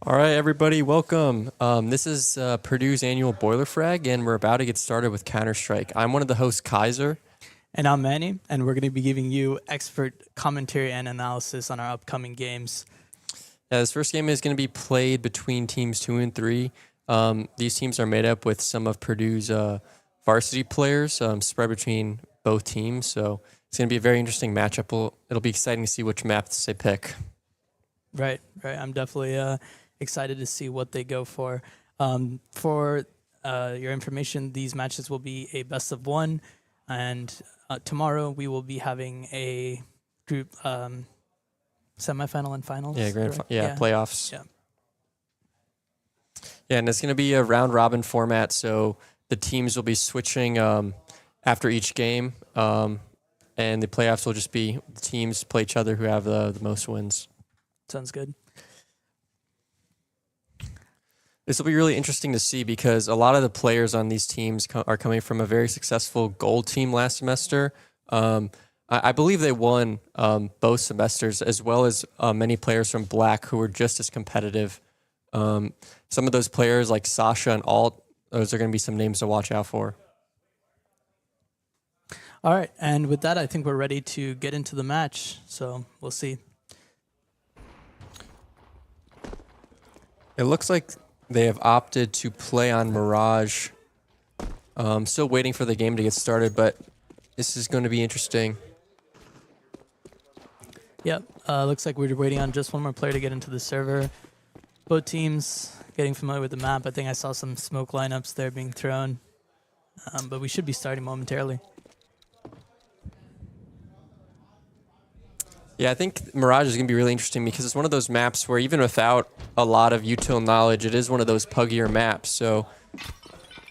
All right, everybody, welcome. This is Purdue's annual Boilerfrag, and we're about to get started with Counter-Strike. I'm one of the hosts, Kaiser. And I'm Manny, and we're going to be giving you expert commentary and analysis on our upcoming games. This first game is going to be played between teams 2 and 3. These teams are made up with some of Purdue's varsity players spread between both teams, so it's going to be a very interesting matchup. It'll be exciting to see which maps they pick. Right. I'm definitely excited to see what they go for. For your information, these matches will be a best of one, and tomorrow we will be having a group semifinal and finals. Yeah, playoffs. Yeah. Yeah, and it's going to be a round robin format, so the teams will be switching after each game, and the playoffs will just be the teams play each other who have the most wins. Sounds good. This will be really interesting to see because a lot of the players on these teams are coming from a very successful gold team last semester. I believe they won both semesters, as well as many players from black who were just as competitive. Some of those players like Sasha and Alt, those are going to be some names to watch out for. All right, and with that, I think we're ready to get into the match, so we'll see. It looks like they have opted to play on Mirage. Still waiting for the game to get started, but this is going to be interesting. Yep, looks like we're waiting on just one more player to get into the server. Both teams getting familiar with the map. I think I saw some smoke lineups there being thrown, but we should be starting momentarily. Yeah, I think Mirage is going to be really interesting because it's one of those maps where even without a lot of util knowledge, it is one of those puggier maps. So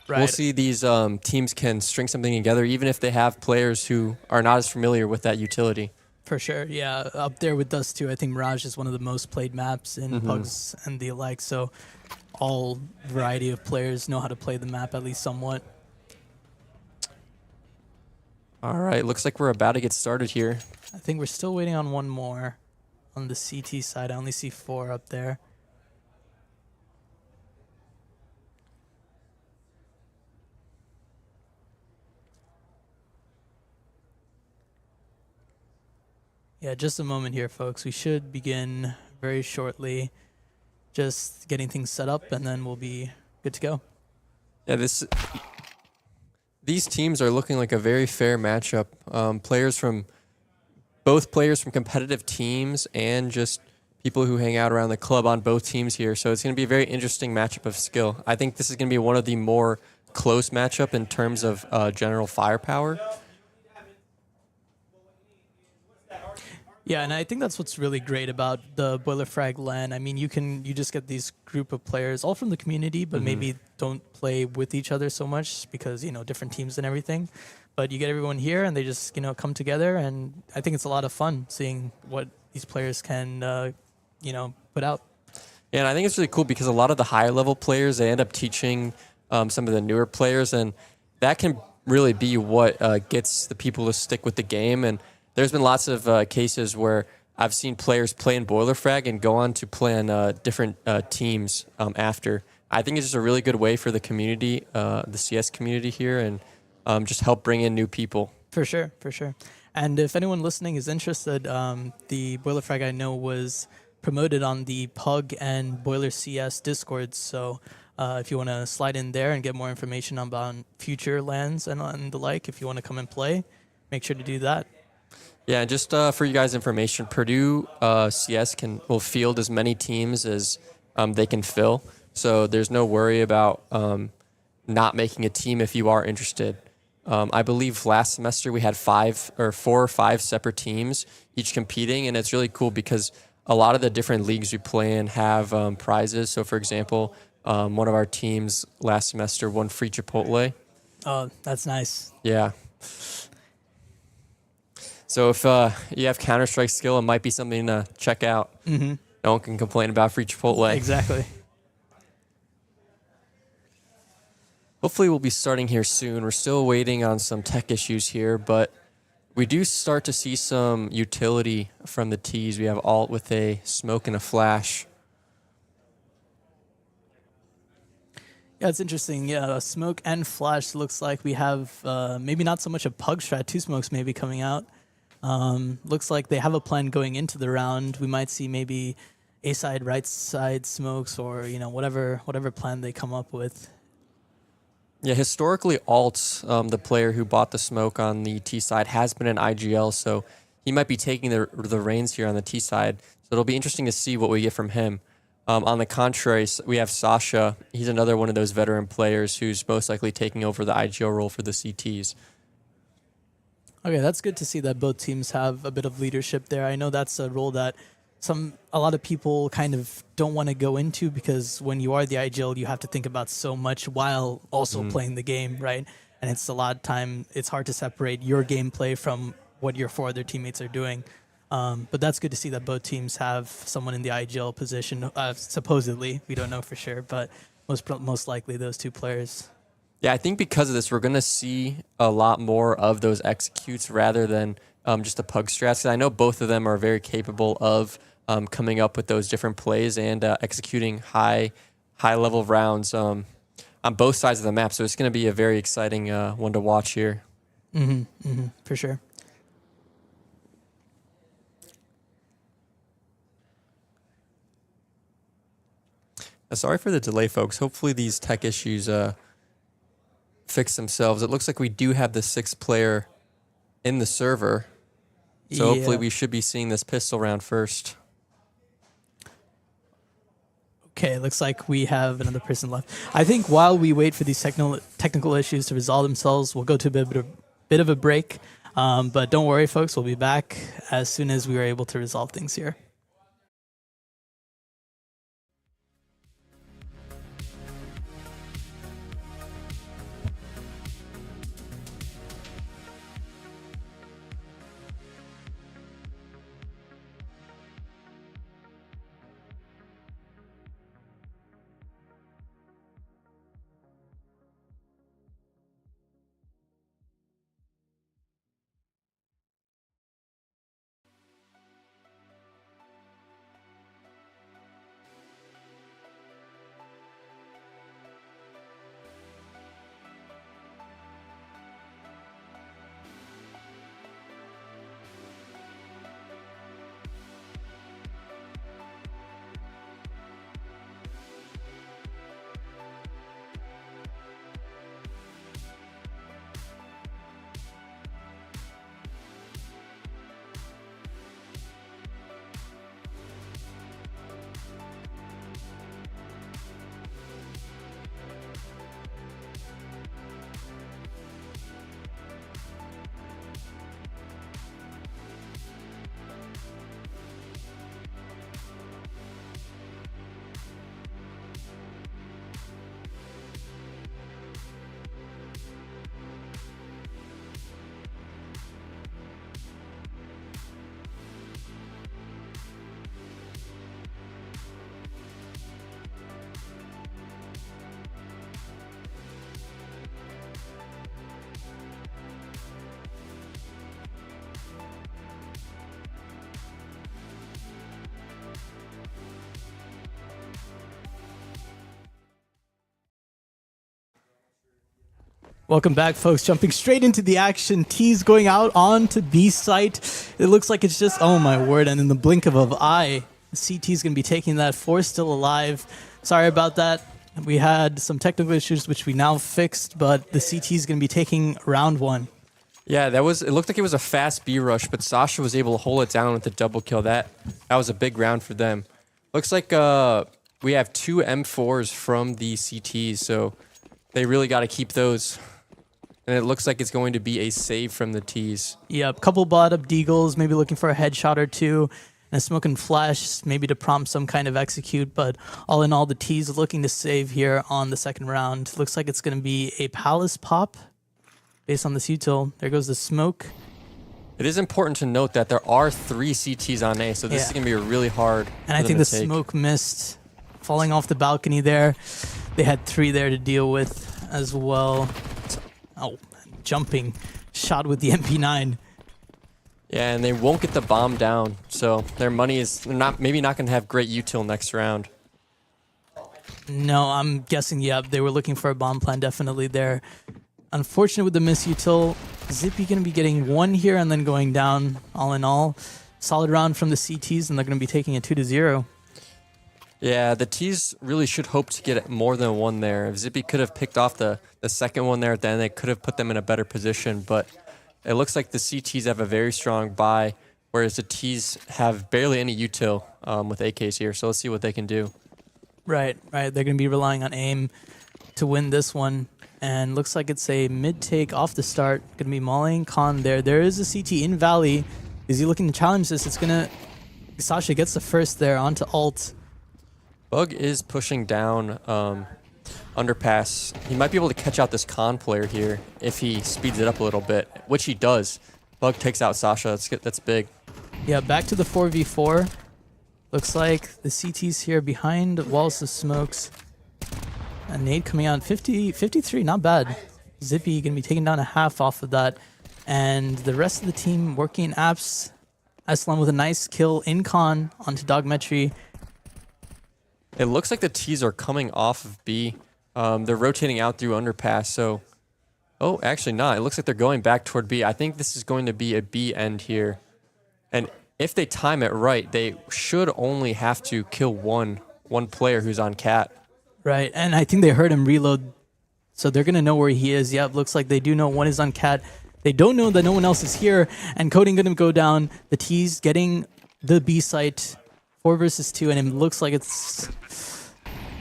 we'll see these teams can string something together, even if they have players who are not as familiar with that utility. For sure, yeah. Up there with Dust 2, I think Mirage is one of the most played maps in pugs and the like. So all variety of players know how to play the map at least somewhat. All right, looks like we're about to get started here. I think we're still waiting on one more on the CT side. I only see 4 up there. Yeah, just a moment here, folks. We should begin very shortly. Just getting things set up, and then we'll be good to go. Yeah, these teams are looking like a very fair matchup. Both players from competitive teams and just people who hang out around the club on both teams here. So it's going to be a very interesting matchup of skill. I think this is going to be one of the more close matchup in terms of general firepower. Yeah, and I think that's what's really great about the Boilerfrag LAN. I mean, you just get these group of players all from the community, but maybe don't play with each other so much because, different teams and everything. But you get everyone here and they just, come together, and I think it's a lot of fun seeing what these players can, put out. Yeah, and I think it's really cool because a lot of the higher level players, they end up teaching some of the newer players, and that can really be what gets the people to stick with the game. And there's been lots of cases where I've seen players play in Boilerfrag and go on to play on different teams after. I think it's just a really good way for the community, the CS community here, and just help bring in new people. For sure. And if anyone listening is interested, the Boilerfrag I know was promoted on the Pug and Boiler CS Discords. So if you want to slide in there and get more information about future LANs and the like, if you want to come and play, make sure to do that. Yeah, just for you guys' information, Purdue CS will field as many teams as they can fill. So there's no worry about not making a team if you are interested. I believe last semester we had 4 or 5 separate teams, each competing, and it's really cool because a lot of the different leagues we play in have prizes. So, for example, one of our teams last semester won free Chipotle. Oh, that's nice. Yeah. So if you have Counter-Strike skill, it might be something to check out. No one can complain about free Chipotle. Exactly. Hopefully we'll be starting here soon. We're still waiting on some tech issues here, but we do start to see some utility from the T's. We have Alt with a smoke and a flash. Yeah, it's interesting. Yeah, smoke and flash looks like we have maybe not so much a pug strat. Two smokes maybe coming out. Looks like they have a plan going into the round. We might see maybe A side, right side smokes, or whatever plan they come up with. Yeah, historically, Alt, the player who bought the smoke on the T side, has been an IGL, so he might be taking the reins here on the T side. So it'll be interesting to see what we get from him. On the contrary, we have Sasha. He's another one of those veteran players who's most likely taking over the IGL role for the CTs. Okay, that's good to see that both teams have a bit of leadership there. I know that's a role that a lot of people kind of don't want to go into, because when you are the IGL, you have to think about so much while also playing the game, right? And it's a lot of time. It's hard to separate your gameplay from what your four other teammates are doing. But that's good to see that both teams have someone in the IGL position. Supposedly, we don't know for sure, but most likely those two players. Yeah, I think because of this, we're going to see a lot more of those executes rather than just the pug strats. I know both of them are very capable of coming up with those different plays and executing high level rounds on both sides of the map. So it's going to be a very exciting one to watch here. For sure. Sorry for the delay, folks. Hopefully these tech issues fix themselves. It looks like we do have the 6th player in the server. So hopefully we should be seeing this pistol round first. Okay, looks like we have another person left. I think while we wait for these technical issues to resolve themselves, we'll go to a bit of a break. But don't worry, folks. We'll be back as soon as we are able to resolve things here. Welcome back, folks. Jumping straight into the action. T's going out onto B site. It looks like it's just, oh my word, and in the blink of an eye, CT's going to be taking that. 4 still alive. Sorry about that. We had some technical issues, which we now fixed, but the CT's going to be taking round 1. Yeah, it looked like it was a fast B rush, but Sasha was able to hold it down with the double kill. That was a big round for them. Looks like we have 2 M4s from the CTs, so they really got to keep those. And it looks like it's going to be a save from the T's. Yep, couple bought up deagles, maybe looking for a headshot or two, and a smoke and flash, maybe to prompt some kind of execute. But all in all, the T's are looking to save here on the second round. Looks like it's going to be a palace pop based on this util. There goes the smoke. It is important to note that there are 3 CTs on A, so this is going to be really hard. And I think the smoke missed, falling off the balcony there. They had 3 there to deal with as well. Oh, jumping shot with the MP9. Yeah, and they won't get the bomb down, so their money is they're maybe not going to have great util next round. No, I'm guessing, yep, they were looking for a bomb plan definitely there. Unfortunate with the misutil. Zippy going to be getting one here and then going down all in all. Solid round from the CTs, and they're going to be taking a 2-0. Yeah, the T's really should hope to get more than one there. If Zippy could have picked off the second one there at the end, they could have put them in a better position. But it looks like the CTs have a very strong buy, whereas the T's have barely any util with AKs here. So let's see what they can do. Right. They're going to be relying on aim to win this one. And looks like it's a mid-take off the start. Going to be mauling Khan there. There is a CT in Valley. Is he looking to challenge this? It's going to... Sasha gets the first there onto ult. Bug is pushing down underpass. He might be able to catch out this Khan player here if he speeds it up a little bit, which he does. Bug takes out Sasha. That's big. Yeah, back to the 4v4. Looks like the CT's here behind walls of smokes. A nade coming out 53, not bad. Zippy going to be taking down a half off of that. And the rest of the team working in apps. Aslam with a nice kill in Khan onto Dogmetry. It looks like the T's are coming off of B. They're rotating out through underpass, so... Oh, actually not. It looks like they're going back toward B. I think this is going to be a B end here. And if they time it right, they should only have to kill one player who's on cat. Right, and I think they heard him reload, so they're going to know where he is. Yep, looks like they do know one is on cat. They don't know that no one else is here, and coding going to go down. The T's getting the B site, 4 versus 2, and it looks like it's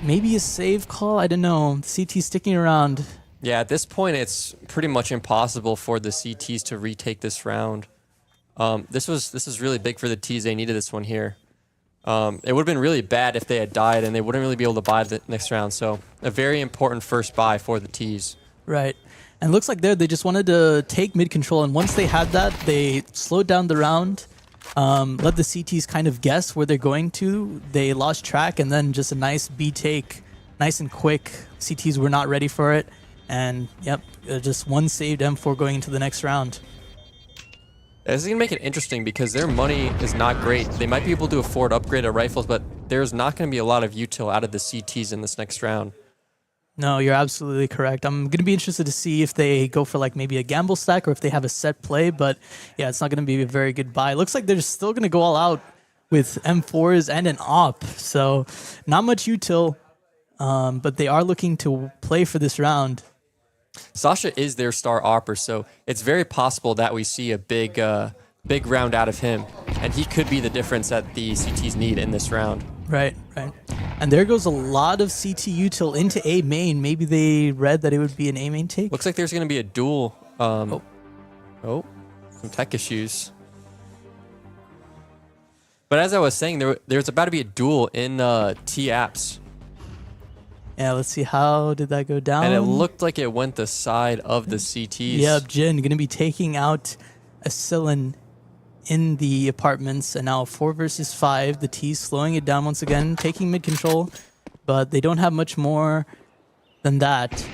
maybe a save call. I don't know. CT sticking around. Yeah, at this point, it's pretty much impossible for the CTs to retake this round. This is really big for the T's. They needed this one here. It would have been really bad if they had died, and they wouldn't really be able to buy the next round. So a very important first buy for the T's. Right. And it looks like they just wanted to take mid control, and once they had that, they slowed down the round, let the CTs kind of guess where they're going to. They lost track, and then just a nice B take, nice and quick. CTs were not ready for it, and yep, just one saved M4 going into the next round. This is going to make it interesting because their money is not great. They might be able to afford upgraded rifles, but there's not going to be a lot of util out of the CTs in this next round. No, you're absolutely correct. I'm going to be interested to see if they go for like maybe a gamble stack or if they have a set play, but yeah, it's not going to be a very good buy. Looks like they're still going to go all out with M4s and an AWP, so not much util, but they are looking to play for this round. Sasha is their star AWPer, so it's very possible that we see a big round out of him, and he could be the difference that the CTs need in this round. Right. And there goes a lot of CT util into A main. Maybe they read that it would be an A main take. Looks like there's going to be a duel. Oh, some tech issues. But as I was saying, there's about to be a duel in T apps. Yeah, let's see, how did that go down? And it looked like it went the side of the CTs. Yep, Jin going to be taking out a Sillin in the apartments, and now 4 versus 5. The T's slowing it down once again, taking mid control, but they don't have much more than that.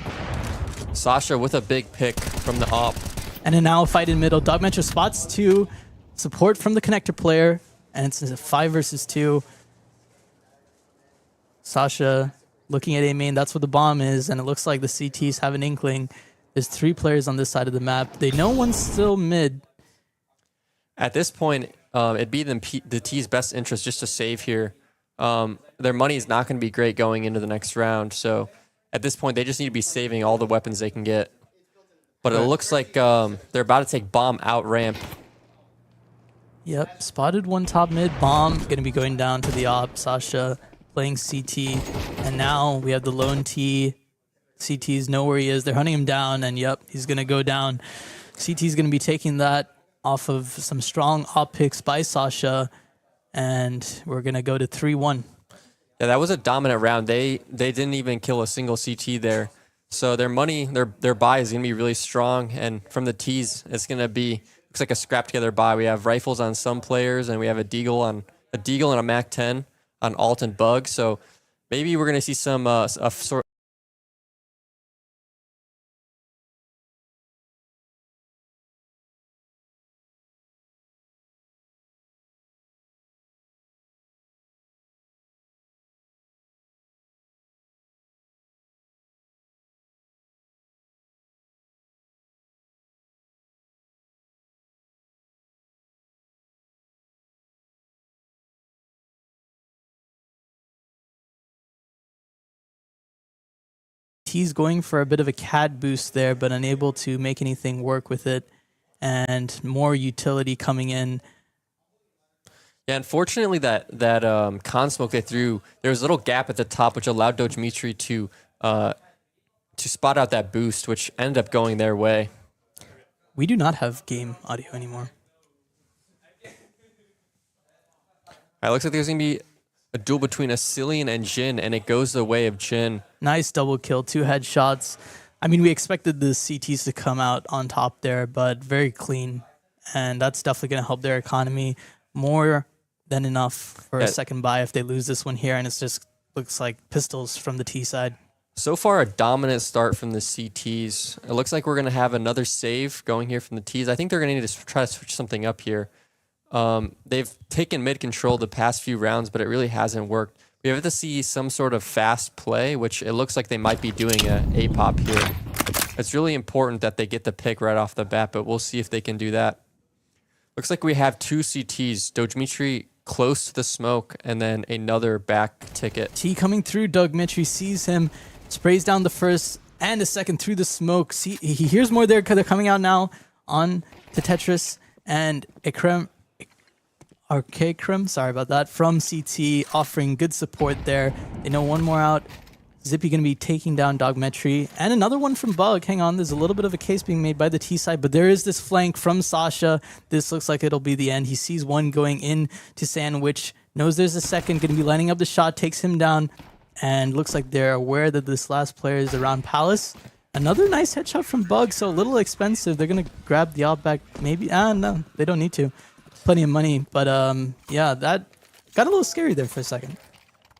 Sasha with a big pick from the AWP. And then now a fight in middle. Dogmetro spots 2, support from the connector player, and it's a 5 versus 2. Sasha looking at A main, that's where the bomb is, and it looks like the CTs have an inkling. There's 3 players on this side of the map. They know one's still mid. At this point, it'd be the T's best interest just to save here. Their money is not going to be great going into the next round, so at this point, they just need to be saving all the weapons they can get. But it looks like they're about to take bomb out ramp. Yep, spotted one top mid. Bomb going to be going down to the AWP. Sasha playing CT, and now we have the lone T. CTs know where he is. They're hunting him down, and yep, he's going to go down. CT's going to be taking that off of some strong AWP picks by Sasha, and we're going to go to 3-1. Yeah, that was a dominant round. They didn't even kill a single CT there. So their money, their buy is going to be really strong, and from the T's, it's going to be, looks like a scrap together buy. We have rifles on some players, and we have a Deagle and a Mac 10 on Alt and Bug. So maybe we're going to see some sort T's going for a bit of a CAD boost there, but unable to make anything work with it. And more utility coming in. Yeah, unfortunately, that con smoke they threw, there was a little gap at the top, which allowed Dojmitri to spot out that boost, which ended up going their way. We do not have game audio anymore. It looks like there's going to be a duel between Asilian and Jin, and it goes the way of Jin. Nice double kill, 2 headshots. I mean, we expected the CTs to come out on top there, but very clean. And that's definitely going to help their economy more than enough for a second buy if they lose this one here. And it just looks like pistols from the T side. So far, a dominant start from the CTs. It looks like we're going to have another save going here from the Ts. I think they're going to need to try to switch something up here. They've taken mid control the past few rounds, but it really hasn't worked. We have to see some sort of fast play, which it looks like they might be doing a pop here. It's really important that they get the pick right off the bat, but we'll see if they can do that. Looks like we have 2 CTs. Dojmitri close to the smoke, and then another back ticket. T coming through. Dojmitri sees him, sprays down the first and the second through the smoke. See, he hears more there because they're coming out now on to Tetris and Arcacrim, sorry about that, from CT, offering good support there. They know one more out. Zippy going to be taking down Dogmetry. And another one from Bug. Hang on, there's a little bit of a case being made by the T side, but there is this flank from Sasha. This looks like it'll be the end. He sees one going in to Sandwich, knows there's a second, going to be lining up the shot, takes him down, and looks like they're aware that this last player is around Palace. Another nice headshot from Bug, so a little expensive. They're going to grab the op back, maybe. No, they don't need to. Plenty of money, but yeah, that got a little scary there for a second.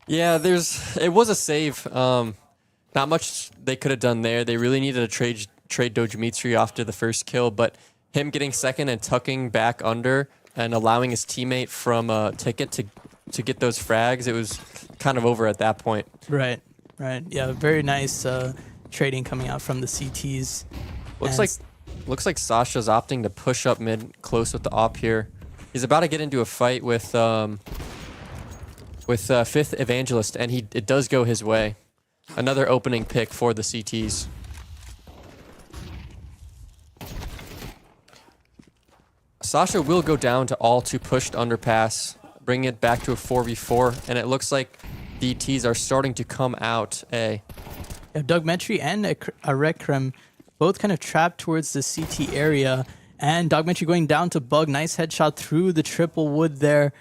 Yeah, it was a save. Not much they could have done there. They really needed to trade Dojmitri after the first kill, but him getting second and tucking back under and allowing his teammate from Ticket to get those frags, it was kind of over at that point. Right. Yeah, very nice trading coming out from the CTs. Looks like Sasha's opting to push up mid close with the op here. He's about to get into a fight with Fifth Evangelist, and it does go his way. Another opening pick for the CTs. Sasha will go down to all 2 pushed underpass, bring it back to a 4v4, and it looks like the Ts are starting to come out A. Yeah, Dogmetry and Arekrem both kind of trapped towards the CT area. And Dogmetry going down to Bug. Nice headshot through the triple wood there.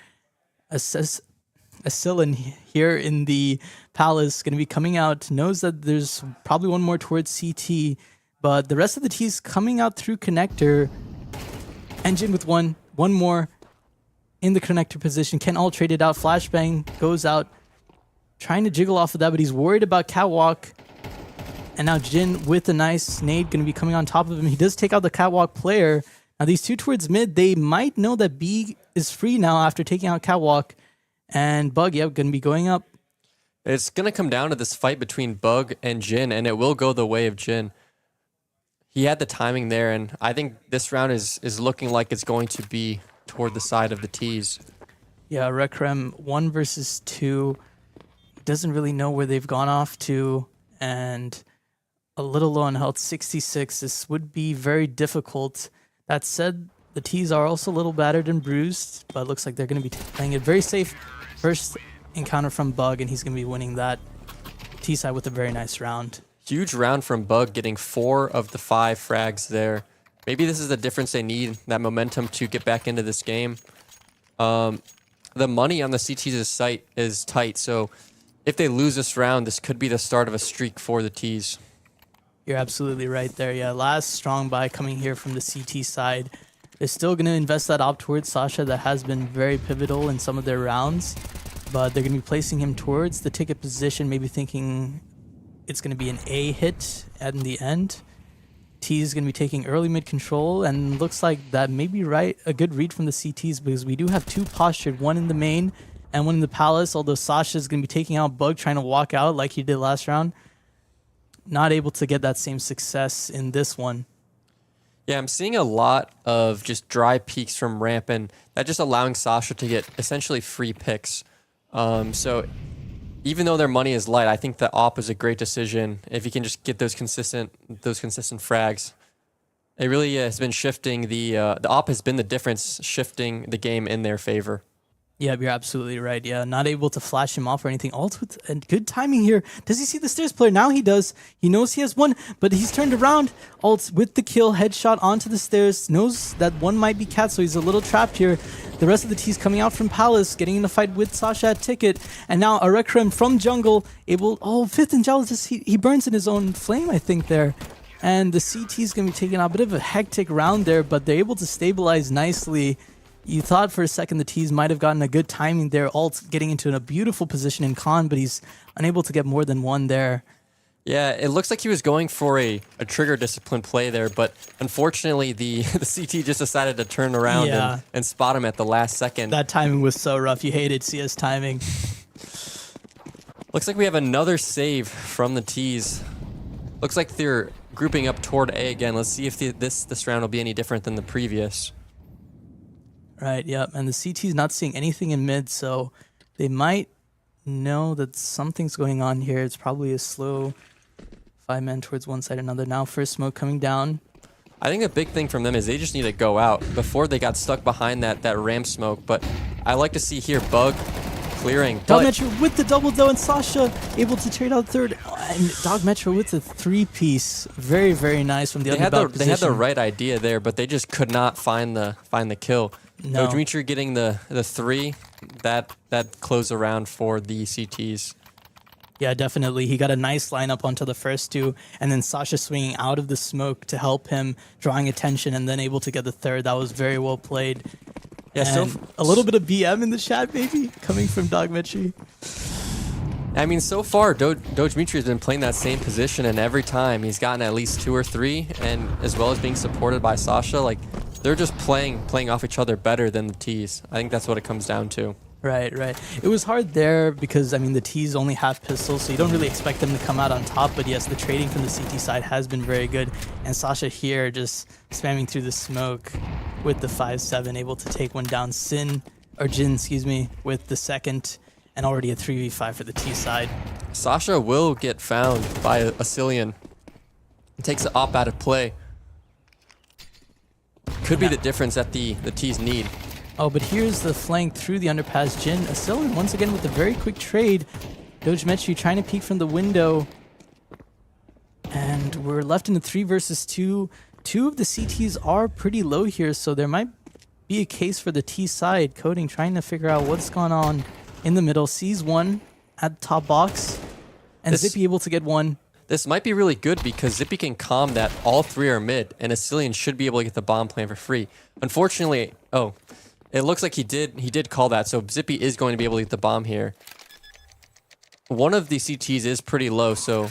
Asilian here in the Palace going to be coming out. Knows that there's probably one more towards CT. But the rest of the T's coming out through connector. Engine with one more in the connector position. Can all trade it out. Flashbang goes out. Trying to jiggle off of that, but he's worried about Catwalk. And now Jin with a nice nade going to be coming on top of him. He does take out the Catwalk player. Now these 2 towards mid, they might know that B is free now after taking out Catwalk. And Bug, going to be going up. It's going to come down to this fight between Bug and Jin, and it will go the way of Jin. He had the timing there, and I think this round is looking like it's going to be toward the side of the Ts. Yeah, Rekrem 1 versus 2. Doesn't really know where they've gone off to, and a little low on health, 66. This would be very difficult. That said, the Ts are also a little battered and bruised, but it looks like they're going to be playing it very safe. First encounter from Bug, and he's going to be winning that T side with a very nice round. Huge round from Bug, getting 4 of the 5 frags there. Maybe this is the difference they need, that momentum to get back into this game. The money on the CT's is tight, so if they lose this round, this could be the start of a streak for the Ts. You're absolutely right there. Yeah, last strong buy coming here from the CT side. They're still going to invest that op towards Sasha that has been very pivotal in some of their rounds, but they're going to be placing him towards the ticket position, maybe thinking it's going to be an A hit in the end. T is going to be taking early mid control, and looks like that may be right. A good read from the CTs because we do have 2 postured, one in the main and one in the Palace, although Sasha is going to be taking out Bug, trying to walk out like he did last round. Not able to get that same success in this one. Yeah, I'm seeing a lot of just dry peeks from ramp, and that just allowing Sasha to get essentially free picks. So even though their money is light, I think the op is a great decision if you can just get those consistent frags. It really has been shifting the op has been the difference, shifting the game in their favor. Yeah, you're absolutely right. Yeah, not able to flash him off or anything. Alt with good timing here. Does he see the stairs player? Now he does. He knows he has one, but he's turned around. Alt with the kill, headshot onto the stairs. Knows that one might be Cat, so he's a little trapped here. The rest of the T's coming out from Palace, getting in a fight with Sasha at Ticket. And now a Rekrem from jungle, able... Oh, Fifth and Genesis, he burns in his own flame, I think, there. And the CT is going to be taking a bit of a hectic round there, but they're able to stabilize nicely. You thought for a second the T's might have gotten a good timing there. Alt getting into a beautiful position in Khan, but he's unable to get more than one there. Yeah, it looks like he was going for a trigger discipline play there, but unfortunately the CT just decided to turn around and spot him at the last second. That timing was so rough. You hated CS timing. Looks like we have another save from the T's. Looks like they're grouping up toward A again. Let's see if this round will be any different than the previous. Right, yeah, and the CT's not seeing anything in mid, so they might know that something's going on here. It's probably a slow 5-man towards one side or another. Now first smoke coming down. I think the big thing from them is they just need to go out. Before they got stuck behind that ramp smoke, but I like to see here Bug clearing. Dog Metro with the double though, and Sasha able to trade out third. And Dog Metro with the 3-piece. Very, very nice from the underdog position. They had the right idea there, but they just could not find the kill. No. Dmitry getting the 3, that closed the round for the CTs. Yeah, definitely. He got a nice lineup onto the first 2, and then Sasha swinging out of the smoke to help him, drawing attention, and then able to get the third. That was very well played. Yeah, so a little bit of BM in the chat, maybe, coming from Dogmetry. I mean, so far, Dmitry has been playing that same position, and every time he's gotten at least 2 or 3, and as well as being supported by Sasha, like, they're just playing off each other better than the T's. I think that's what it comes down to. Right. It was hard there because, I mean, the T's only have pistols, so you don't really expect them to come out on top. But yes, the trading from the CT side has been very good. And Sasha here just spamming through the smoke with the 5-7, able to take one down. Jin, with the second, and already a 3v5 for the T side. Sasha will get found by a Cillian. It takes the op out of play. Could be the difference that the T's need. Oh, but here's the flank through the underpass. Jin, Cillian once again with a very quick trade. Dojmetsu trying to peek from the window. And we're left in a 3 versus 2. 2 of the CTs are pretty low here, so there might be a case for the T side. Coding trying to figure out what's going on in the middle. Sees one at the top box. And Zippy able to get one. This might be really good because Zippy can calm that all 3 are mid, and Cillian should be able to get the bomb plan for free. Unfortunately, it looks like he did call that, so Zippy is going to be able to get the bomb here. One of the CTs is pretty low, so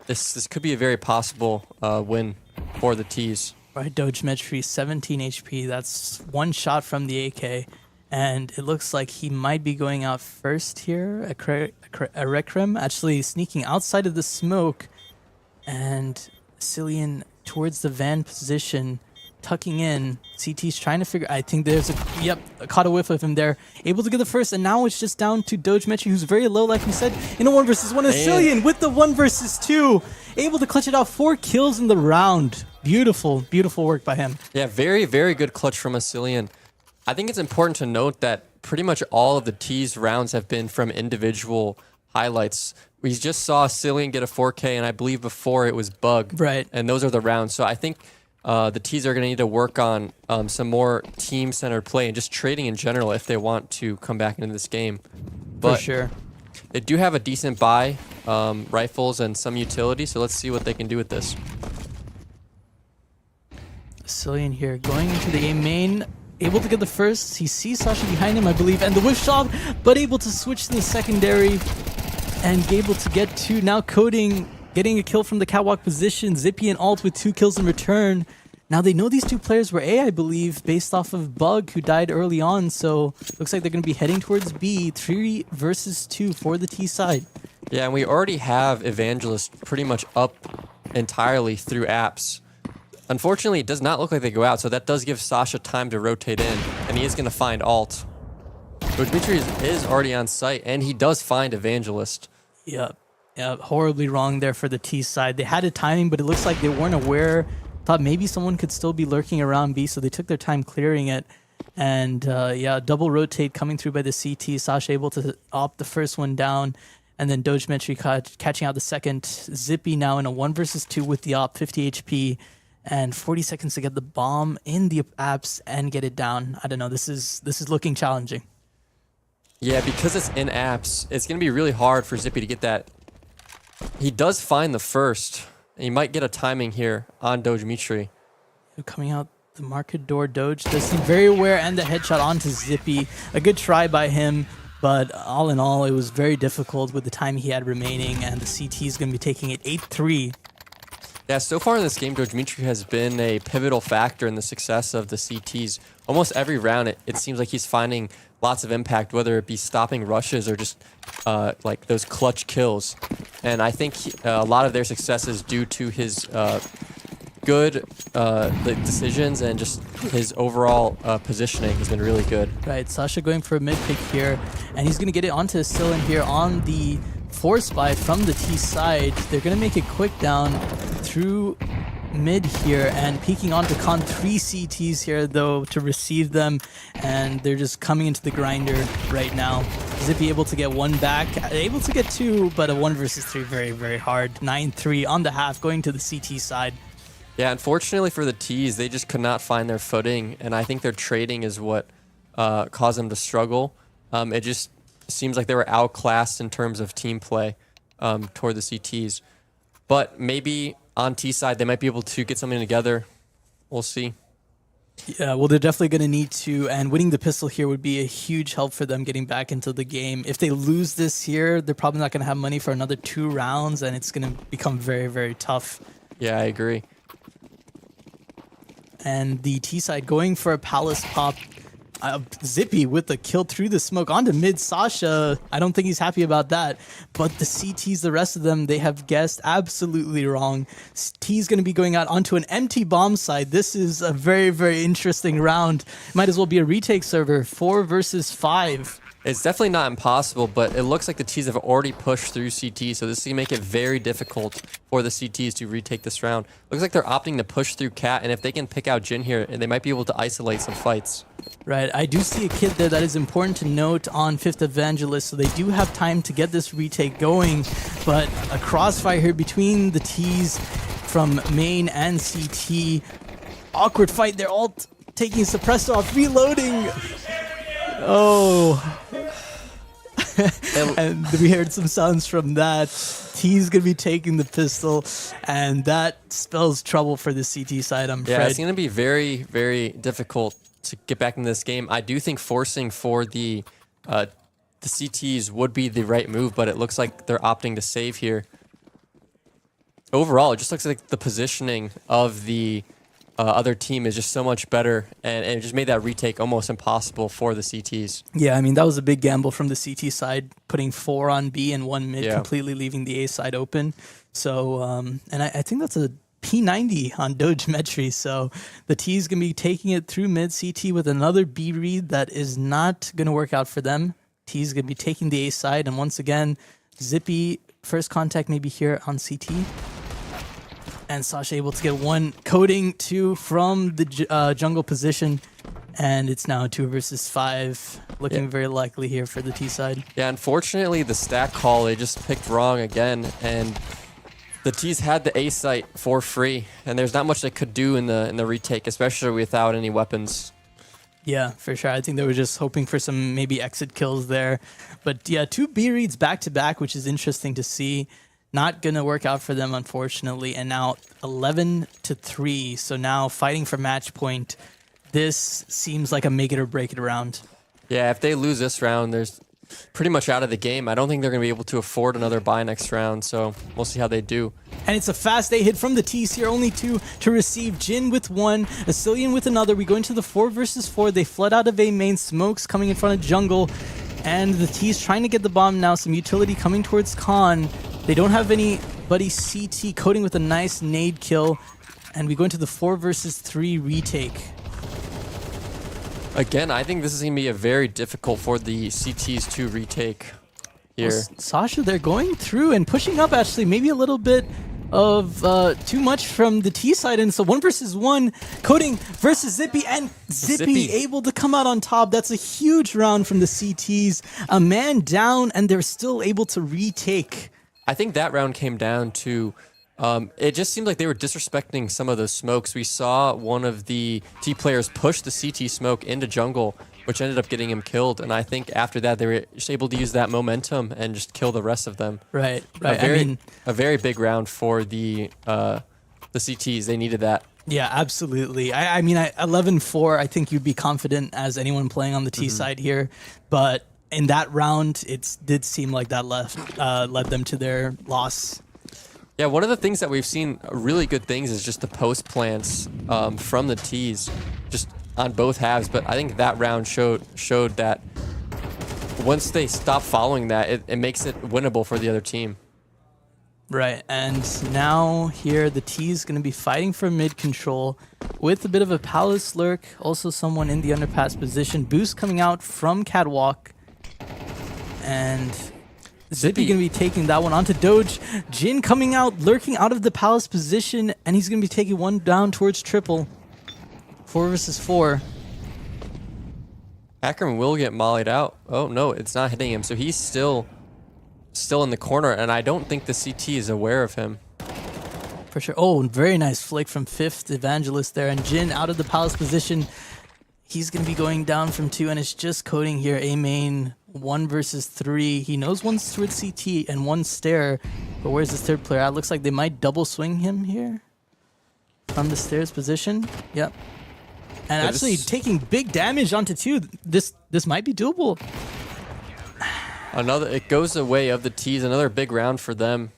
this could be a very possible win for the T's. Right, Dojmetry, 17 HP. That's one shot from the AK. And it looks like he might be going out first here. A Rekrem actually sneaking outside of the smoke. And Cillian towards the van position, tucking in. CT's trying to figure... I think there's caught a whiff of him there. Able to get the first, and now it's just down to Dojmetry, who's very low, like we said, in a 1 versus 1. And Cillian with the 1 versus 2. Able to clutch it out. 4 kills in the round. Beautiful, beautiful work by him. Yeah, very, very good clutch from Cillian. I think it's important to note that pretty much all of the T's rounds have been from individual highlights. We just saw Cillian get a 4K, and I believe before it was Bug. Right. And those are the rounds. So I think the T's are going to need to work on some more team-centered play and just trading in general if they want to come back into this game. But for sure. They do have a decent buy, rifles, and some utility, so let's see what they can do with this. Cillian here going into the A main. Able to get the first. He sees Sasha behind him, I believe, and the whiff shot, but able to switch to the secondary and able to get 2. Now Coding getting a kill from the catwalk position. Zippy and Alt with 2 kills in return. Now they know these 2 players were A, I believe, based off of Bug, who died early on. So looks like they're going to be heading towards B. 3 versus 2 for the T side. Yeah, and we already have Evangelist pretty much up entirely through apps. Unfortunately, it does not look like they go out, so that does give Sasha time to rotate in, and he is going to find Alt, Dimitri is already on site, and he does find Evangelist. Yep. Yeah, horribly wrong there for the T side. They had a timing, but it looks like they weren't aware. Thought maybe someone could still be lurking around B, so they took their time clearing it. And yeah, double rotate coming through by the CT. Sasha able to opt the first one down, and then Dogemetry catching out the second. Zippy now in a 1 versus 2 with the op, 50 HP, and 40 seconds to get the bomb in the apps and get it down. I don't know. This is looking challenging. Yeah, because it's in apps, it's going to be really hard for Zippy to get that. He does find the first. And he might get a timing here on Dogemetry. Coming out the market door, Doge does seem very aware, and the headshot onto Zippy. A good try by him, but all in all, it was very difficult with the time he had remaining, and the CT is going to be taking it 8-3. Yeah, so far in this game, Dogemetry has been a pivotal factor in the success of the CTs. Almost every round, it seems like he's finding lots of impact, whether it be stopping rushes or just like those clutch kills. And I think a lot of their success is due to his good decisions and just his overall positioning has been really good. Right, Sasha going for a mid pick here, and he's going to get it onto Sillin here on the force buy from the T side. They're going to make it quick down through mid here and peeking onto Khan. 3 CTs here though to receive them, and they're just coming into the grinder right now. Zippy able to get 1 back, able to get 2, but a 1 versus 3 very, very hard. 9-3 on the half going to the CT side. Yeah, unfortunately for the T's, they just could not find their footing, and I think their trading is what caused them to struggle. It just seems like they were outclassed in terms of team play toward the CTs. But maybe on T side, they might be able to get something together. We'll see. Yeah, well, they're definitely going to need to, and winning the pistol here would be a huge help for them getting back into the game. If they lose this here, they're probably not going to have money for another 2 rounds, and it's going to become very, very tough. Yeah, I agree. And the T side going for a palace pop. Zippy with the kill through the smoke onto mid. Sasha, I don't think he's happy about that. But the CTs, the rest of them, they have guessed absolutely wrong. T's going to be going out onto an empty bomb side. This is a very, very interesting round. Might as well be a retake server. 4 versus 5. It's definitely not impossible, but it looks like the T's have already pushed through CT, so this is going to make it very difficult for the CTs to retake this round. Looks like they're opting to push through Cat, and if they can pick out Jin here, they might be able to isolate some fights. Right, I do see a kid there that is important to note on 5th Evangelist, so they do have time to get this retake going, but a crossfire here between the T's from main and CT. Awkward fight, they're all taking suppressor off, reloading. Oh. And we heard some sounds from that. T's gonna be taking the pistol, and that spells trouble for the CT side, I'm afraid. Yeah, it's gonna be very, very difficult to get back in this game. I do think forcing for the CTs would be the right move, but it looks like they're opting to save here. Overall, it just looks like the positioning of the other team is just so much better, and it just made that retake almost impossible for the CTs. Yeah, I mean, that was a big gamble from the CT side, putting 4 on B and 1 mid, completely leaving the A side open. So, and I think that's a P90 on Dogemetry, so the T is going to be taking it through mid. CT with another B read that is not going to work out for them. T is going to be taking the A side, and once again, Zippy, first contact maybe here on CT. And Sasha able to get 1 coding 2 from the jungle position, and it's now 2 versus 5, looking very likely here for the T side. Yeah, unfortunately, the stack call, they just picked wrong again, and the T's had the A site for free, and there's not much they could do in the retake, especially without any weapons. Yeah, for sure. I think they were just hoping for some maybe exit kills there. But yeah, 2 B reads back to back, which is interesting to see. Not going to work out for them, unfortunately. And now 11-3. So now fighting for match point. This seems like a make it or break it round. Yeah, if they lose this round, there's pretty much out of the game. I don't think they're going to be able to afford another buy next round. So we'll see how they do. And it's a fast A hit from the T's here. Only 2 to receive. Jin with 1. Asilian with another. We go into the 4 versus 4. They flood out of A main. Smokes coming in front of jungle. And the T's trying to get the bomb now. Some utility coming towards Khan. They don't have anybody CT coding with a nice nade kill. And we go into the 4 versus 3 retake. Again, I think this is going to be a very difficult for the CTs to retake here. Well, Sasha, they're going through and pushing up, actually, maybe a little bit of too much from the T side, and so 1 versus 1, Coding versus Zippy, and Zippy able to come out on top. That's a huge round from the CTs. A man down, and they're still able to retake. I think that round came down to it just seemed like they were disrespecting some of those smokes. We saw one of the T players push the CT smoke into jungle, which ended up getting him killed. And I think after that, they were just able to use that momentum and just kill the rest of them. Right. A very big round for the CTs. They needed that. Yeah, absolutely. I mean, 11-4, I think you'd be confident as anyone playing on the T side here. But in that round, it did seem like that led them to their loss. Yeah, one of the things that we've seen really good things is just the post plants from the Ts, just on both halves. But I think that round showed that once they stop following that, it makes it winnable for the other team. Right, and now here the T is going to be fighting for mid control with a bit of a palace lurk, also someone in the underpass position. Boost coming out from Catwalk, and Zippy going to be taking that one onto Doge. Jin coming out, lurking out of the palace position, and he's going to be taking one down towards triple. 4 versus 4. Ackerman will get mollied out. Oh no, it's not hitting him, so he's still in the corner, and I don't think the CT is aware of him. For sure. Oh, very nice flick from 5th Evangelist there, and Jin out of the palace position. He's going to be going down from 2, and it's just Coding here. A main 1 versus 3. He knows one's towards CT and one stair, but where's this third player at? Looks like they might double swing him here from the stairs position. Yep. And actually taking big damage onto 2. This might be doable. It goes the way of the T's. Another big round for them.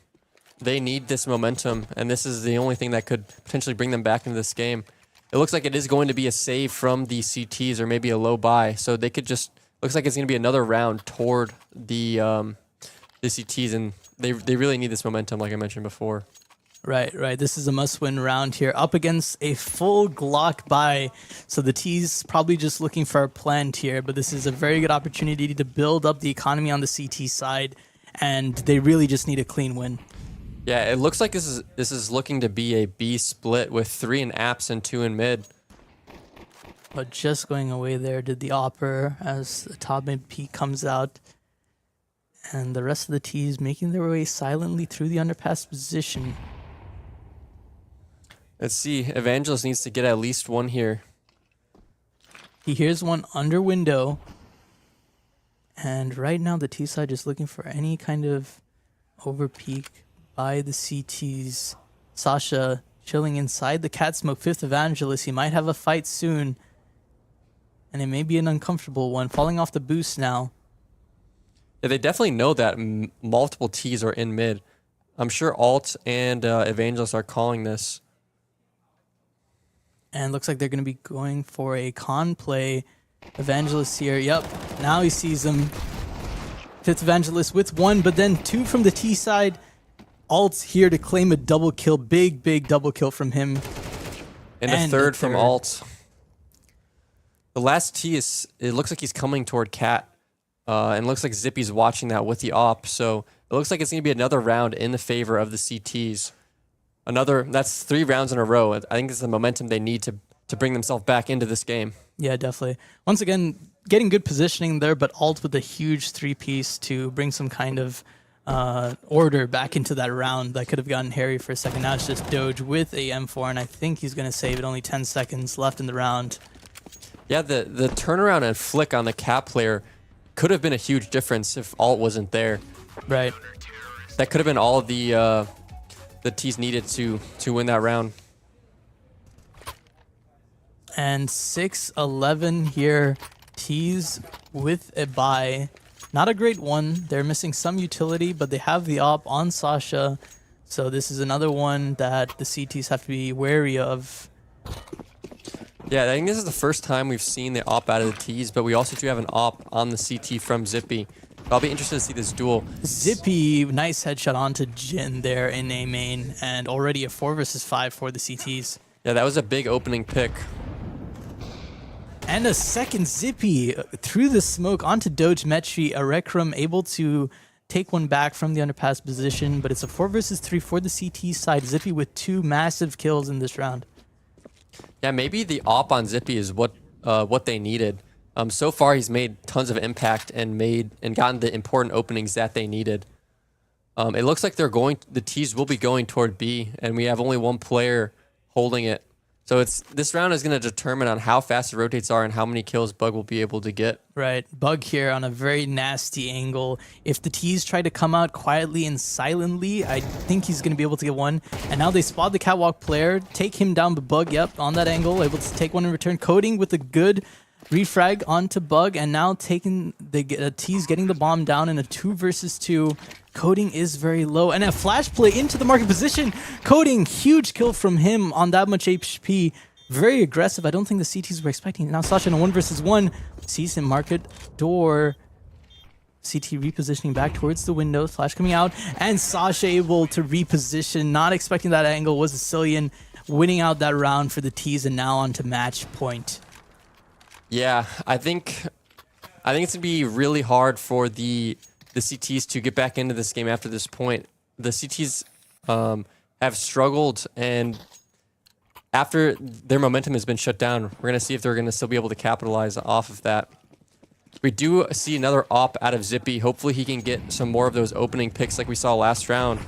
They need this momentum, and this is the only thing that could potentially bring them back into this game. It looks like it is going to be a save from the CTs or maybe a low buy, so they could just looks like it's going to be another round toward the CTs, and they really need this momentum, like I mentioned before. Right. This is a must-win round here, up against a full Glock buy. So the T's probably just looking for a plant here, but this is a very good opportunity to build up the economy on the CT side, and they really just need a clean win. Yeah, it looks like this is looking to be a B split with 3 in apps and 2 in mid. But just going away there did the Opper as the top mid peak comes out, and the rest of the T's making their way silently through the underpass position. Let's see. Evangelist needs to get at least one here. He hears one under window. And right now the T side is looking for any kind of overpeak by the CTs. Sasha chilling inside the cat smoke. 5th Evangelist. He might have a fight soon. And it may be an uncomfortable one. Falling off the boost now. Yeah, they definitely know that multiple T's are in mid. I'm sure Alt and Evangelist are calling this. And looks like they're going to be going for a con play. Evangelist here. Yep. Now he sees him. 5th Evangelist with 1, but then 2 from the T side. Alt's here to claim a double kill. Big double kill from him. And a third from Alt. The last T it looks like he's coming toward Cat. And it looks like Zippy's watching that with the op. So it looks like it's going to be another round in the favor of the CTs. That's 3 rounds in a row. I think this is the momentum they need to bring themselves back into this game. Yeah, definitely. Once again, getting good positioning there, but Alt with a huge 3-piece to bring some kind of order back into that round that could have gotten hairy for a second. Now it's just Doge with a M4, and I think he's going to save it. Only 10 seconds left in the round. Yeah, the turnaround and flick on the Cat player could have been a huge difference if Alt wasn't there. Right. That could have been all the T's needed to win that round. And 6-11 here. T's with a buy. Not a great one. They're missing some utility, but they have the op on Sasha. So this is another one that the CTs have to be wary of. Yeah, I think this is the first time we've seen the op out of the T's, but we also do have an op on the CT from Zippy. I'll be interested to see this duel. Zippy, nice headshot onto Jin there in A main, and already a 4 versus 5 for the CTs. Yeah, that was a big opening pick. And a second Zippy through the smoke onto Doge Metri. Arekram able to take one back from the underpass position, but it's a 4 versus 3 for the CT side. Zippy with 2 massive kills in this round. Yeah, maybe the op on Zippy is what they needed. So far, he's made tons of impact and gotten the important openings that they needed. It looks like the T's will be going toward B, and we have only one player holding it. So this round is going to determine on how fast the rotates are and how many kills Bug will be able to get. Right. Bug here on a very nasty angle. If the T's try to come out quietly and silently, I think he's going to be able to get one. And now they spot the catwalk player, take him down, but Bug, yep, on that angle, able to take one in return. Coding with a good refrag onto Bug, and now taking the T's getting the bomb down in a 2 versus 2. Coding is very low, and a flash play into the market position. Coding, huge kill from him on that much HP. Very aggressive. I don't think the CTs were expecting it. Now Sasha in a 1 versus 1 sees him market door. CT repositioning back towards the window. Flash coming out, and Sasha able to reposition. Not expecting that angle. Was Sicilian winning out that round for the T's, and now on to match point. Yeah, I think it's gonna be really hard for the CTs to get back into this game after this point. The CTs have struggled, and after their momentum has been shut down, we're gonna see if they're gonna still be able to capitalize off of that. We do see another op out of Zippy. Hopefully he can get some more of those opening picks like we saw last round.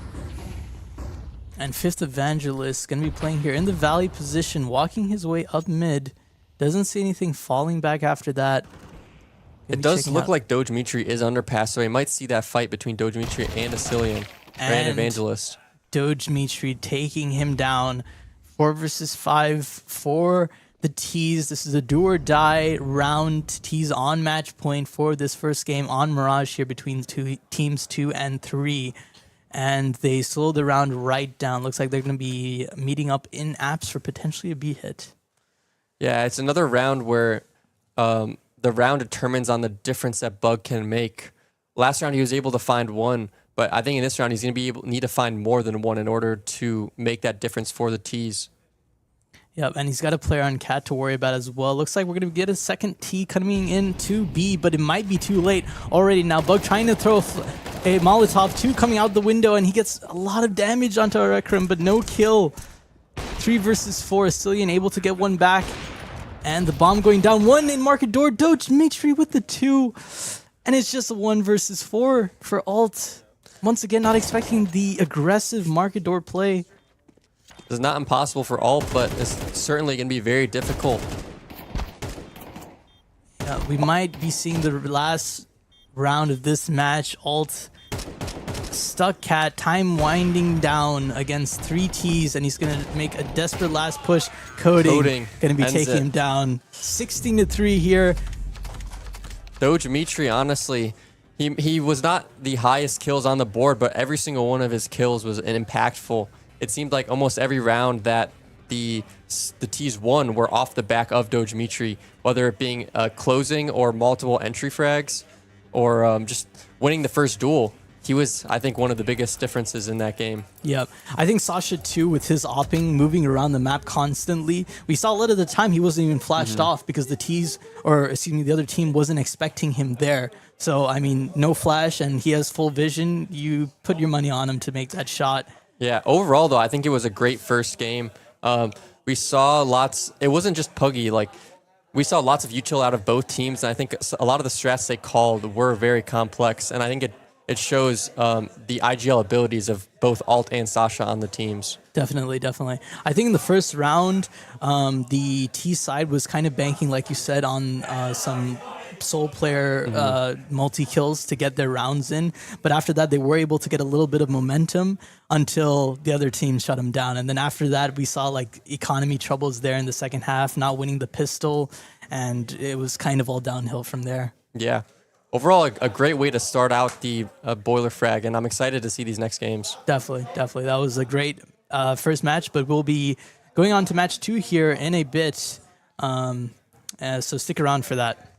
And 5th Evangelist going to be playing here in the Valley position, walking his way up mid. Doesn't see anything falling back after that. It does look like Doge Mitri is underpass, so we might see that fight between Doge Mitri and Asilian and Evangelist. Doge Mitri taking him down. 4 versus 5 for the T's. This is a do or die round. T's on match point for this first game on Mirage here between teams 2 and 3. And they slow the round right down. Looks like they're going to be meeting up in apps for potentially a B hit. Yeah, it's another round where the round determines on the difference that Bug can make. Last round he was able to find one, but I think in this round he's going to need to find more than one in order to make that difference for the T's. Yep, and he's got a player on Cat to worry about as well. Looks like we're going to get a second T coming in to B, but it might be too late already now. Bug trying to throw a Molotov, 2 coming out the window, and he gets a lot of damage onto Arekram, but no kill. 3 versus 4, Asilian able to get one back. And the bomb going down, 1 in market door. Doge Mitri with the 2. And it's just a 1 versus 4 for Alt. Once again, not expecting the aggressive market door play. It's not impossible for Alt, but it's certainly going to be very difficult. Yeah, we might be seeing the last round of this match. Alt stuck Cat, time winding down against 3 T's, and he's going to make a desperate last push. Coding going to be taking him down. 16-3 here. Doge Mitri, honestly, he was not the highest kills on the board, but every single one of his kills was impactful. It seemed like almost every round that the T's won were off the back of Doge Mitri, whether it being closing or multiple entry frags or just winning the first duel. He was, I think, one of the biggest differences in that game. Yep. I think Sasha, too, with his opping, moving around the map constantly. We saw a lot of the time he wasn't even flashed off because the other team wasn't expecting him there. So, I mean, no flash, and he has full vision. You put your money on him to make that shot. Yeah, overall, though, I think it was a great first game. We saw lots. It wasn't just Puggy. We saw lots of util out of both teams, and I think a lot of the strats they called were very complex, and I think it shows the IGL abilities of both Alt and Sasha on the teams. Definitely. I think in the first round, the T side was kind of banking, like you said, on some sole player multi-kills to get their rounds in. But after that, they were able to get a little bit of momentum until the other team shut them down. And then after that, we saw economy troubles there in the second half, not winning the pistol. And it was kind of all downhill from there. Yeah. Overall, a great way to start out the Boilerfrag, and I'm excited to see these next games. Definitely. That was a great first match, but we'll be going on to match 2 here in a bit. So stick around for that.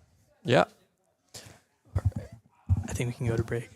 Yeah. I think we can go to break.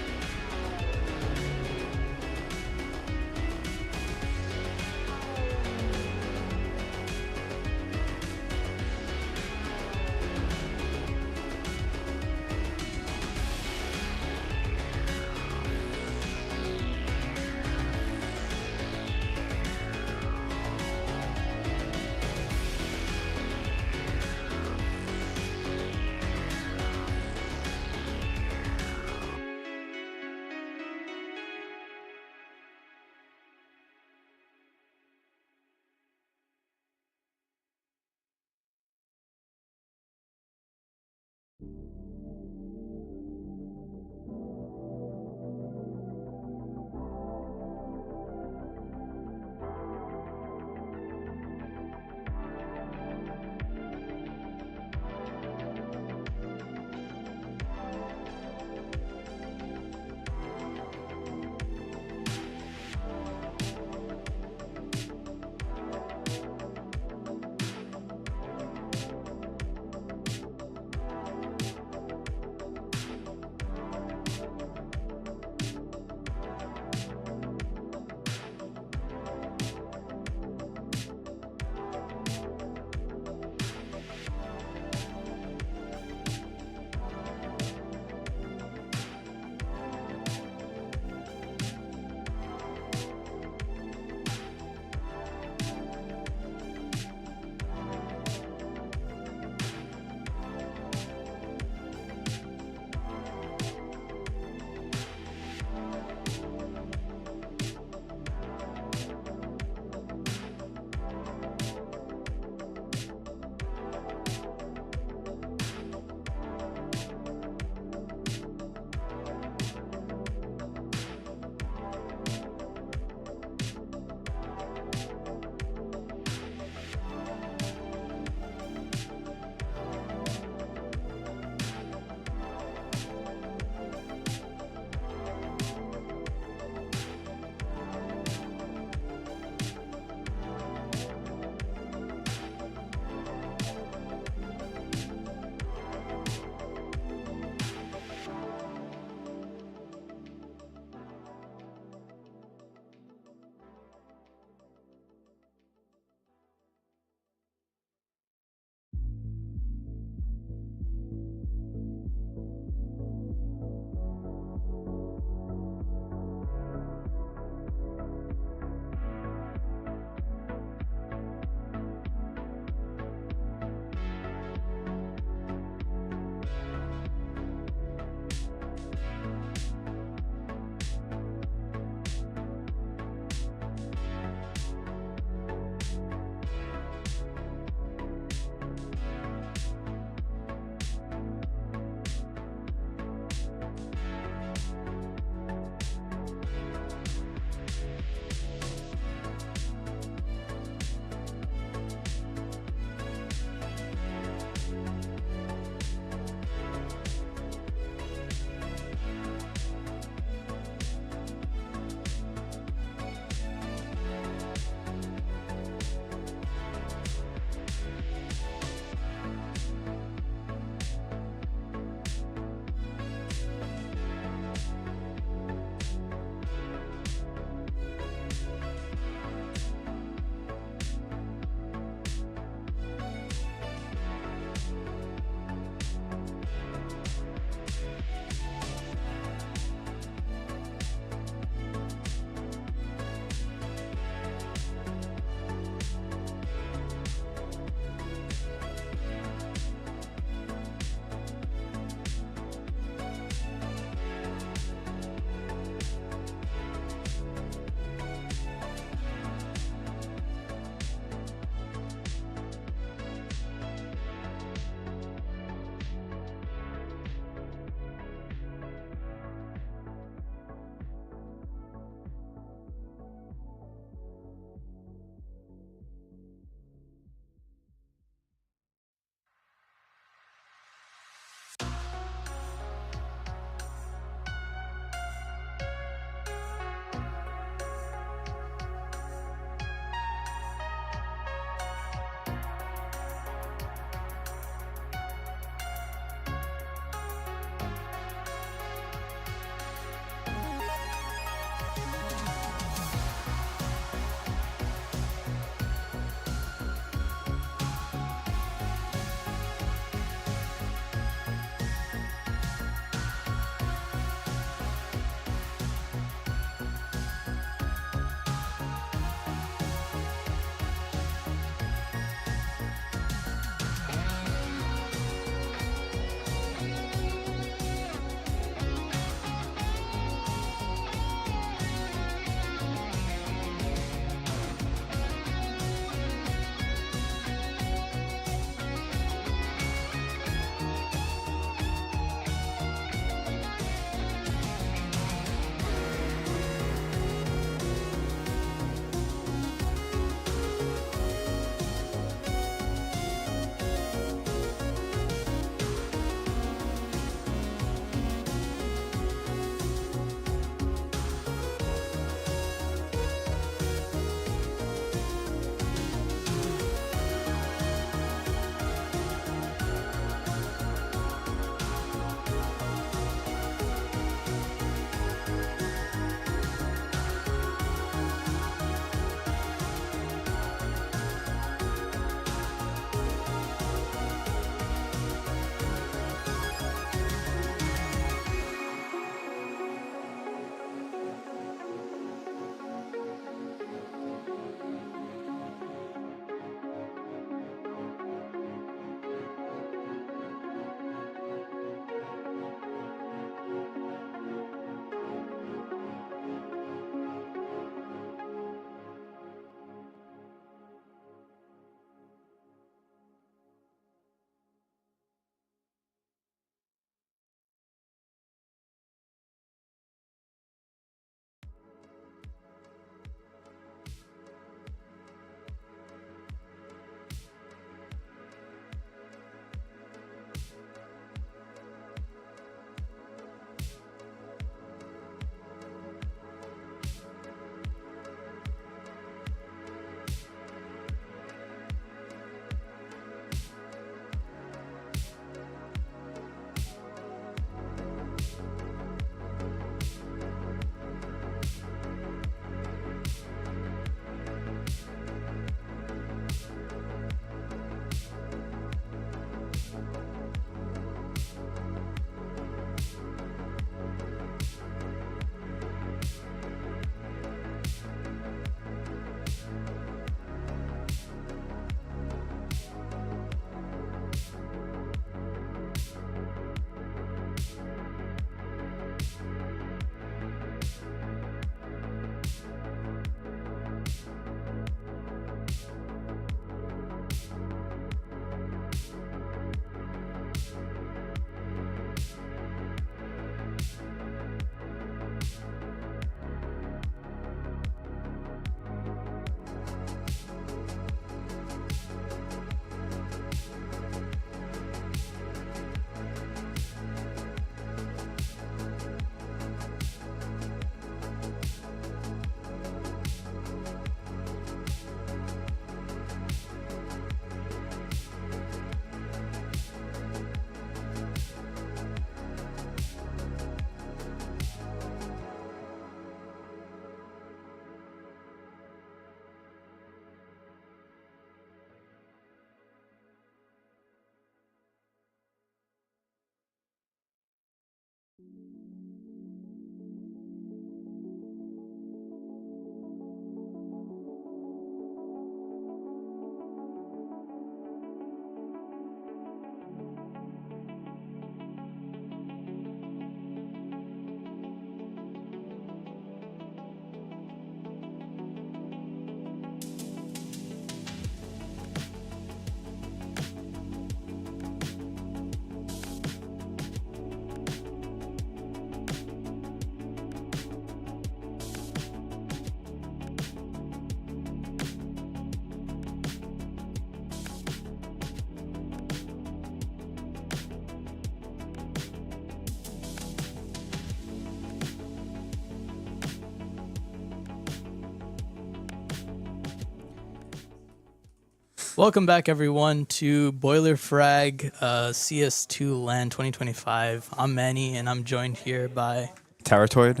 Welcome back, everyone, to Boilerfrag CS2 LAN 2025. I'm Manny, and I'm joined here by... Terratoid,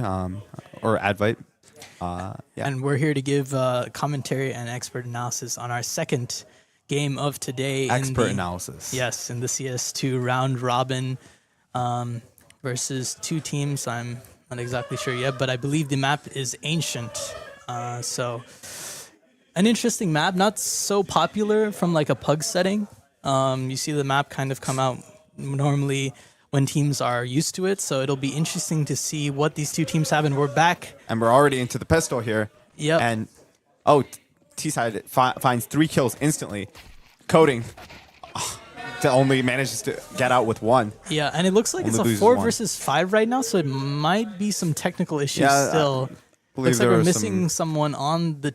or Advite. Yeah. And we're here to give commentary and expert analysis on our second game of today. Expert analysis. Yes, in the CS2 round robin versus two teams. I'm not exactly sure yet, but I believe the map is Ancient. So an interesting map, not so popular from like a pug setting. You see the map kind of come out normally when teams are used to it, so it'll be interesting to see what these two teams have, and we're back. And we're already into the pistol here. Yep. And, T-side finds 3 kills instantly. Coding only manages to get out with 1. Yeah, and it looks like Only it's a loses 4 1. versus 5 right now, so it might be some technical issues Yeah, still. believe Looks like there we're are missing someone on the...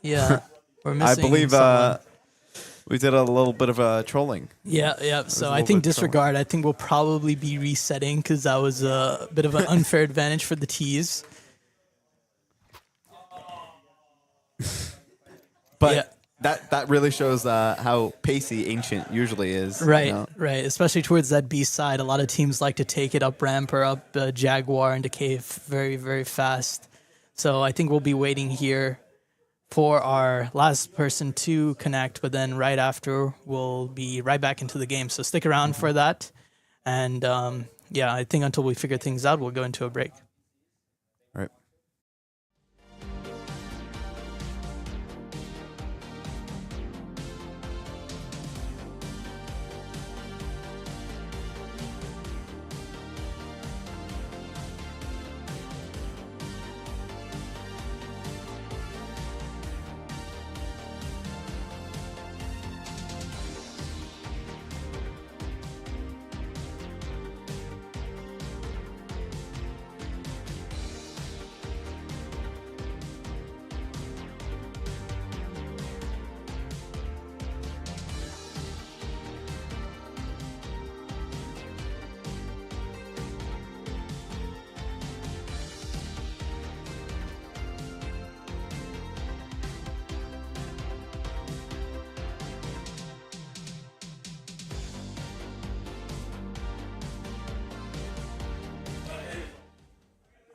Yeah, we're I missing believe someone. we did a little bit of trolling. Yeah. So a I little think bit disregard. I think we'll probably be resetting because that was a bit of an unfair advantage for the T's. But that really shows how pacey Ancient usually is. Right, you know? right. Especially towards that B side, a lot of teams like to take it up ramp or up Jaguar into cave very, very fast. So I think we'll be waiting here for our last person to connect, but then right after we'll be right back into the game. So stick around for that. And yeah, I think until we figure things out, we'll go into a break. All right.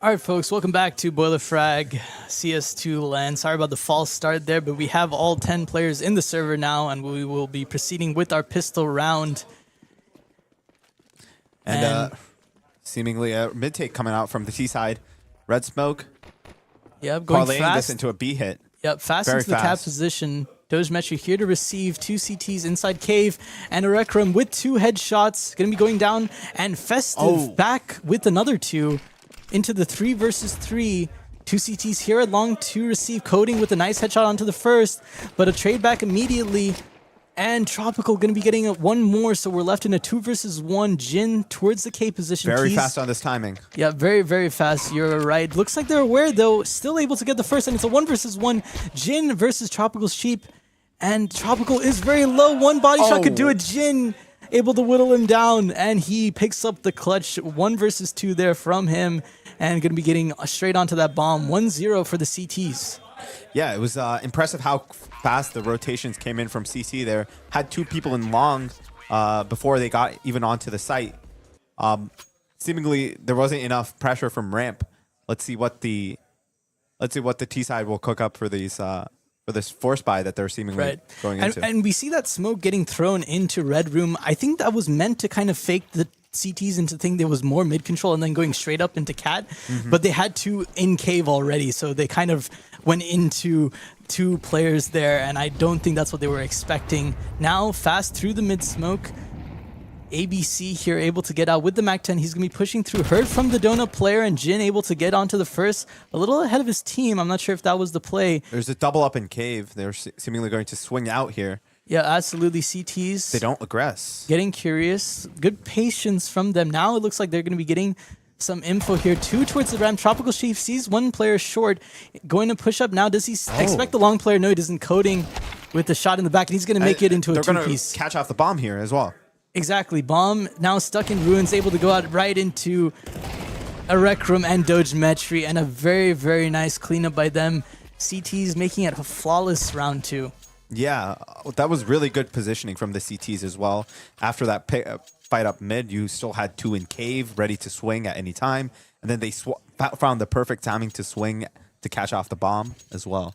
All right, folks, welcome back to Boilerfrag CS2 LAN. Sorry about the false start there, but we have all 10 players in the server now, and we will be proceeding with our pistol round. And seemingly a mid take coming out from the T side. Red smoke. Yep, going Parlaying fast. this into a B hit. Yep, fast Very into the cap fast. position. Dogemetry here to receive 2 CTs inside cave, and Erekrum with 2 headshots. Going to be going down, and Festive back with another 2 into the 3 versus 3. 2 CTs here at long to receive. Coding with a nice headshot onto the first, but a trade back immediately. And Tropical going to be getting 1 more, so we're left in a 2 versus 1. Jin towards the K position. Very Keys. fast on this timing. Yeah, very, very fast. You're right. Looks like they're aware, though. Still able to get the first, and it's a 1 versus 1. Jin versus Tropical's Sheep. And Tropical is very low. 1 body shot could do it. Jin able to whittle him down, and he picks up the clutch. 1 versus 2 there from him, and going to be getting straight onto that bomb. 1-0 for the CTs. Yeah, it was impressive how fast the rotations came in from CC there. Had 2 people in long before they got even onto the site. Seemingly there wasn't enough pressure from ramp. Let's see what the T side will cook up for these for this force buy that they're seemingly going into. And we see that smoke getting thrown into Red Room. I think that was meant to kind of fake the CTs into thinking there was more mid control and then going straight up into Cat. But they had 2 in cave already, so they kind of went into 2 players there, and I don't think that's what they were expecting. Now, fast through the mid smoke. ABC here able to get out with the MAC-10. He's going to be pushing through. Heard from the Donut player, and Jin able to get onto the first. A little ahead of his team. I'm not sure if that was the play. There's a double up in cave. They're seemingly going to swing out here. Yeah, absolutely. CTs. They don't aggress. Getting curious. Good patience from them. Now it looks like they're going to be getting some info here. 2 towards the ramp. Tropical Chief sees 1 player short. Going to push up now. Does he expect the long player? No, he doesn't. Coding with the shot in the back, and he's going to make it into a 2-piece. They're going to catch off the bomb here as well. Exactly. Bomb now stuck in ruins, able to go out right into Erekrum and Dogemetry, and a very, very nice cleanup by them. CT's making it a flawless round 2. Yeah, that was really good positioning from the CTs as well. After that fight up mid, you still had 2 in cave ready to swing at any time. And then they found the perfect timing to swing to catch off the bomb as well.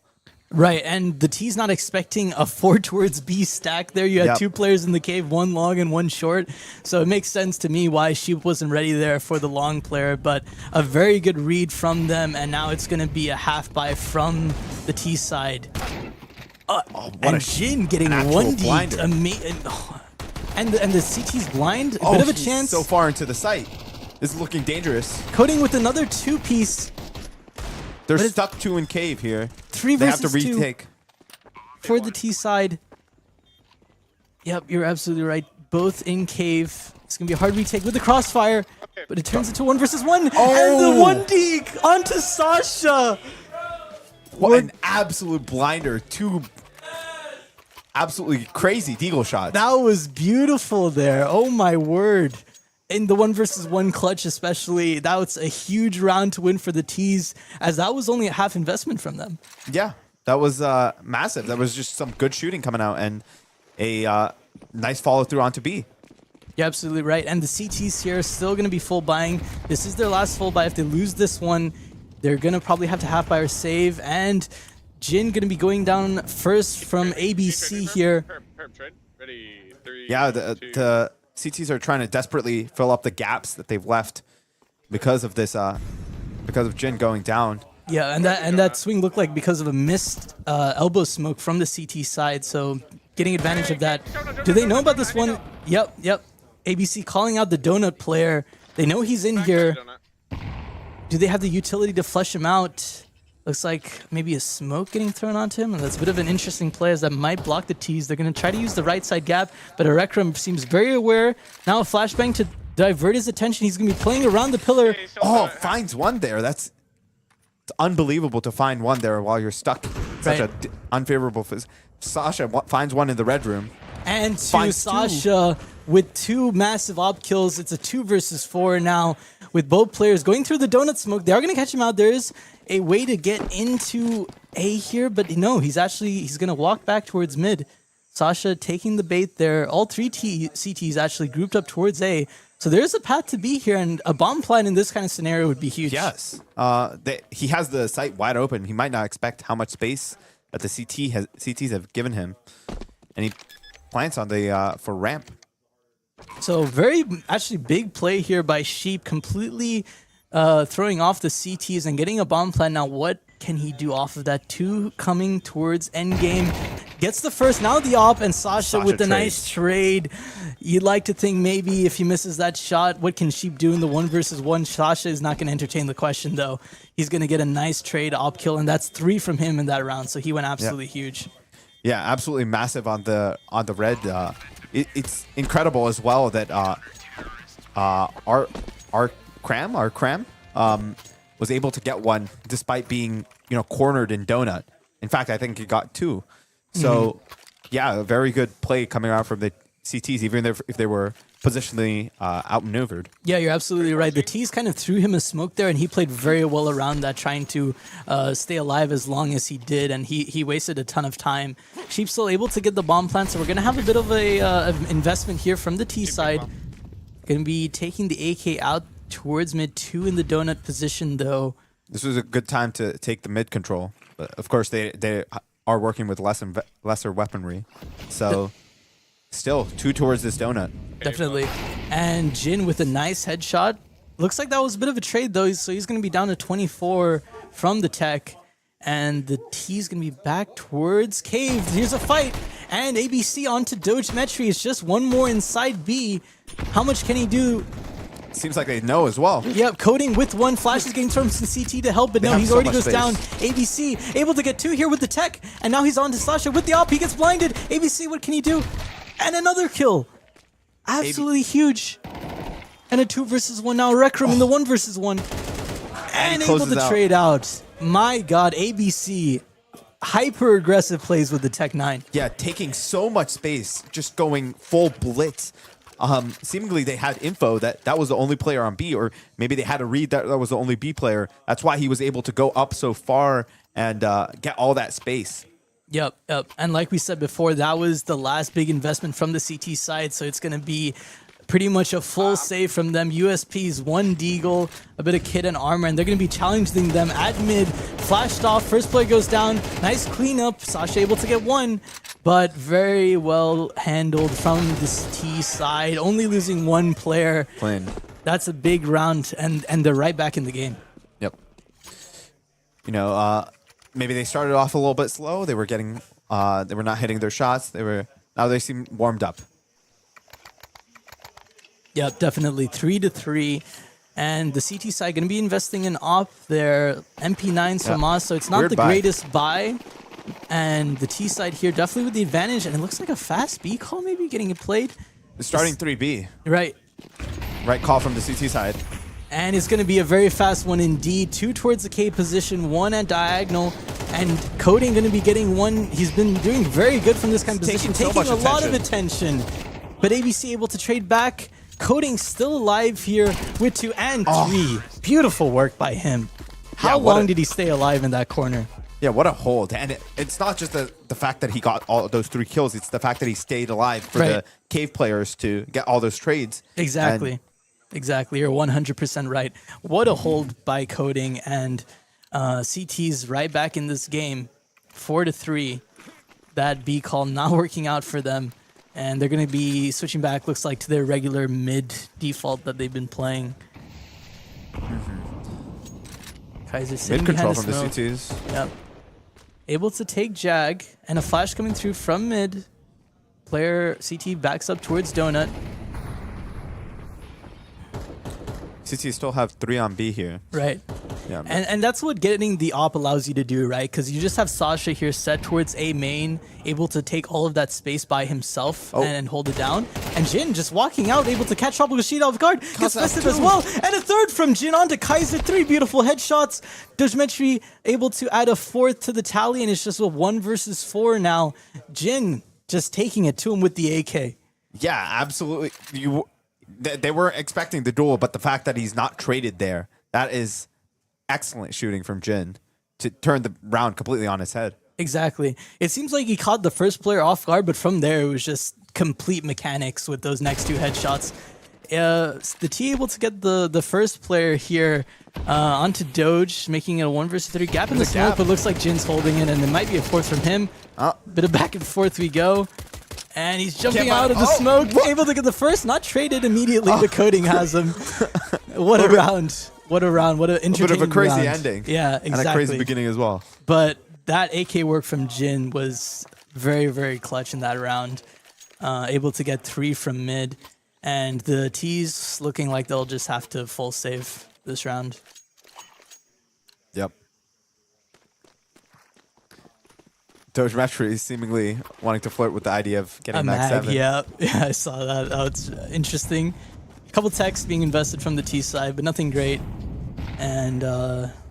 Right, and the T's not expecting a 4 towards B stack there. You had Yep. 2 players in the cave, 1 long and 1 short. So it makes sense to me why Sheep wasn't ready there for the long player, but a very good read from them, and now it's going to be a half buy from the T side. And Jin getting an actual 1D. blinder. And the CT's blind, a bit of a he's chance. so far into the site. This is looking dangerous. Coding with another 2-piece. They're But it's- stuck 2 in cave here. 3 They have to versus 2. retake. For the T side. Yep, you're absolutely right. Both in cave. It's going to be a hard retake with the crossfire, but it turns into 1 versus 1. Oh! And the 1D onto Sasha. What an absolute blinder. 2 absolutely crazy deagle shots. That was beautiful there. Oh my word. In the 1 versus 1 clutch especially, that was a huge round to win for the T's, as that was only a half investment from them. Yeah, that was massive. That was just some good shooting coming out and a nice follow through onto B. You're absolutely right. And the CTs here are still going to be full buying. This is their last full buy. If they lose this one, they're going to probably have to half buy or save. And Jin going to be going down first from ABC here. Ready, 3, Yeah, 2. the CTs are trying to desperately fill up the gaps that they've left because of this, because of Jin going down. Yeah, and that swing looked like because of a missed elbow smoke from the CT side. So getting advantage of that. Do they know about this one? Yep. ABC calling out the donut player. They know he's in here. Do they have the utility to flush him out? Looks like maybe a smoke getting thrown onto him, and that's a bit of an interesting play as that might block the T's. They're going to try to use the right side gap, but Arekram seems very aware. Now a flashbang to divert his attention. He's going to be playing around the pillar. Oh, finds one there. It's unbelievable to find one there while you're stuck in such Right. a unfavorable. Sasha finds one in the red room. And to Finds two. Sasha with 2 massive op kills. It's a 2 versus 4 now with both players going through the donut smoke. They are going to catch him out. There's a way to get into A here, but no, he's going to walk back towards mid. Sasha taking the bait there. All 3 CTs actually grouped up towards A. So there's a path to B here, and a bomb plan in this kind of scenario would be huge. Yes. He has the site wide open. He might not expect how much space that the CTs have given him. And he plants on the for ramp. So very actually big play here by Sheep, completely throwing off the CTs and getting a bomb plan. Now what can he do off of that? 2 coming towards endgame. Gets the first, now the op, and Sasha with the nice trade. You'd like to think maybe if he misses that shot, what can Sheep do in the 1 versus 1? Sasha is not going to entertain the question though. He's going to get a nice trade op kill, and that's 3 from him in that round. So he went absolutely huge. Yeah, absolutely massive on the red. It's incredible as well that our Cram was able to get one despite being cornered in donut. In fact, I think he got 2. So yeah, a very good play coming out from the CTs, even if they were positionally outmaneuvered. Yeah, you're absolutely right. The T's kind of threw him a smoke there, and he played very well around that, trying to stay alive as long as he did, and he wasted a ton of time. Sheep's still able to get the bomb plant, so we're going to have a bit of a investment here from the T side. Going to be taking the AK out towards mid, 2 in the donut position, though. This was a good time to take the mid control, but of course they are working with lesser weaponry. So still 2 towards this donut. Definitely. And Jin with a nice headshot. Looks like that was a bit of a trade, though, so he's going to be down to 24 from the tech. And the T's going to be back towards cave. Here's a fight. And ABC onto Doge Metri. It's just one more inside B. How much can he do? Seems like they know as well. Yep, coding with 1. Flash is getting thrown to CT to help, but They no, have he so already much goes space. down. ABC able to get 2 here with the tech. And now he's on to Sasha with the op. He gets blinded. ABC, what can he do? And another kill. Absolutely huge. And a 2 versus 1 now. Rec Room in the 1 versus 1. And able closes to out. trade out. My God, ABC. Hyper aggressive plays with the Tech 9. Yeah, taking so much space, just going full blitz. Seemingly they had info that was the only player on B, or maybe they had a read that was the only B player. That's why he was able to go up so far and get all that space. Yep. And like we said before, that was the last big investment from the CT side, so it's going to be pretty much a full save from them. USP's one deagle, a bit of kit and armor, and they're going to be challenging them at mid. Flashed off, first player goes down. Nice cleanup. Sasha able to get one, but very well handled from this T side. Only losing one player. Clean. That's a big round, and they're right back in the game. Yep. You know, maybe they started off a little bit slow. They were getting, they were not hitting their shots. Now they seem warmed up. Yep, definitely 3-3. And the CT side going to be investing in op their MP9 Samas, so it's not Weird the buy. greatest buy. And the T side here definitely with the advantage, and it looks like a fast B call maybe getting it played. They're starting 3B. Right. Right call from the CT side. And it's going to be a very fast one indeed. 2 towards the K position, 1 at diagonal, and Coding going to be getting one. He's been doing very good from this kind of position, Taking so taking much a lot of attention. But ABC able to trade back. Coding still alive here with 2 and 3. Beautiful work by him. How long did he stay alive in that corner? Yeah, what a hold. And it's not just the fact that he got all those 3 kills. It's the fact that he stayed alive for the cave players to get all those trades. Exactly. Exactly. You're 100% right. What a hold by Coding. And CT's right back in this game. 4-3. That B call not working out for them. And they're going to be switching back, looks like, to their regular mid default that they've been playing. Kaiser sitting Mid control behind the from smoke. the CTs. Yep. Able to take Jag, and a flash coming through from mid. Player CT backs up towards Donut. CTs still have 3 on B here. Right. Yeah. And that's what getting the op allows you to do, right? Because you just have Sasha here set towards A main, able to take all of that space by himself and hold it down. And Jin just walking out, able to catch Tropical Sheet off guard. Gets festive as well. And a third from Jin onto Kaiser. 3 beautiful headshots. Dogemetry able to add a 4th to the tally, and it's just a 1 versus 4 now. Jin just taking it to him with the AK. Yeah, absolutely. They weren't expecting the duel, but the fact that he's not traded there, that is excellent shooting from Jin to turn the round completely on its head. Exactly. It seems like he caught the first player off guard, but from there it was just complete mechanics with those next 2 headshots. The T able to get the first player here onto Doge, making it a 1 versus 3 gap in the smoke, but looks like Jin's holding it, and there might be a 4th from him. Bit of back and forth we go. And he's jumping out of the smoke, able to get the first, not traded immediately, but Coding has him. What a round. What a round. What an entertaining A bit of a crazy round. ending. Yeah, exactly. And a crazy beginning as well. But that AK work from Jin was very, very clutch in that round. Able to get 3 from mid. And the T's looking like they'll just have to full save this round. Yep. Dogemetry is seemingly wanting to flirt with the idea of getting A Max mag, 7. yeah, I saw that. Oh, it's interesting. A couple techs being invested from the T side, but nothing great. And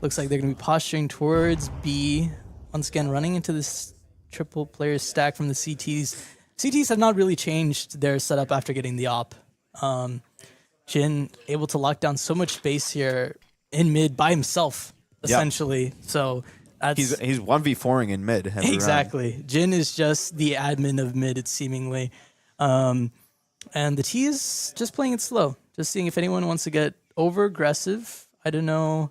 looks like they're going to be posturing towards B. Once again, running into this triple player stack from the CTs. CTs have not really changed their setup after getting the op. Jin able to lock down so much space here in mid by himself, essentially. So that's He's 1v4ing in mid. every round. exactly. Jin is just the admin of mid, it's seemingly. And the T is just playing it slow. Just seeing if anyone wants to get over aggressive. I don't know.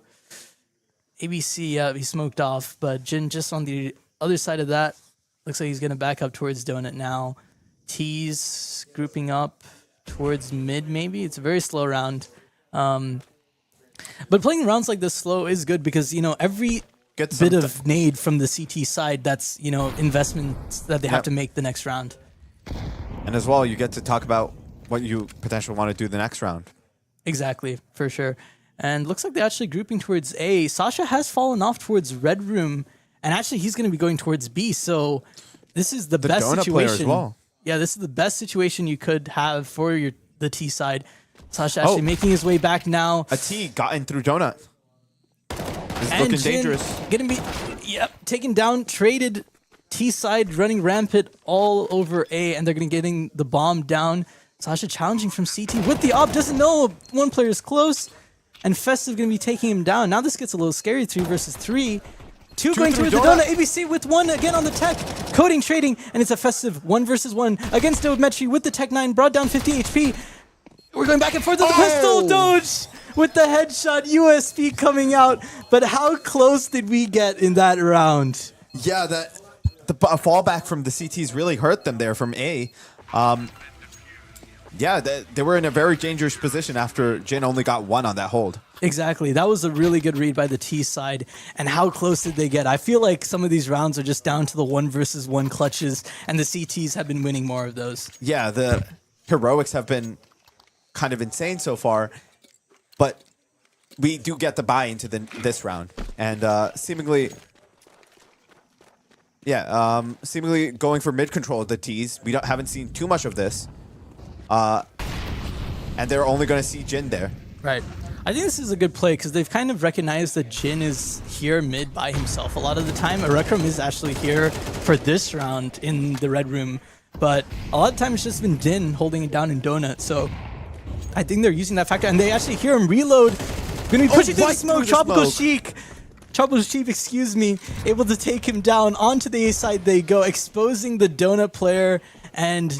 ABC, yeah, he smoked off. But Jin just on the other side of that. Looks like he's going to back up towards Donut now. T's grouping up towards mid, maybe. It's a very slow round. But playing rounds like this slow is good because, you know, every bit of nade from the CT side, that's, you know, investments that they have to make the next round. And as well, you get to talk about what you potentially want to do the next round. Exactly, for sure. And looks like they're actually grouping towards A. Sasha has fallen off towards Red Room, and actually he's going to be going towards B. So this is the best Donut situation. player as well. Yeah, this is the best situation you could have for the T side. Sasha actually making his way back now. A T got in through Donut. This is And looking Jin dangerous. Gonna be, taken down, traded T side, running rampant all over A, and they're gonna getting the bomb down. Sasha challenging from CT with the op, doesn't know one player is close, and Festive gonna be taking him down. Now this gets a little scary, 3 versus 3. Two going through through the Donut. donut. ABC with one again on the tech. Coding, trading, and it's a festive 1 versus 1 against Dometri with the Tech 9, brought down 50 HP. We're going back and forth with the pistol. Doge with the headshot. USP coming out. But how close did we get in that round? Yeah, the fallback from the CTs really hurt them there from A. Yeah, they were in a very dangerous position after Jin only got 1 on that hold. Exactly. That was a really good read by the T side. And how close did they get? I feel like some of these rounds are just down to the 1 versus 1 clutches, and the CTs have been winning more of those. Yeah, the heroics have been kind of insane so far, but we do get the buy into this round. And seemingly going for mid control of the Ts. We haven't seen too much of this. And they're only going to see Jin there. Right. I think this is a good play because they've kind of recognized that Jin is here mid by himself. A lot of the time, Erekrum is actually here for this round in the red room, but a lot of times it's just been Din holding it down in Donut. So I think they're using that factor, and they actually hear him reload. Going to be pushing through the smoke. Tropical Chic. Tropical Chic, excuse me, able to take him down. Onto the A side they go, exposing the Donut player, and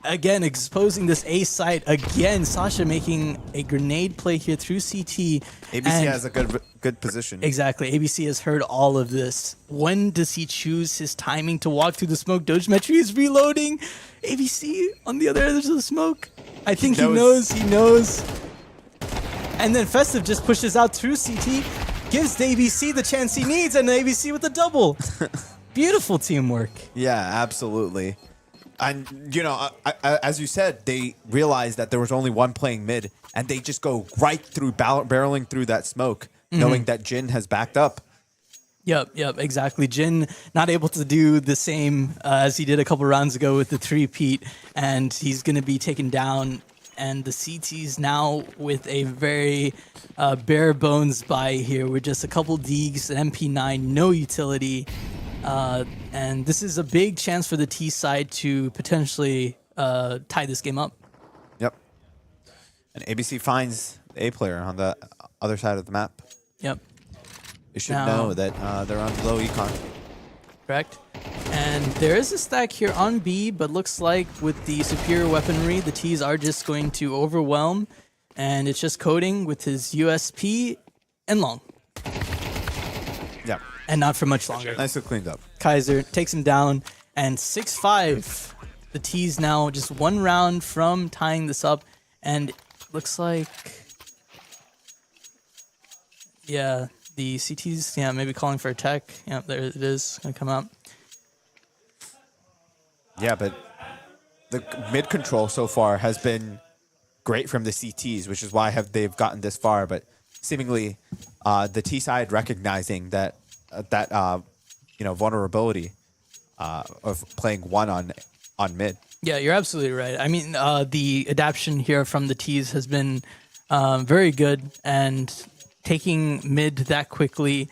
again, exposing this A site again. Sasha making a grenade play here through CT. ABC has a good position. Exactly. ABC has heard all of this. When does he choose his timing to walk through the smoke? Dogemetry is reloading. ABC on the other end of the smoke. I think he knows. He knows. And then Festive just pushes out through CT, gives the ABC the chance he needs, and the ABC with the double. Beautiful teamwork. Yeah, absolutely. And, you know, as you said, they realized that there was only one playing mid, and they just go right through, barreling through that smoke, knowing that Jin has backed up. Yep, exactly. Jin not able to do the same as he did a couple rounds ago with the 3-peat, and he's going to be taken down. And the CT's now with a very bare bones buy here with just a couple Deegs, an MP9, no utility. And this is a big chance for the T side to potentially tie this game up. Yep. And ABC finds the A player on the other side of the map. Yep. You should know that they're on low econ. Correct. And there is a stack here on B, but looks like with the superior weaponry, the Ts are just going to overwhelm. And it's just Coding with his USP and long. Yeah. And not for much longer. Nicely cleaned up. Kaiser takes him down, and 6-5. The T's now just 1 round from tying this up, and looks like, yeah, the CT's, yeah, maybe calling for a tech. Yeah, there it is, gonna come out. Yeah, but the mid control so far has been great from the CTs, which is why they've gotten this far. But seemingly, the T side recognizing that vulnerability of playing 1 on mid. Yeah, you're absolutely right. I mean, the adaptation here from the T's has been very good, and taking mid that quickly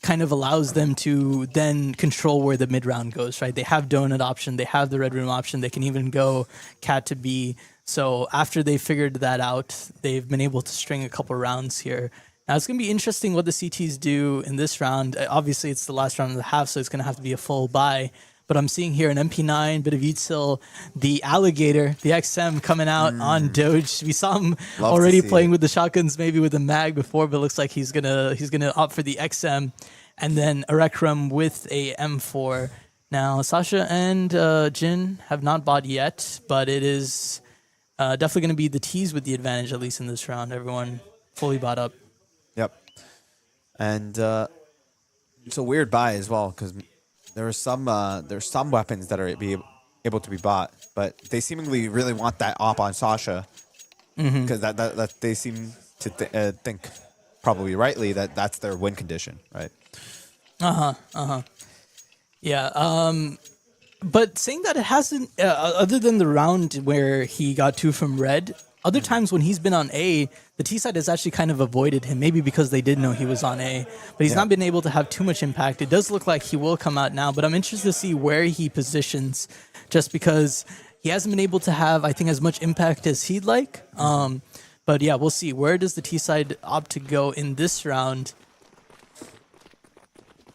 kind of allows them to then control where the mid round goes, right? They have donut option, they have the red room option, they can even go cat to B. So after they figured that out, they've been able to string a couple rounds here. Now it's going to be interesting what the CTs do in this round. Obviously, it's the last round of the half, so it's going to have to be a full buy. But I'm seeing here an MP9, bit of util, the Alligator, the XM coming out on Doge. We saw him already playing with the shotguns, maybe with the mag before, but it looks like he's gonna opt for the XM, and then Erekrum with a M4. Now Sasha and Jin have not bought yet, but it is definitely going to be the T's with the advantage, at least in this round. Everyone fully bought up. Yep. And it's a weird buy as well, because there's some weapons that are able to be bought, but they seemingly really want that op on Sasha, because that they seem to think, probably rightly, that that's their win condition, right? Yeah. But saying that, it hasn't, other than the round where he got 2 from red, other times when he's been on A, the T side has actually kind of avoided him, maybe because they did know he was on A, but he's not been able to have too much impact. It does look like he will come out now, but I'm interested to see where he positions, just because he hasn't been able to have, I think, as much impact as he'd like. But yeah, we'll see. Where does the T side opt to go in this round?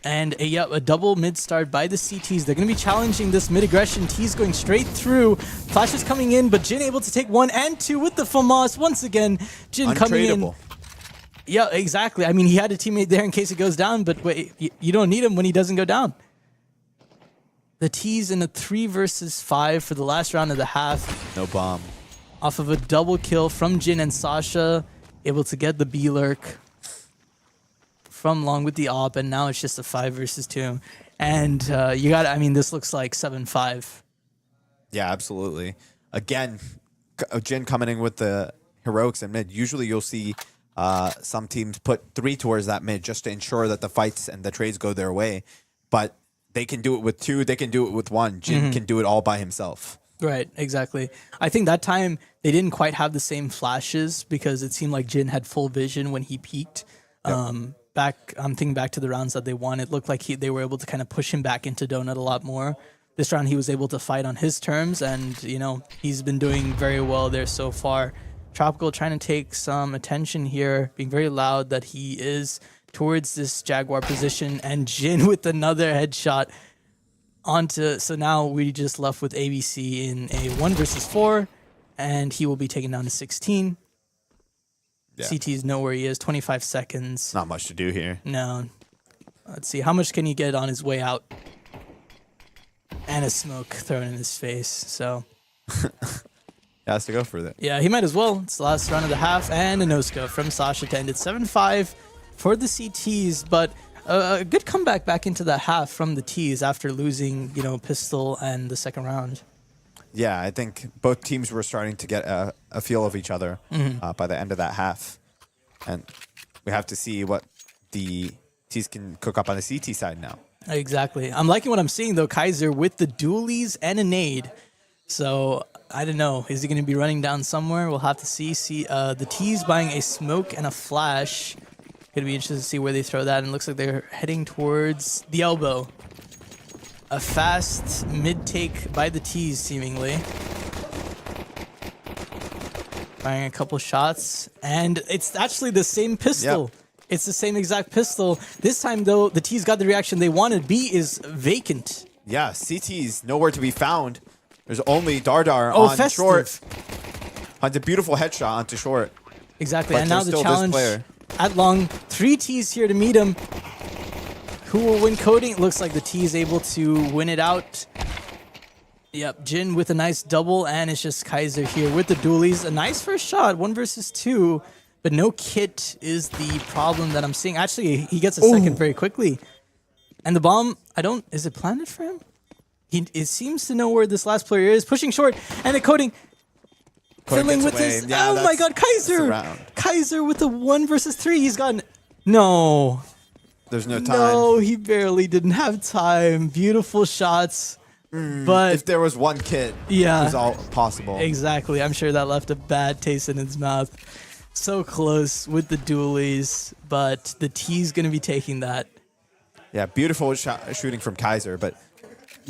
And a double mid start by the CTs. They're going to be challenging this mid aggression. T's going straight through. Flash is coming in, but Jin able to take 1 and 2 with the FAMAS. Once again, Jin coming in. Yeah, exactly. I mean, he had a teammate there in case it goes down, but wait, you don't need him when he doesn't go down. The T's in a 3 versus 5 for the last round of the half. No bomb. Off of a double kill from Jin and Sasha. Able to get the B-lurk from Long with the op, and now it's just a 5 versus 2. And you got, I mean, this looks like 7-5. Yeah, absolutely. Again, Jin coming in with the heroics in mid. Usually you'll see some teams put 3 towards that mid just to ensure that the fights and the trades go their way. But they can do it with 2, they can do it with 1. Jin can do it all by himself. Right, exactly. I think that time they didn't quite have the same flashes because it seemed like Jin had full vision when he peaked. Yep. I'm thinking back to the rounds that they won. It looked like they were able to kind of push him back into Donut a lot more. This round he was able to fight on his terms, and you know he's been doing very well there so far. Tropical trying to take some attention here, being very loud that he is towards this Jaguar position, and Jin with another headshot onto. So now we just left with ABC in a 1 versus 4, and he will be taken down to 16. Yeah. CT's know where he is. 25 seconds. Not much to do here. No. Let's see. How much can he get on his way out? And a smoke thrown in his face. So. He has to go for that. Yeah, he might as well. It's the last round of the half. And a no-scope from Sasha to end it 7-5 for the CTs. But a good comeback back into that half from the T's after losing, you know, Pistol and the second round. Yeah, I think both teams were starting to get a feel of each other by the end of that half. And we have to see what the T's can cook up on the CT side now. Exactly. I'm liking what I'm seeing, though. Kaiser with the dualies and a nade. So, I don't know. Is he going to be running down somewhere? We'll have to see. The T's buying a smoke and a flash. Going to be interesting to see where they throw that. And it looks like they're heading towards the elbow. A fast mid-take by the T's, seemingly. Firing a couple shots. And it's actually the same pistol. Yep. It's the same exact pistol. This time, though, the T's got the reaction they wanted. B is vacant. Yeah, CT's nowhere to be found. There's only Dardar on festive. short. Finds a beautiful headshot onto short. Exactly, But and now the challenge at long. 3 T's here to meet him. Who will win coding? It looks like the T is able to win it out. Yep, Jin with a nice double, and it's just Kaiser here with the dualies. A nice first shot, 1 versus 2, but no kit is the problem that I'm seeing. Actually, he gets a second very quickly. And the bomb, is it planted for him? It seems to know where this last player is. Pushing short, and the coding filling with his... Yeah, oh my god, Kaiser! Kaiser with the 1 versus 3. He's gotten... No. There's no time. No, he barely didn't have time. Beautiful shots. But if there was 1 kit, yeah, it was all possible. Exactly. I'm sure that left a bad taste in his mouth. So close with the dualies, but the T's going to be taking that. Yeah, beautiful shooting from Kaiser, but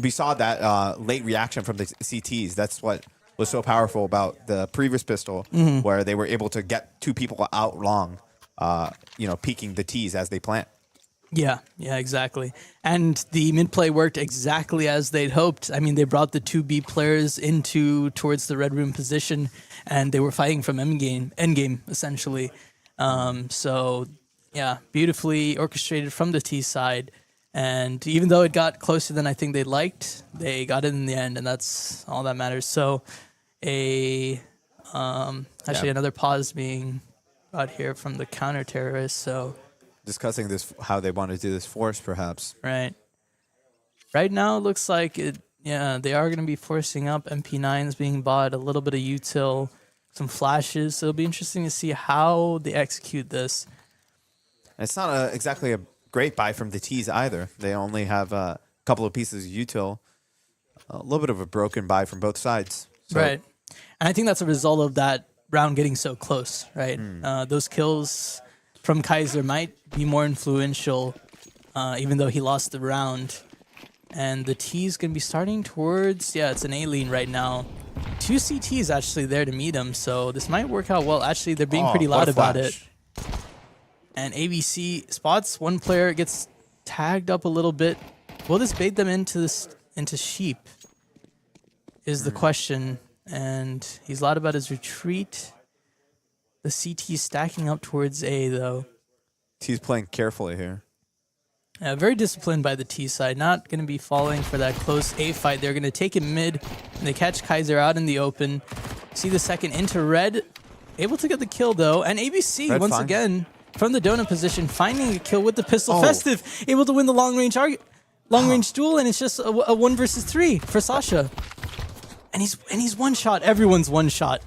we saw that late reaction from the CTs. That's what was so powerful about the previous pistol, where they were able to get 2 people out long, peeking the T's as they plant. Yeah, exactly. And the mid play worked exactly as they'd hoped. I mean, they brought the 2 B players towards the red room position, and they were fighting from endgame, essentially. So, yeah, beautifully orchestrated from the T side. And even though it got closer than I think they liked, they got it in the end, and that's all that matters. So, another pause being brought here from the counter terrorists. So. Discussing this, how they want to do this force, perhaps. Right. Right now, it looks like it. Yeah, they are going to be forcing up. MP9s being bought, a little bit of util, some flashes. So it'll be interesting to see how they execute this. It's not exactly a great buy from the T's either. They only have a couple of pieces of util. A little bit of a broken buy from both sides. So. Right. And I think that's a result of that round getting so close, right? Those kills from Kaiser might be more influential, even though he lost the round. And the T's going to be starting towards, it's an A-lean right now. 2 CTs actually there to meet him, so this might work out well. Actually, they're being pretty loud about it. And ABC spots 1 player, gets tagged up a little bit. Will this bait them into sheep? Is the question. And he's loud about his retreat. The CT stacking up towards A though. T's playing carefully here. Very disciplined by the T side. Not going to be falling for that close A fight. They're going to take it mid. And they catch Kaiser out in the open. See the second into red. Able to get the kill though. And ABC Red once fine. again from the donut position, finding a kill with the pistol. Oh. Festive able to win the long range duel, and it's just a 1 versus 3 for Sasha. And he's one shot. Everyone's one shot.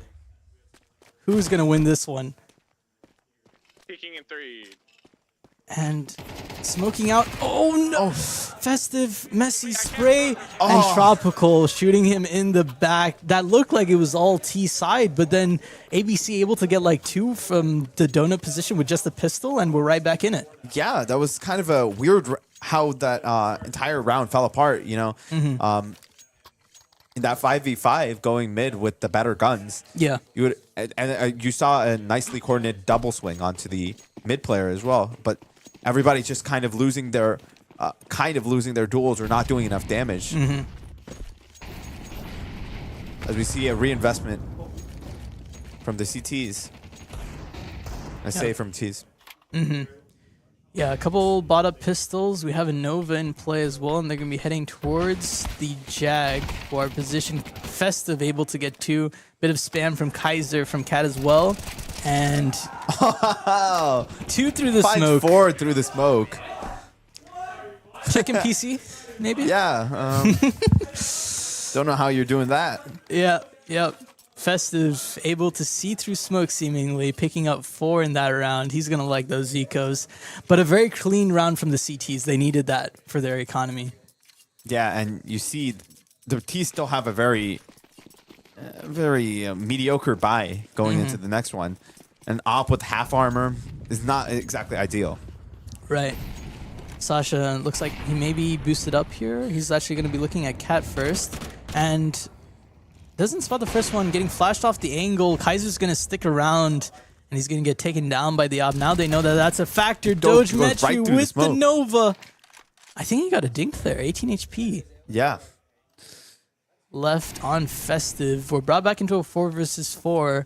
Who's gonna win this one? Peeking in 3. And smoking out. Oh no! Festive, messy spray, and Tropical shooting him in the back. That looked like it was all T side, but then ABC able to get like 2 from the donut position with just the pistol, and we're right back in it. Yeah, that was kind of a weird how that entire round fell apart. You know, in that 5v5 going mid with the better guns. Yeah. You would you saw a nicely coordinated double swing onto the mid player as well, but everybody's just kind of losing their duels or not doing enough damage. As we see a reinvestment from the CTs. I say from T's. Yeah, a couple bought up pistols. We have a Nova in play as well, and they're going to be heading towards the Jag, who are positioned. Festive able to get 2. Bit of spam from Kaiser from Cat as well. And 2 through the Finds smoke. 4 through the smoke. Chicken PC, maybe? Yeah. Don't know how you're doing that. Yeah. Festive able to see through smoke seemingly, picking up 4 in that round. He's going to like those Zecos. But a very clean round from the CTs. They needed that for their economy. Yeah, and you see the T's still have a very mediocre buy going into the next one. An op with half armor is not exactly ideal. Right. Sasha looks like he may be boosted up here. He's actually going to be looking at Cat first. And doesn't spot the first one, getting flashed off the angle. Kaiser's going to stick around, and he's going to get taken down by the op. Now they know that that's a factor. Goes Dogemetry right through with the the smoke. Nova. I think he got a dink there, 18 HP. Yeah. Left on Festive. We're brought back into a 4 versus 4.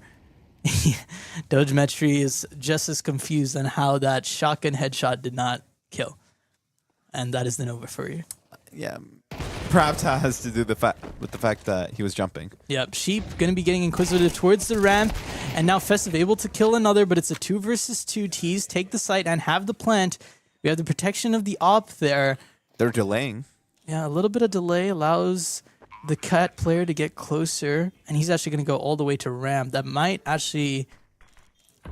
Dogemetry is just as confused on how that shotgun headshot did not kill. And that is the Nova for you. Yeah. Perhaps that has to do with the fact that he was jumping. Yep, Sheep going to be getting inquisitive towards the ramp. And now Festive able to kill another, but it's a 2 versus 2. T's take the site and have the plant. We have the protection of the op there. They're delaying. Yeah, a little bit of delay allows the Cat player to get closer. And he's actually going to go all the way to ramp. That might actually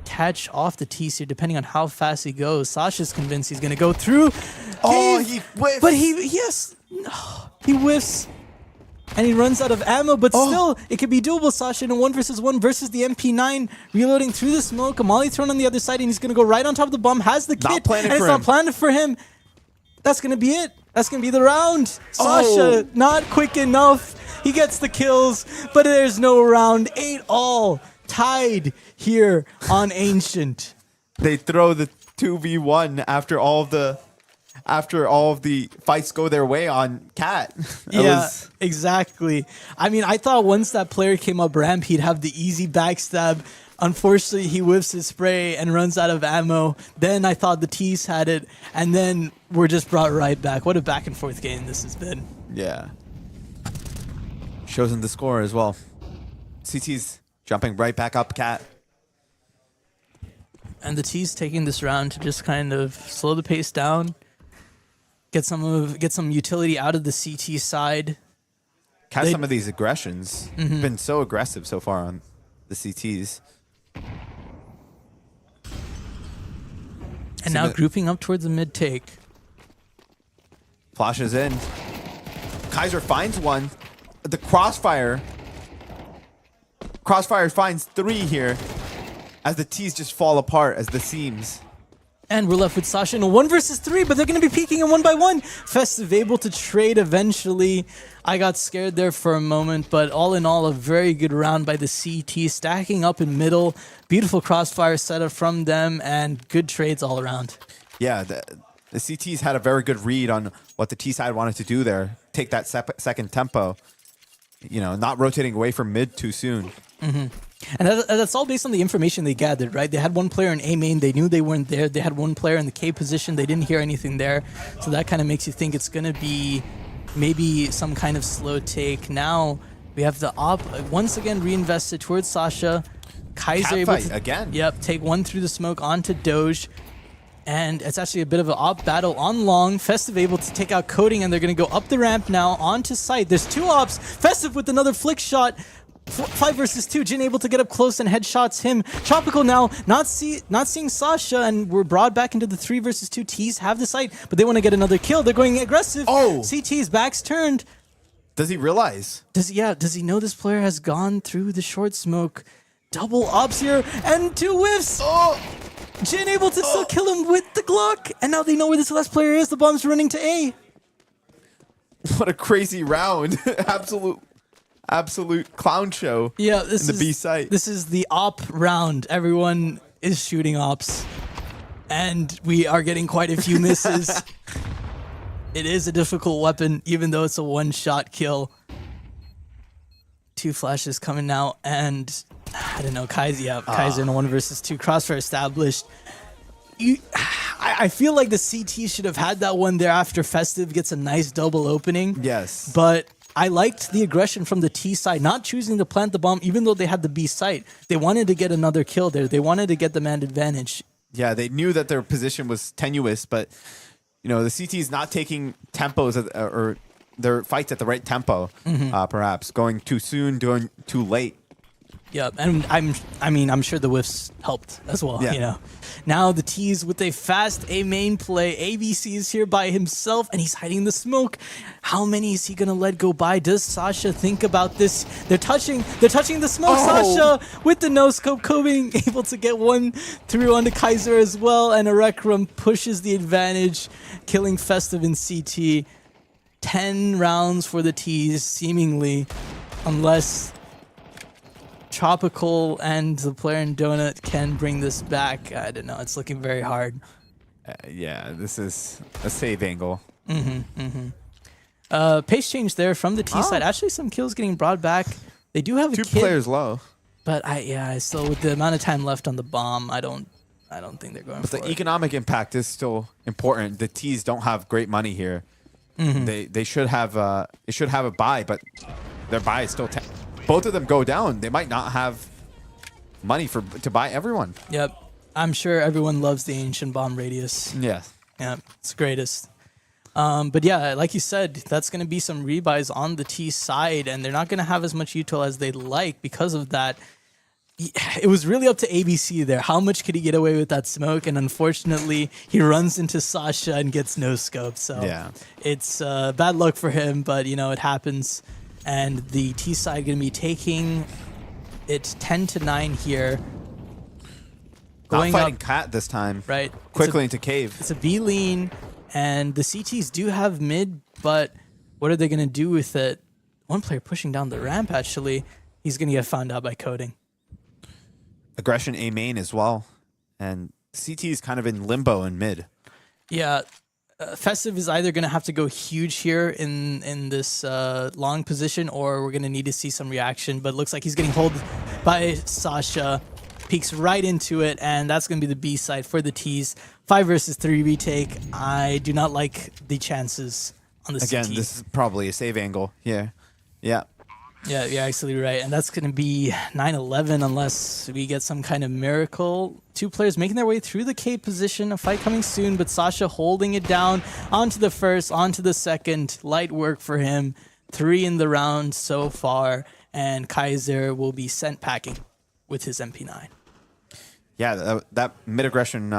catch off the T's here, depending on how fast he goes. Sasha's convinced he's going to go through. Oh, Cave, he whiffs. But he whiffs. And he runs out of ammo, but still, it could be doable. Sasha in a 1 versus 1 versus the MP9, reloading through the smoke. A molly thrown on the other side, and he's going to go right on top of the bomb. Has the kit, planted and for it's him. not planted for him. That's going to be it. That's going to be the round. Sasha, not quick enough. He gets the kills, but there's no round. 8-all tied here on Ancient. They throw the 2v1 after all of the fights go their way on Cat. Exactly. I mean, I thought once that player came up ramp, he'd have the easy backstab. Unfortunately, he whiffs his spray and runs out of ammo. Then I thought the T's had it, and then we're just brought right back. What a back and forth game this has been. Yeah. Shows in the score as well. CT's jumping right back up Cat. And the T's taking this round to just kind of slow the pace down, get some utility out of the CT side. Catch some of these aggressions. Been so aggressive so far on the CTs. And now grouping up towards the mid take. Flashes in. Kaiser finds one. The Crossfire finds 3 here as the T's just fall apart as the seams. And we're left with Sasha in a 1 versus 3, but they're going to be peeking in 1 by 1. Festive able to trade eventually. I got scared there for a moment, but all in all, a very good round by the CT, stacking up in middle. Beautiful Crossfire setup from them, and good trades all around. Yeah, The CTs had a very good read on what the T side wanted to do there. Take that second tempo. Not rotating away from mid too soon. And that's all based on the information they gathered, right? They had one player in A main. They knew they weren't there. They had one player in the K position. They didn't hear anything there. So that kind of makes you think it's going to be maybe some kind of slow take. Now we have the op once again reinvested towards Sasha. Kaiser able to again. Yep, take one through the smoke onto Doge. And it's actually a bit of an op battle on long. Festive able to take out Coding, and they're going to go up the ramp now onto site. There's 2 ops. Festive with another flick shot. 5 versus 2. Jin able to get up close and headshots him. Tropical now not seeing Sasha, and we're brought back into the 3 versus 2. T's have the site, but they want to get another kill. They're going aggressive. Oh! CT's back's turned. Does he realize? Does he know this player has gone through the short smoke? Double ops here, and 2 whiffs. Oh! Jin able to still kill him with the Glock, and now they know where this last player is. The bomb's running to A. What a crazy round. Absolute clown show. Yeah, this in is the B site. This is the op round. Everyone is shooting ops, and we are getting quite a few misses. It is a difficult weapon, even though it's a one-shot kill. 2 flashes coming now, and I don't know, Kaiser in a 1 versus 2 crossfire established. I feel like the CT should have had that one there after Festive gets a nice double opening. Yes. But I liked the aggression from the T side, not choosing to plant the bomb, even though they had the B site. They wanted to get another kill there. They wanted to get the man advantage. Yeah, they knew that their position was tenuous, but the CT's not taking tempos or their fights at the right tempo, perhaps. Going too soon, doing too late. Yeah, and I'm sure the whiffs helped as well. Yeah. Now the T's with a fast A main play. ABC is here by himself, and he's hiding the smoke. How many is he gonna let go by? Does Sasha think about this? They're touching the smoke. Sasha with the no scope, Coding able to get one through onto Kaiser as well, and Arekram pushes the advantage, killing Festive in CT. 10 rounds for the T's, seemingly, unless Tropical and the player in Donut can bring this back. I don't know. It's looking very hard. Yeah, this is a save angle. Pace change there from the T side. Actually, some kills getting brought back. They do have a 2 kid, players low. but I still, with the amount of time left on the bomb, I don't think they're going But for the it. economic impact is still important. The T's don't have great money here. They should have a buy, but their buy is still both of them go down. They might not have money to buy everyone. Yep. I'm sure everyone loves the Ancient Bomb Radius. Yes. Yeah, it's greatest. But yeah, like you said, that's going to be some rebuys on the T side, and they're not going to have as much util as they'd like because of that. It was really up to ABC there. How much could he get away with that smoke? And unfortunately, he runs into Sasha and gets no scope. So Yeah. it's bad luck for him, but it happens. And the T side going to be taking it 10-9 here. Not fighting up, Cat this time. right? Quickly into cave. It's a B lean, and the CTs do have mid, but what are they going to do with it? One player pushing down the ramp, actually. He's going to get found out by Coding. Aggression A main as well. And CT is kind of in limbo in mid. Yeah, Festive is either going to have to go huge here in this long position, or we're going to need to see some reaction. But it looks like he's getting pulled by Sasha. Peeks right into it, and that's going to be the B side for the T's. 5 versus 3 retake. I do not like the chances on the Again, CT. this is probably a save angle here. Yeah. Yeah, you're absolutely right. And that's going to be 9-11 unless we get some kind of miracle. 2 players making their way through the K position. A fight coming soon, but Sasha holding it down. Onto the first, onto the second. Light work for him. 3 in the round so far. And Kaiser will be sent packing with his MP9. Yeah, that mid aggression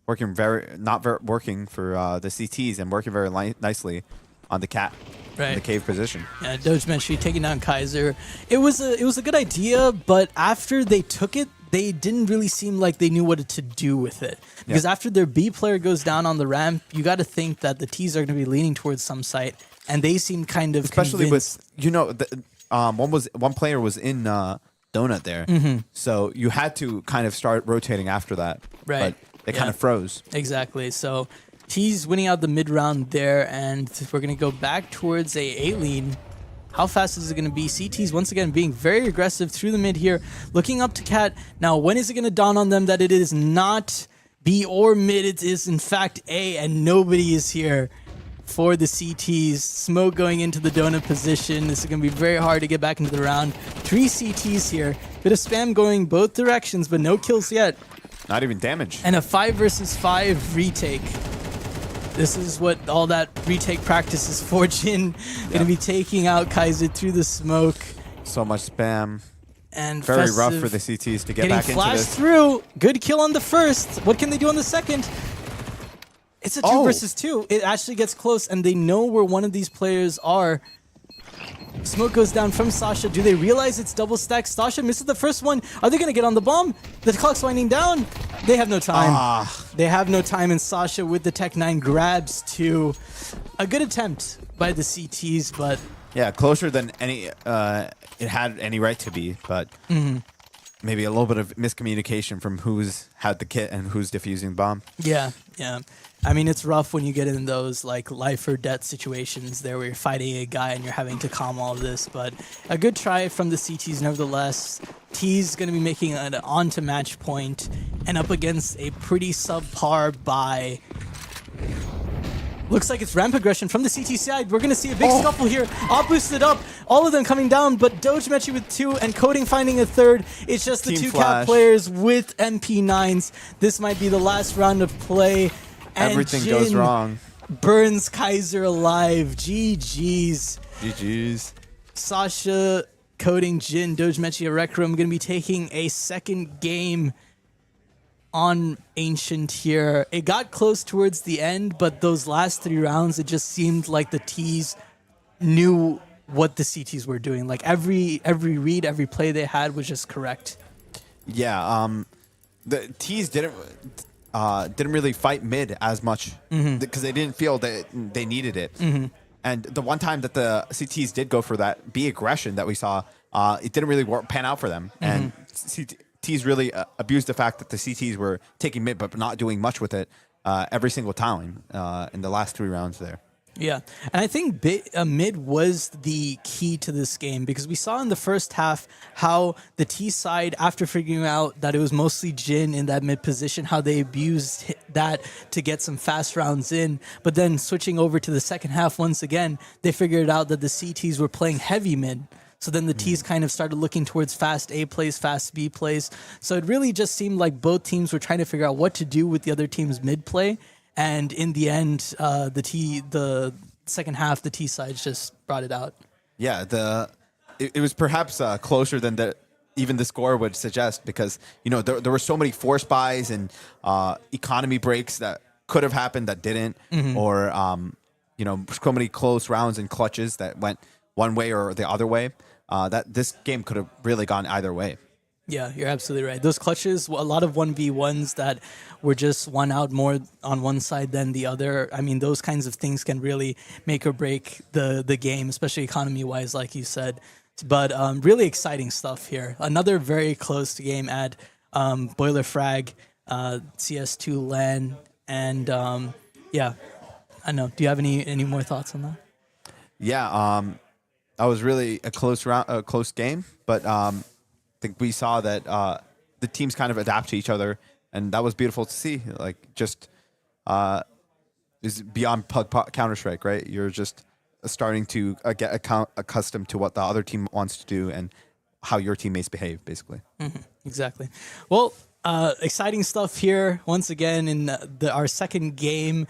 working working for the CTs and working very nicely on the Cat. Right. In the cave position. Yeah, Doge Menshi taking down Kaiser. It was a good idea, but after they took it, they didn't really seem like they knew what to do with it. Because after their B player goes down on the ramp, you got to think that the T's are going to be leaning towards some site, and they seem kind of especially convinced. with one player was in Donut there, so you had to kind of start rotating after that. Right. But they kind of froze. Exactly. So T's winning out the mid round there, and we're going to go back towards a A-lean. How fast is it going to be? CT's once again being very aggressive through the mid here, looking up to Cat. Now, when is it going to dawn on them that it is not B or mid, it is in fact A, and nobody is here for the CTs. Smoke going into the donut position. This is going to be very hard to get back into the round. 3 CTs here. Bit of spam going both directions, but no kills yet. Not even damage. And a 5 versus 5 retake. This is what all that retake practice is for. Jin going to be taking out Kaiser through the smoke. So much spam. And Very Festive rough for the CTs to get getting back into flashed this. through. Good kill on the first. What can they do on the second? It's a 2 versus 2. It actually gets close, and they know where one of these players are. Smoke goes down from Sasha. Do they realize it's double stack? Sasha misses the first one. Are they going to get on the bomb? The clock's winding down. They have no time. They have no time, and Sasha with the Tech 9 grabs 2. A good attempt by the CTs, but... Yeah, closer than any it had any right to be, but maybe a little bit of miscommunication from who's had the kit and who's defusing the bomb. Yeah. I mean, it's rough when you get in those like life or death situations there where you're fighting a guy and you're having to calm all of this, but a good try from the CTs nevertheless. T's going to be making an on-to match point and up against a pretty subpar buy. Looks like it's ramp aggression from the CT side. We're going to see a big scuffle here. Op boosted up. All of them coming down, but Doge met you with 2 and Coding finding a 3rd. It's just the Team 2 Flash. cap players with MP9s. This might be the last round of play. And Everything Jin goes wrong. burns Kaiser alive. GG's. GG's. Sasha, Coding, Jin, Dogemechi, Rec Room going to be taking a second game on Ancient here. It got close towards the end, but those last 3 rounds, it just seemed like the T's knew what the CTs were doing. Like every read, every play they had was just correct. Yeah, the T's didn't really fight mid as much because they didn't feel that they needed it. And the one time that the CTs did go for that B aggression that we saw, it didn't really pan out for them. And CTs really abused the fact that the CTs were taking mid but not doing much with it every single time in the last 3 rounds there. Yeah, and I think mid was the key to this game because we saw in the first half how the T side, after figuring out that it was mostly Jin in that mid position, how they abused that to get some fast rounds in. But then switching over to the second half, once again, they figured out that the CTs were playing heavy mid. So then the T's kind of started looking towards fast A plays, fast B plays. So it really just seemed like both teams were trying to figure out what to do with the other team's mid play. And in the end, the second half, the T sides just brought it out. Yeah, it was perhaps closer than even the score would suggest because there were so many force buys and economy breaks that could have happened that didn't, or so many close rounds and clutches that went one way or the other way. That this game could have really gone either way. Yeah, you're absolutely right. Those clutches, a lot of 1v1s that were just one out more on one side than the other. I mean, those kinds of things can really make or break the game, especially economy-wise, like you said. But really exciting stuff here. Another very close game at Boilerfrag, CS2 LAN, and yeah, I don't know. Do you have any more thoughts on that? Yeah, that was really a close game, but I think we saw that the teams kind of adapt to each other, and that was beautiful to see. Like, just is beyond Counter-Strike, right? You're just starting to get accustomed to what the other team wants to do and how your teammates behave, basically. Exactly. Well, exciting stuff here once again in our second game.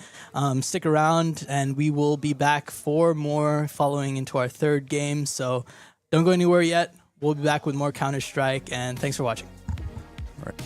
Stick around, and we will be back for more following into our third game. So don't go anywhere yet. We'll be back with more Counter-Strike, and thanks for watching. All right.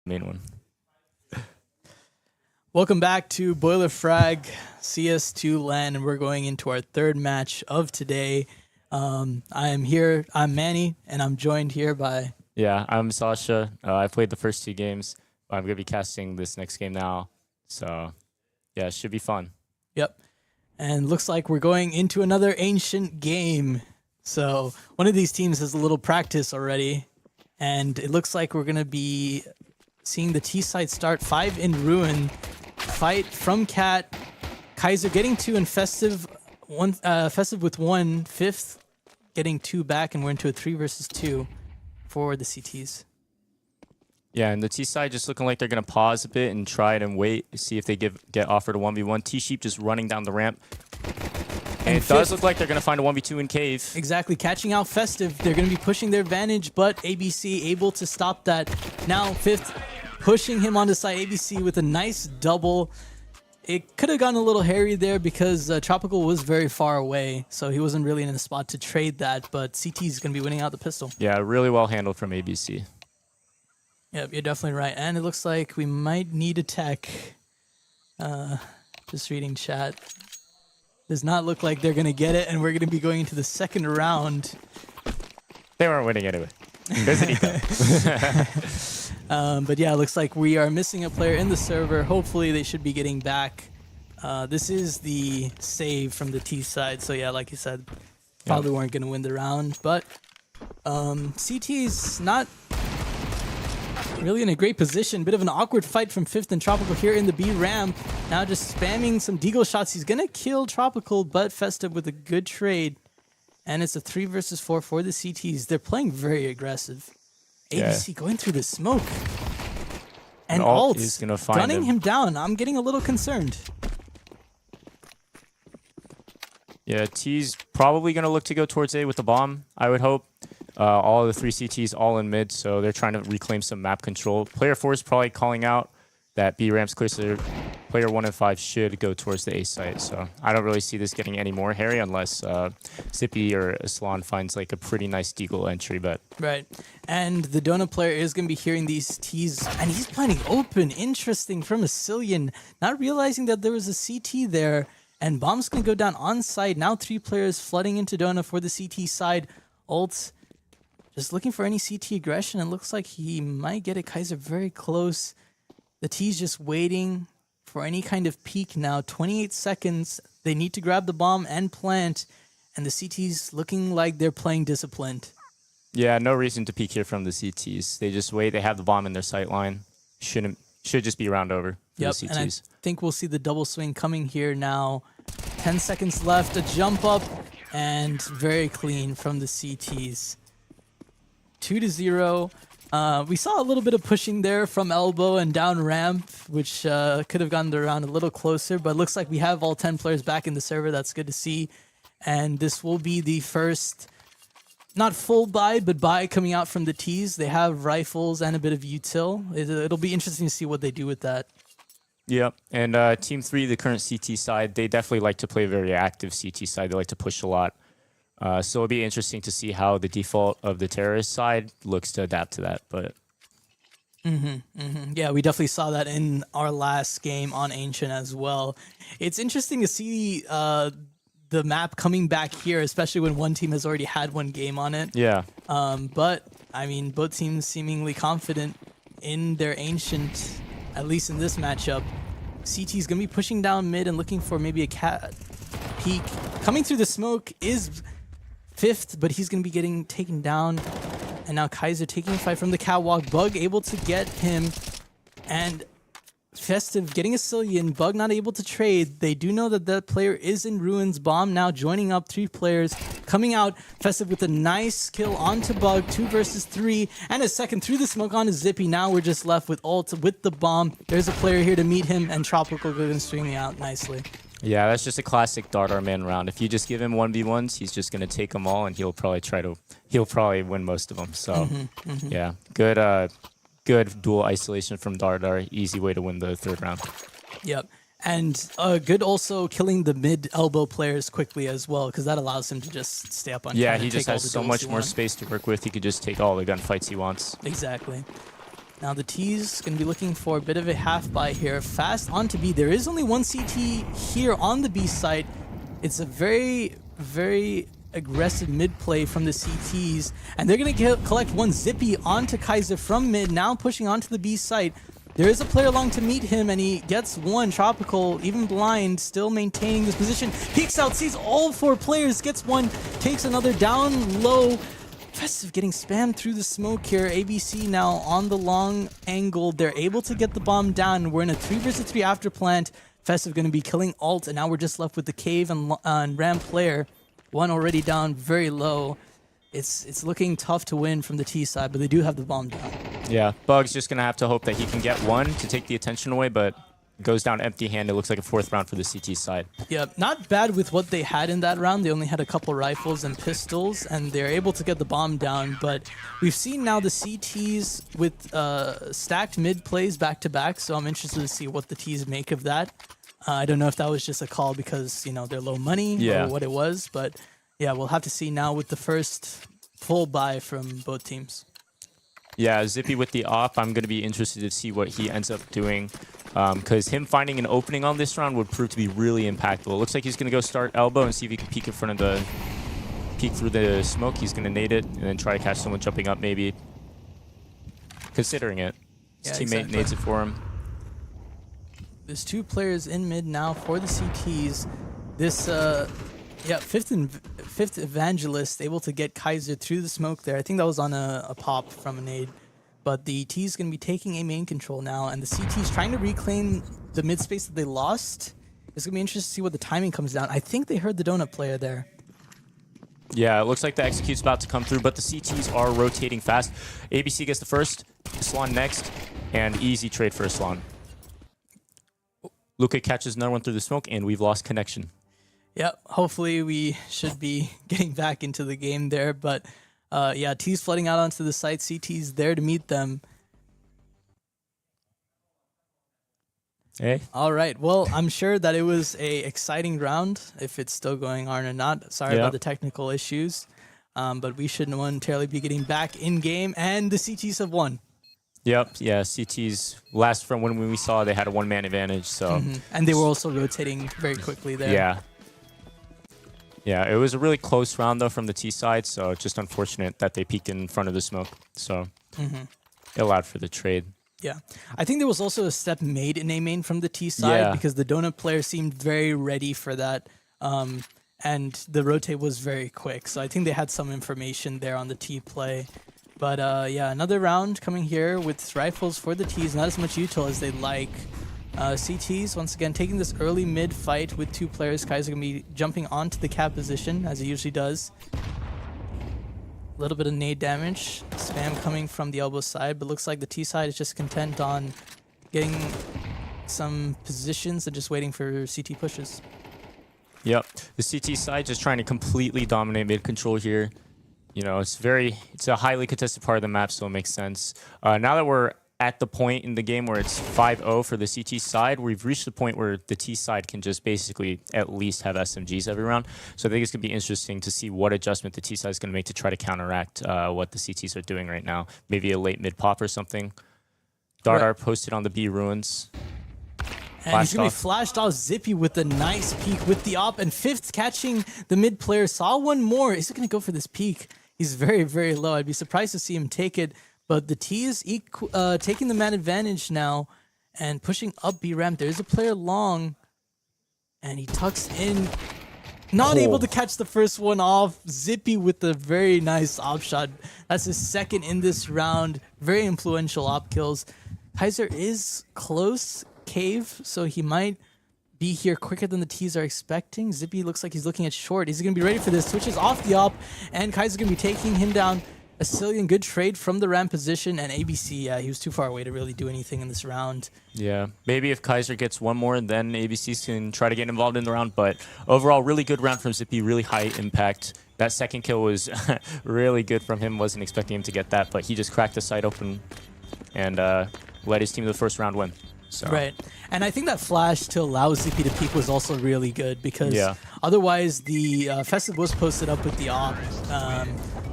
main one. Welcome back to Boilerfrag CS2 LAN, and we're going into our third match of today. I'm Manny, and I'm joined here by... Yeah, I'm Sasha. I played the first 2 games. I'm going to be casting this next game now. So, yeah, it should be fun. Yep. And looks like we're going into another ancient game. So one of these teams has a little practice already, and it looks like we're going to be seeing the T side start 5 in Ruin. Fight from Cat. Kaiser getting 2 and Festive with 1. Fifth getting 2 back, and we're into a 3 versus 2 for the CTs. Yeah, and the T side just looking like they're going to pause a bit and try it and wait to see if they get offered a 1v1. T-Sheep just running down the ramp. And it does look like they're going to find a 1v2 in Cave. Exactly, catching out Festive. They're going to be pushing their advantage, but ABC able to stop that. Now Fifth pushing him onto side. ABC with a nice double. It could have gone a little hairy there because Tropical was very far away, so he wasn't really in a spot to trade that, but CT's going to be winning out the pistol. Yeah, really well handled from ABC. Yep, you're definitely right. And it looks like we might need a tech. Just reading chat. Does not look like they're going to get it, and we're going to be going into the second round. They weren't winning anyway. There's an eco. But yeah, it looks like we are missing a player in the server. Hopefully they should be getting back. This is the save from the T side. So yeah, like you said, probably weren't going to win the round. But CT's not really in a great position. Bit of an awkward fight from Fifth and Tropical here in the B ramp. Now just spamming some deagle shots. He's going to kill Tropical, but Festive with a good trade. And it's a 3 versus 4 for the CTs. They're playing very aggressive. ABC going through the smoke. And Alt is gonna find gunning him down. I'm getting a little concerned. Yeah, T's probably going to look to go towards A with the bomb, I would hope. All of the 3 CTs all in mid, so they're trying to reclaim some map control. Player 4 is probably calling out that B ramp's clear, so player 1 and 5 should go towards the A site. So I don't really see this getting any more hairy unless Zippy or Aslan finds like a pretty nice deagle entry. But right, and the Donut player is going to be hearing these T's, and he's planning open. Interesting from a Cillian, not realizing that there was a CT there, and bomb's going to go down on site. Now 3 players flooding into Donut for the CT side. Ult just looking for any CT aggression, and looks like he might get it. Kaiser very close. The T's just waiting for any kind of peek now. 28 seconds. They need to grab the bomb and plant. And the CT's looking like they're playing disciplined. yeah, no reason to peek here from the CTs. They just wait. They have the bomb in their sight line. Should just be round over for the CTs. And I think we'll see the double swing coming here now. 10 seconds left. A jump up. And very clean from the CTs. 2-0. We saw a little bit of pushing there from elbow and down ramp, which could have gotten the round a little closer, but looks like we have all 10 players back in the server. That's good to see. And this will be the first, not full buy, but buy coming out from the T's. They have rifles and a bit of util. It'll be interesting to see what they do with that. Yep. And Team 3, the current CT side, they definitely like to play a very active CT side. They like to push a lot. So it'll be interesting to see how the default of the terrorist side looks to adapt to that. But Yeah, we definitely saw that in our last game on Ancient as well. It's interesting to see the map coming back here, especially when one team has already had one game on it. yeah, But, I mean, both teams seemingly confident in their Ancient, at least in this matchup. CT's going to be pushing down mid and looking for maybe a cat peek. Coming through the smoke is Fifth, but he's going to be getting taken down. And now Kaiser taking a fight from the catwalk. Bug able to get him. And Festive getting a Cillian. Bug not able to trade. They do know that that player is in Ruins. Bomb now joining up 3 players. Coming out. Festive with a nice kill onto Bug. 2 versus 3. And a second through the smoke onto Zippy. Now we're just left with Ult with the bomb. There's a player here to meet him. And Tropical going swinging out nicely. yeah. That's just a classic Dart man round. If you just give him 1v1s, he's just gonna take them all, and he'll probably win most of them. So yeah, good dual isolation from Dardar. Easy way to win the 3rd round. Yep. And good also killing the mid elbow players quickly as well, because that allows him to just stay up on. Yeah, counter, he just take all has the so duels much he more wants. space to work with. He could just take all the gunfights he wants. Exactly. Now the T's going to be looking for a bit of a half buy here. Fast onto B. There is only one CT here on the B site. It's a very, very aggressive mid play from the CTs. And they're going to collect one Zippy onto Kaiser from mid, now pushing onto the B site. There is a player along to meet him, and he gets one. Tropical, even blind, still maintaining this position. Peeks out, sees all 4 players, gets one, takes another down low. Festive getting spammed through the smoke here. ABC now on the long angle. They're able to get the bomb down. We're in a 3 versus 3 after plant. Festive going to be killing alt, and now we're just left with the cave and Ram player. One already down, very low. It's looking tough to win from the T side, but they do have the bomb down. Yeah, Bug's just going to have to hope that he can get one to take the attention away, but goes down empty-handed. It looks like a 4th round for the CT side. Yeah, not bad with what they had in that round. They only had a couple rifles and pistols, and they're able to get the bomb down. But we've seen now the CTs with stacked mid plays back-to-back, so I'm interested to see what the Ts make of that. I don't know if that was just a call because, you know, they're low money or what it was, but yeah, we'll have to see now with the first full buy from both teams. Yeah, Zippy with the op, I'm going to be interested to see what he ends up doing. Because him finding an opening on this round would prove to be really impactful. It looks like he's going to go start elbow and see if he can peek in front of the... peek through the smoke. He's going to nade it and then try to catch someone jumping up maybe. Considering it. His teammate nades it for him. There's 2 players in mid now for the CTs. This... yeah, fifth Evangelist able to get Kaiser through the smoke there. I think that was on a pop from a nade. But the T's going to be taking a main control now, and the CT's trying to reclaim the mid space that they lost. It's going to be interesting to see what the timing comes down. I think they heard the donut player there. Yeah, it looks like the execute's about to come through, but the CTs are rotating fast. ABC gets the first, Aslan next, and easy trade for Aslan. Luca catches another one through the smoke, and we've lost connection. Yep, hopefully we should be getting back into the game there, but yeah, T's flooding out onto the site, CT's there to meet them. Hey. All right, well, I'm sure that it was a exciting round, if it's still going on or not. Sorry about the technical issues, but we shouldn't momentarily be getting back in game, and the CTs have won. Yep, yeah, CT's last from when we saw they had a 1-man advantage, so... And they were also rotating very quickly there. Yeah. Yeah, it was a really close round, though, from the T side, so just unfortunate that they peeked in front of the smoke. So it allowed for the trade. Yeah. I think there was also a step made in A main from the T side because the donut player seemed very ready for that, and the rotate was very quick. So I think they had some information there on the T play. But yeah, another round coming here with rifles for the T's, not as much util as they'd like. CTs, once again, taking this early mid fight with 2 players. Kai's going to be jumping onto the cap position, as he usually does. A little bit of nade damage. Spam coming from the elbow side, but looks like the T side is just content on getting some positions and just waiting for CT pushes. Yep. The CT side just trying to completely dominate mid control here. You know, it's a highly contested part of the map, so it makes sense. Now that we're at the point in the game where it's 5-0 for the CT side, we've reached the point where the T side can just basically at least have SMGs every round. So I think it's going to be interesting to see what adjustment the T side is going to make to try to counteract what the CTs are doing right now. Maybe a late mid pop or something. Dart posted on the B ruins. And he's going to be flashed off. Zippy with a nice peek with the op, and Fifth catching the mid player. Saw one more. Is it going to go for this peek? He's very, very low. I'd be surprised to see him take it. But the T is taking the man advantage now and pushing up B ramp. There's a player long, and he tucks in. Not able to catch the first one off. Zippy with a very nice op shot. That's his 2nd in this round. Very influential op kills. Kaiser is close cave, so he might be here quicker than the T's are expecting. Zippy looks like he's looking at short. He's going to be ready for this. Switches off the op, and Kaiser's going to be taking him down. Asilian, good trade from the ramp position, and ABC, yeah, he was too far away to really do anything in this round. Yeah, maybe if Kaiser gets one more, then ABC can try to get involved in the round, but overall, really good round from Zippy, really high impact. That 2nd kill was really good from him. Wasn't expecting him to get that, but he just cracked the site open and led his team to the first round win. So. Right. And I think that flash to allow Zippy to peek was also really good because otherwise the Festive was posted up with the op.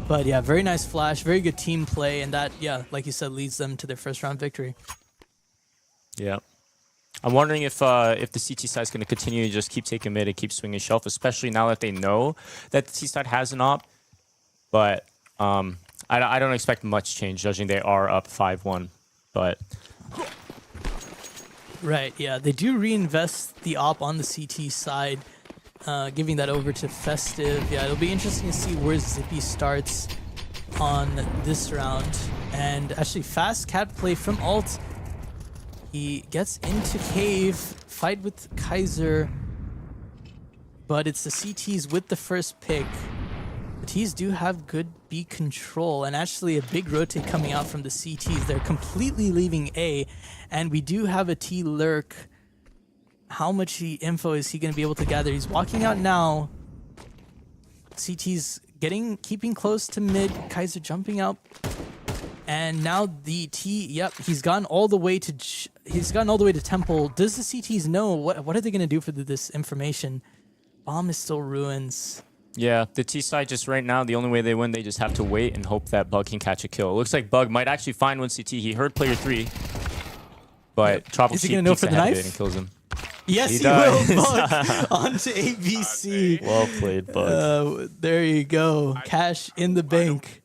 But yeah, very nice flash, very good team play, and that, yeah, like you said, leads them to their first round victory. Yeah. I'm wondering if the CT side is going to continue to just keep taking mid and keep swinging shelf, especially now that they know that the T side has an op. But I don't expect much change, judging they are up 5-1. But right, yeah, they do reinvest the op on the CT side, giving that over to Festive. Yeah, it'll be interesting to see where Zippy starts on this round. And actually, fast cat play from Alt. He gets into cave, fight with Kaiser, but it's the CTs with the first pick. The Ts do have good B control, and actually a big rotate coming out from the CTs. They're completely leaving A, and we do have a T lurk. How much info is he going to be able to gather? He's walking out now. CT's keeping close to mid. Kaiser jumping out. And now the T, yep, he's gone all the way to Temple. Does the CTs know what are they going to do for this information? Bomb is still ruins. yeah, the T side just right now, the only way they win, they just have to wait and hope that Bug can catch a kill. It looks like Bug might actually find one CT. He heard player 3, but Tropical Is he Sheep gonna know peeks for the ahead of knife? it and kills him. Yes, he does. will. Bug onto ABC. Well played, Bug. There you go. Cash in the bank.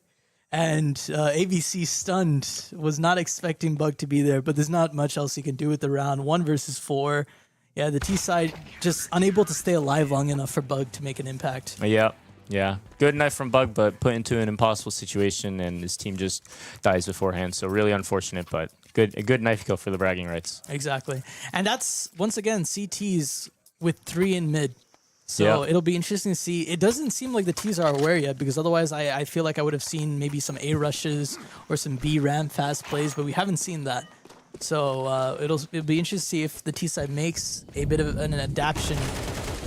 And ABC stunned, was not expecting Bug to be there, but there's not much else he can do with the round. 1 versus 4. Yeah, the T side just unable to stay alive long enough for Bug to make an impact. Yeah, yeah. Good knife from Bug, but put into an impossible situation, and his team just dies beforehand. So really unfortunate, but a good knife kill for the bragging rights. Exactly. And that's, once again, CTs with 3 in mid. So it'll be interesting to see. It doesn't seem like the Ts are aware yet, because otherwise I feel like I would have seen maybe some A rushes or some B ramp fast plays, but we haven't seen that. So it'll be interesting to see if the T side makes a bit of an adaptation,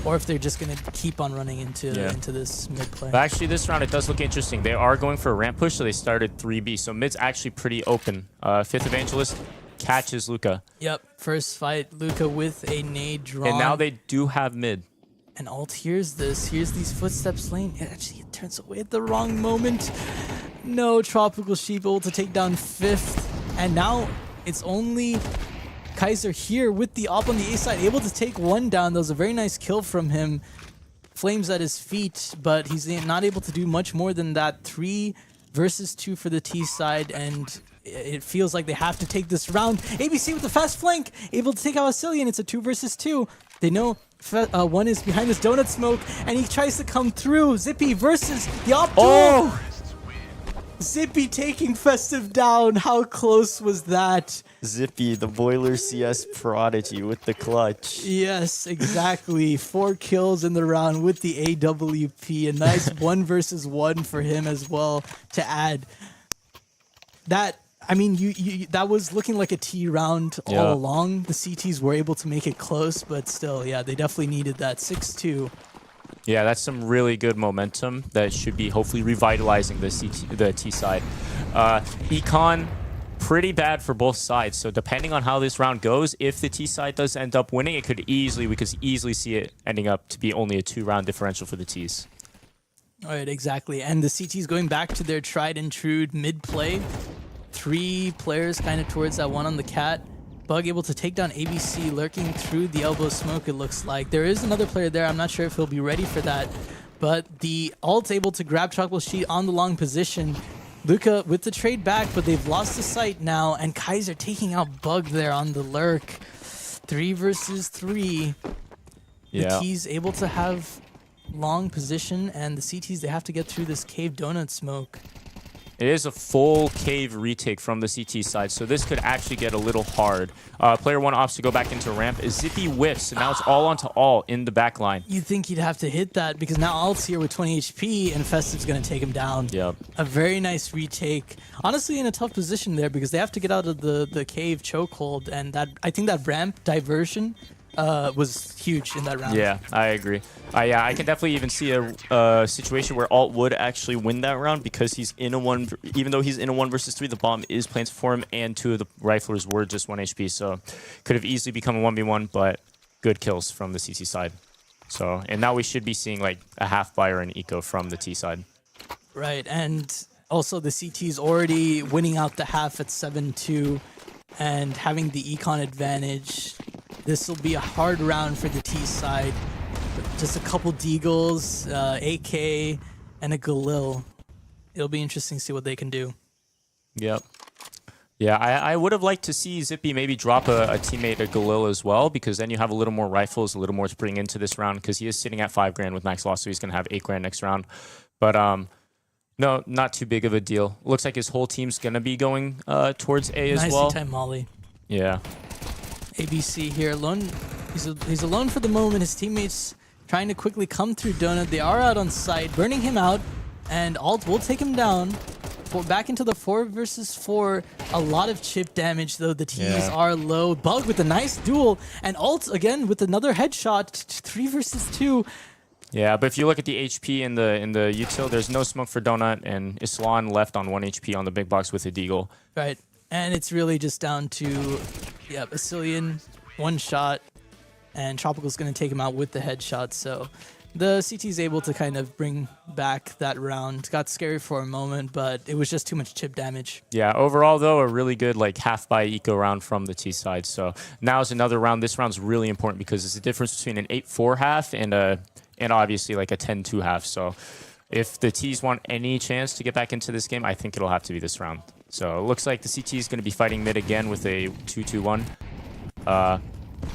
or if they're just going to keep on running into this mid play. But actually, this round, it does look interesting. They are going for a ramp push, so they started 3B. So mid's actually pretty open. Fifth Evangelist catches Luca. Yep, first fight, Luca with a nade drawn. And now they do have mid. And Alt hears this, hears these footsteps lane. It turns away at the wrong moment. No, Tropical Sheep able to take down 5th. And now it's only Kaiser here with the op on the A side, able to take 1 down. That was a very nice kill from him. Flames at his feet, but he's not able to do much more than that. 3 versus 2 for the T side, and it feels like they have to take this round. ABC with the fast flank, able to take out Vasilian. It's a 2 versus 2. They know one is behind this donut smoke, and he tries to come through. Zippy versus the op duel. Oh! Zippy taking Festive down. How close was that? Zippy, the Boiler CS prodigy with the clutch. Yes, exactly. 4 kills in the round with the AWP. A nice 1 versus 1 for him as well to add. That, I mean, that was looking like a T round all along. The CTs were able to make it close, but still, yeah, they definitely needed that 6-2. Yeah, that's some really good momentum that should be hopefully revitalizing the T side. Econ, pretty bad for both sides. So depending on how this round goes, if the T side does end up winning, we could easily see it ending up to be only a 2-round differential for the Ts. All right, exactly. And the CTs going back to their tried and true mid play. 3 players kind of towards that one on the cat. Bug able to take down ABC, lurking through the elbow smoke, it looks like. There is another player there. I'm not sure if he'll be ready for that. But the Alt's able to grab Tropical Sheet on the long position. Luca with the trade back, but they've lost the sight now. And Kaiser taking out Bug there on the lurk. 3 versus 3. The T's able to have long position, and the CTs, they have to get through this cave donut smoke. It is a full cave retake from the CT side, so this could actually get a little hard. Player 1 opts to go back into ramp. Zippy whiffs, and now it's all onto all in the back line. You'd think he'd have to hit that, because now Alt's here with 20 HP, and Festive's going to take him down. Yep. A very nice retake. Honestly, in a tough position there, because they have to get out of the cave chokehold, and that I think that ramp diversion was huge in that round. Yeah, I agree. Yeah, I can definitely even see a situation where Alt would actually win that round because he's in a one. Even though he's in a 1 versus 3, the bomb is planted for him, and 2 of the riflers were just 1 HP, so could have easily become a 1v1. But good kills from the CT side. So, and now we should be seeing like a half buy or an eco from the T side. Right, and also the CT's already winning out the half at 7-2 and having the econ advantage. This will be a hard round for the T side. Just a couple deagles, AK, and a Galil. It'll be interesting to see what they can do. Yep. Yeah, I would have liked to see Zippy maybe drop a teammate, a Galil as well, because then you have a little more rifles, a little more to bring into this round, because he is sitting at 5 grand with max loss, so he's going to have 8 grand next round. But no, not too big of a deal. Looks like his whole team's going to be going towards A as well. Nicely timed Molly. Yeah. ABC here alone. He's alone for the moment. His teammates trying to quickly come through Donut. They are out on site, burning him out, and Alt will take him down. Back into the 4 versus 4. A lot of chip damage, though. The T's are low. Bug with a nice duel, and Alt again with another headshot. 3 versus 2. Yeah, but if you look at the HP in the util, there's no smoke for Donut, and Islan left on 1 HP on the big box with a deagle. Right, and it's really just down to Basilian, 1 shot, and Tropical's going to take him out with the headshot. So the CT's able to kind of bring back that round. Got scary for a moment, but it was just too much chip damage. Yeah, overall, though, a really good like half buy eco round from the T side. So now is another round. This round's really important because it's the difference between an 8-4 half and obviously like a 10-2 half. So if the T's want any chance to get back into this game, I think it'll have to be this round. So it looks like the CT is going to be fighting mid again with a 2-2-1.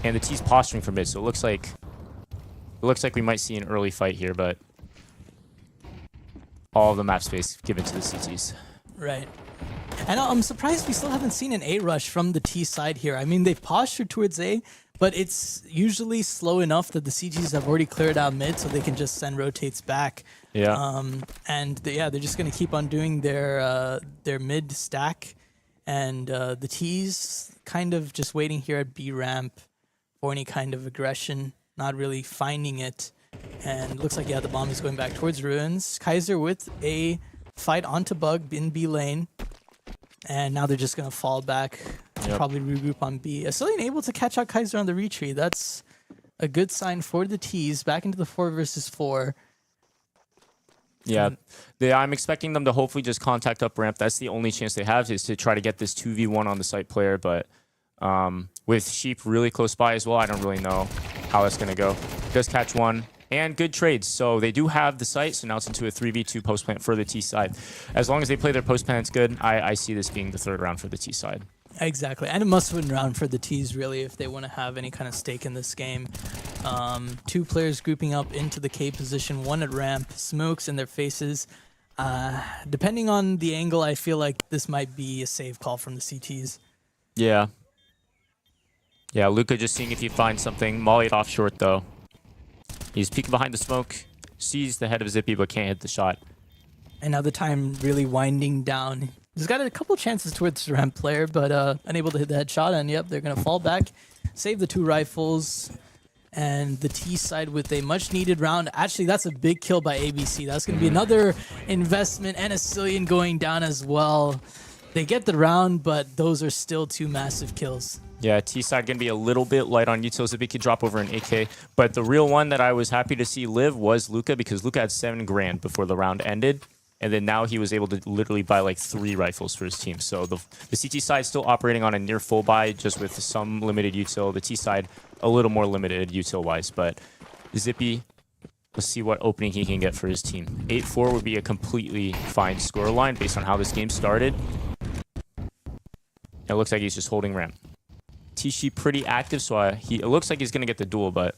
And the T's posturing for mid, so it looks like we might see an early fight here, but all of the map space given to the CTs. Right. And I'm surprised we still haven't seen an A rush from the T side here. I mean, they've postured towards A, but it's usually slow enough that the CTs have already cleared out mid, so they can just send rotates back. Yeah. They're just going to keep on doing their mid stack, and the T's kind of just waiting here at B ramp for any kind of aggression, not really finding it. And it looks like, the bomb is going back towards Ruins. Kaiser with a fight onto Bug in B lane. And now they're just going to fall back, probably regroup on B. Asilian able to catch out Kaiser on the retreat. That's a good sign for the T's. Back into the 4 versus 4. Yeah, I'm expecting them to hopefully just contact up ramp. That's the only chance they have, is to try to get this 2v1 on the site player. But with Sheep really close by as well, I don't really know how that's going to go. Does catch 1. And good trades. So they do have the site, so now it's into a 3v2 post plant for the T side. As long as they play their post plant, it's good. I see this being the 3rd round for the T side. Exactly. And a must-win round for the T's, really, if they want to have any kind of stake in this game. 2 players grouping up into the K position, 1 at ramp, smokes in their faces. Depending on the angle, I feel like this might be a save call from the CTs. Yeah. Yeah, Luca just seeing if he finds something. Molly it off short, though. He's peeking behind the smoke, sees the head of Zippy, but can't hit the shot. And now the time really winding down. He's got a couple chances towards the ramp player, but unable to hit the headshot. And they're going to fall back, save the 2 rifles. And the T side with a much needed round. Actually, that's a big kill by ABC. That's going to be another investment, and Asilian going down as well. They get the round, but those are still 2 massive kills. Yeah, T side going to be a little bit light on utils if he could drop over an AK. But the real one that I was happy to see live was Luca, because Luca had 7 grand before the round ended. And then now he was able to literally buy like 3 rifles for his team. So the CT side still operating on a near full buy, just with some limited util. The T side a little more limited util-wise. But Zippy, let's see what opening he can get for his team. 8-4 would be a completely fine scoreline based on how this game started. It looks like he's just holding ramp. Tishi pretty active, so it looks like he's going to get the duel, but...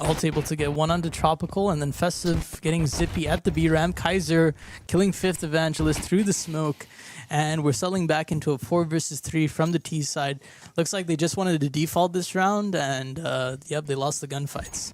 Alt able to get 1 onto Tropical, and then Festive getting Zippy at the B ramp. Kaiser killing 5th Evangelist through the smoke, and we're settling back into a 4 versus 3 from the T side. Looks like they just wanted to default this round, and they lost the gunfights.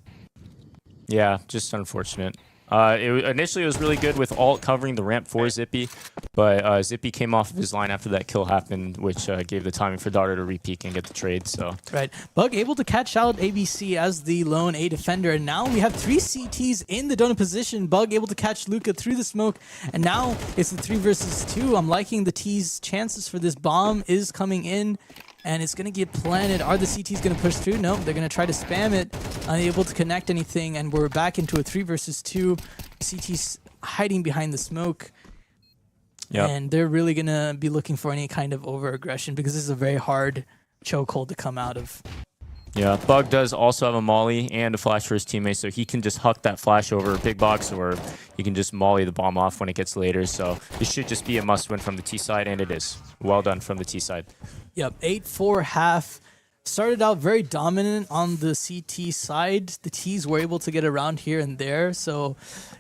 Yeah, just unfortunate. Initially, it was really good with alt covering the ramp for Zippy, but Zippy came off of his line after that kill happened, which gave the timing for Darter to re-peek and get the trade. So Right. Bug able to catch out ABC as the lone A defender, and now we have 3 CTs in the donut position. Bug able to catch Luca through the smoke, and now it's the 3 versus 2. I'm liking the T's chances for this bomb is coming in, and it's going to get planted. Are the CTs going to push through? No, they're going to try to spam it, unable to connect anything, and we're back into a 3 versus 2. CT's hiding behind the smoke. Yep. And they're really going to be looking for any kind of over-aggression because this is a very hard chokehold to come out of. yeah, Bug does also have a molly and a flash for his teammate, so he can just huck that flash over big box, or he can just molly the bomb off when it gets later. So it should just be a must-win from the T side, and it is. Well done from the T side. Yep, 8-4 half. Started out very dominant on the CT side. The T's were able to get around here and there. So,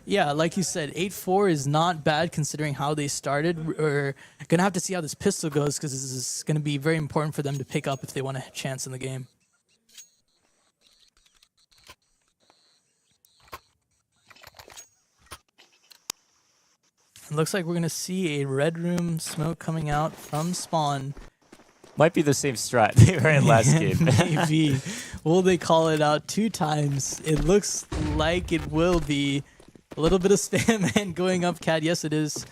yeah, like you said, 8-4 is not bad considering how they started. We're going to have to see how this pistol goes because this is going to be very important for them to pick up if they want a chance in the game. It looks like we're going to see a red room smoke coming out from spawn. Might be the same strat they ran last game. Maybe. Will they call it out 2 times? It looks like it will be. A little bit of spam and going up cat. Yes, it is.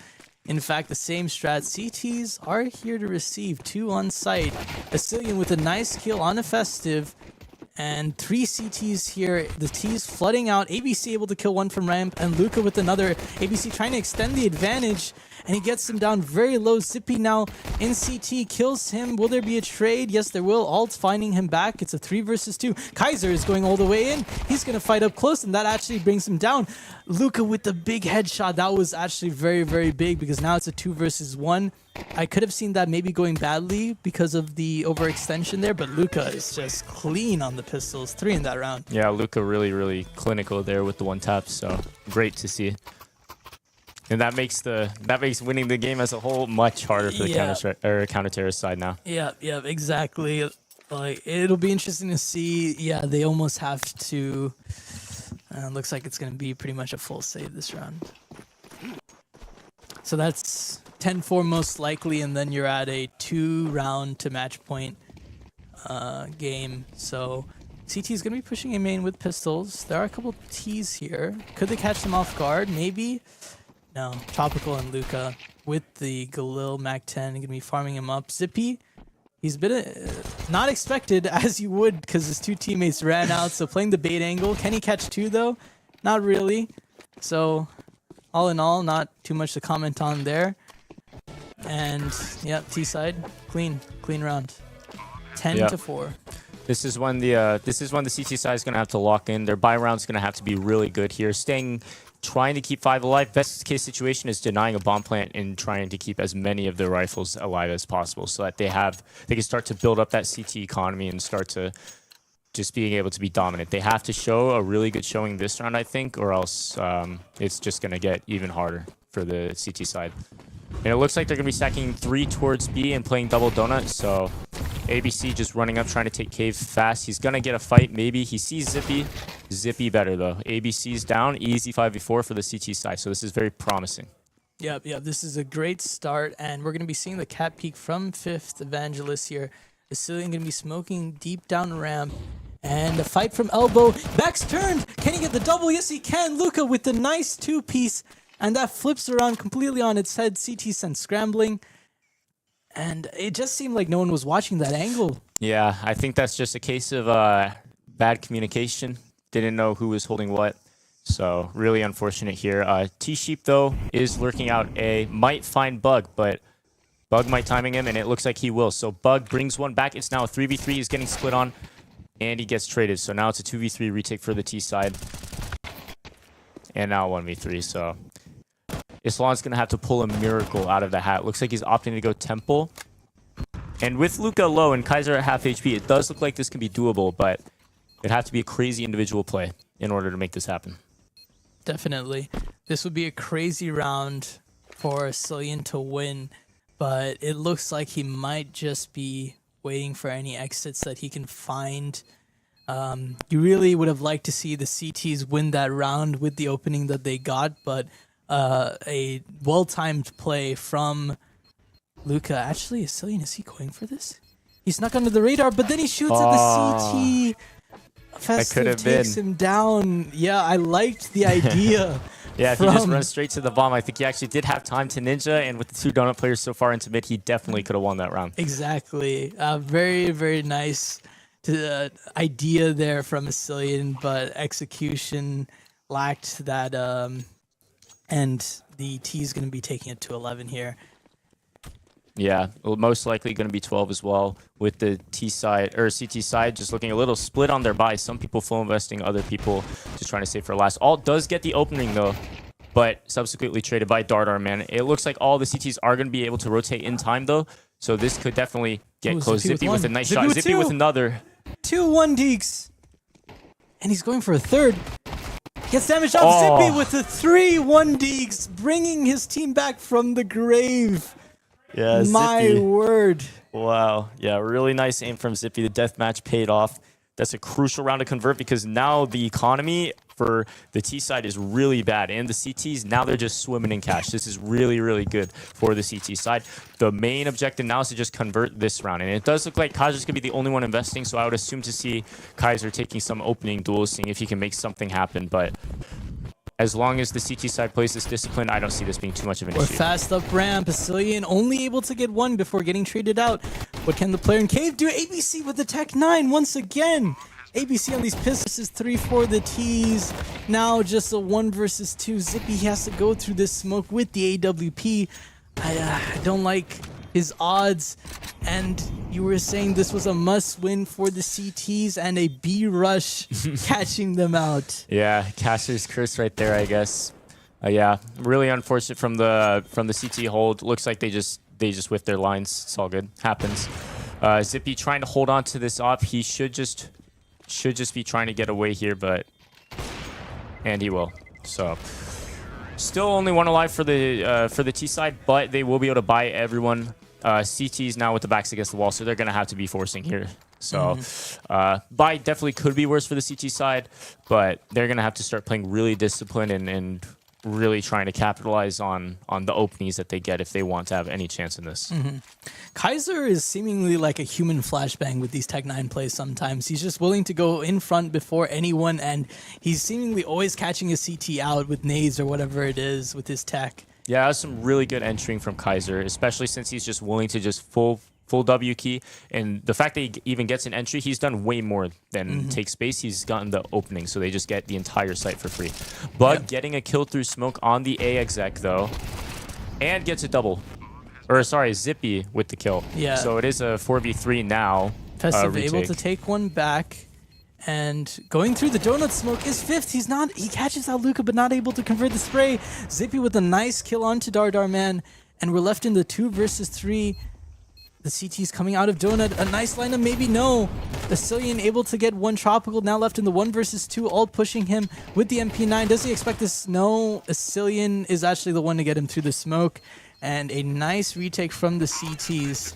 In fact, the same strat. CTs are here to receive 2 on site. Astillion with a nice kill on a festive. And 3 CTs here. The T's flooding out. ABC able to kill 1 from ramp. And Luca with another. ABC trying to extend the advantage. And he gets him down very low. Zippy now in CT kills him. Will there be a trade? Yes, there will. Alt's finding him back. It's a 3 versus 2. Kaiser is going all the way in. He's going to fight up close, and that actually brings him down. Luca with the big headshot. That was actually very, very big because now it's a 2 versus 1. I could have seen that maybe going badly because of the overextension there, but Luca is just clean on the pistols. 3 in that round. Yeah, Luca really, really clinical there with the 1 tap. So great to see. And that makes winning the game as a whole much harder for the counter-terrorist side now. Yeah, exactly. Like it'll be interesting to see. Yeah, they almost have to. Looks like it's going to be pretty much a full save this round. So that's 10-4 most likely, and then you're at a 2-round to match point game. So CT is going to be pushing a main with pistols. There are a couple T's here. Could they catch them off guard? Maybe. No, Tropical and Luca with the Galil Mac-10 going to be farming him up. Zippy, he's been not expected as you would because his 2 teammates ran out. So playing the bait angle. Can he catch 2 though? Not really. So all in all, not too much to comment on there. And yeah, T side, clean round. 10-4. This is when the CT side is going to have to lock in. Their buy round's going to have to be really good here. Trying to keep 5 alive. Best case situation is denying a bomb plant and trying to keep as many of their rifles alive as possible so that they can start to build up that CT economy and start to just being able to be dominant. They have to show a really good showing this round, I think, or else it's just going to get even harder for the CT side. And it looks like they're going to be stacking 3 towards B and playing double donut. So ABC just running up, trying to take cave fast. He's going to get a fight, maybe. He sees Zippy. Zippy better, though. ABC's down. Easy 5v4 for the CT side. So this is very promising. Yep. This is a great start. And we're going to be seeing the cat peek from 5th Evangelist here. Astillion going to be smoking deep down ramp. And a fight from elbow. Back's turned. Can he get the double? Yes, he can. Luca with the nice 2-piece. And that flips around completely on its head. CT sent scrambling. And it just seemed like no one was watching that angle. Yeah, I think that's just a case of bad communication. Didn't know who was holding what. So really unfortunate here. T-Sheep, though, is lurking out A. Might find Bug, but Bug might timing him, and it looks like he will. So Bug brings 1 back. It's now a 3v3. He's getting split on, and he gets traded. So now it's a 2v3 retake for the T side. And now 1v3, so Islan's going to have to pull a miracle out of the hat. Looks like he's opting to go Temple. And with Luca low and Kaiser at half HP, it does look like this can be doable, but it'd have to be a crazy individual play in order to make this happen. Definitely. This would be a crazy round for Astillion to win, but it looks like he might just be waiting for any exits that he can find. You really would have liked to see the CTs win that round with the opening that they got, but a well-timed play from Luca. Actually, is he going for this? He snuck under the radar, but then he shoots at the CT. Festive takes him down. Yeah, I liked the idea. Yeah, if he just runs straight to the bomb, I think he actually did have time to ninja, and with the 2 donut players so far into mid, he definitely could have won that round. Exactly. Very, very nice idea there from XVIII, but execution lacked that, and the T is going to be taking it to 11 here. Yeah, well, most likely going to be 12 as well, with the T side or CT side just looking a little split on their buys. Some people full investing, other people just trying to save for last. Alt does get the opening though, but subsequently traded by Dardar, man. It looks like all the CTs are going to be able to rotate in time though, so this could definitely get close. Zippy with a nice shot. Zippy with another. 2-1 Deeks. And he's going for a third. Gets damage off Zippy with a 3-1 Deeks, bringing his team back from the grave. Yeah, My Zippy. word. Wow. Yeah, really nice aim from Zippy. The deathmatch paid off. That's a crucial round to convert because now the economy for the T side is really bad. And the CTs, now they're just swimming in cash. This is really, really good for the CT side. The main objective now is to just convert this round. And it does look like Kaiser's going to be the only one investing. So I would assume to see Kaiser taking some opening duels, seeing if he can make something happen. But as long as the CT side plays this discipline, I don't see this being too much of an We're issue. fast up ramp. XVIII only able to get one before getting traded out. What can the player in Cave do? ABC with the Tech 9 once again. ABC on these pistols is 3 for the T's. Now just a 1 versus 2. Zippy has to go through this smoke with the AWP. I don't like his odds. And you were saying this was a must-win for the CTs and a B rush catching them out. Yeah, Caster's curse right there, I guess. Yeah, really unfortunate from the CT hold. Looks like they just whiffed their lines. It's all good. Happens. Zippy trying to hold on to this op. He should just be trying to get away here, and he will. So still only 1 alive for the T side, but they will be able to buy everyone. CTs now with the backs against the wall, so they're going to have to be forcing here. So buy definitely could be worse for the CT side, but they're going to have to start playing really disciplined and really trying to capitalize on the openings that they get if they want to have any chance in this. Kaiser is seemingly like a human flashbang with these Tech 9 plays sometimes. He's just willing to go in front before anyone, and he's seemingly always catching a CT out with nades or whatever it is with his tech. Yeah, that's some really good entering from Kaiser, especially since he's just willing to just full W key. And the fact that he even gets an entry, he's done way more than take space. He's gotten the opening, so they just get the entire site for free. But getting a kill through smoke on the A exec, though, and gets a double. Or, sorry, Zippy with the kill. Yeah. So it is a 4v3 now. Festive able to take one back. And going through the donut smoke is fifth. He catches out Luca, but not able to convert the spray. Zippy with a nice kill onto Dardar, man. And we're left in the 2 versus 3. The CT's coming out of donut. A nice lineup, maybe no. XVIII able to get 1 tropical. Now left in the 1 versus 2. All pushing him with the MP9. Does he expect this? No. XVIII is actually the one to get him through the smoke. And a nice retake from the CTs.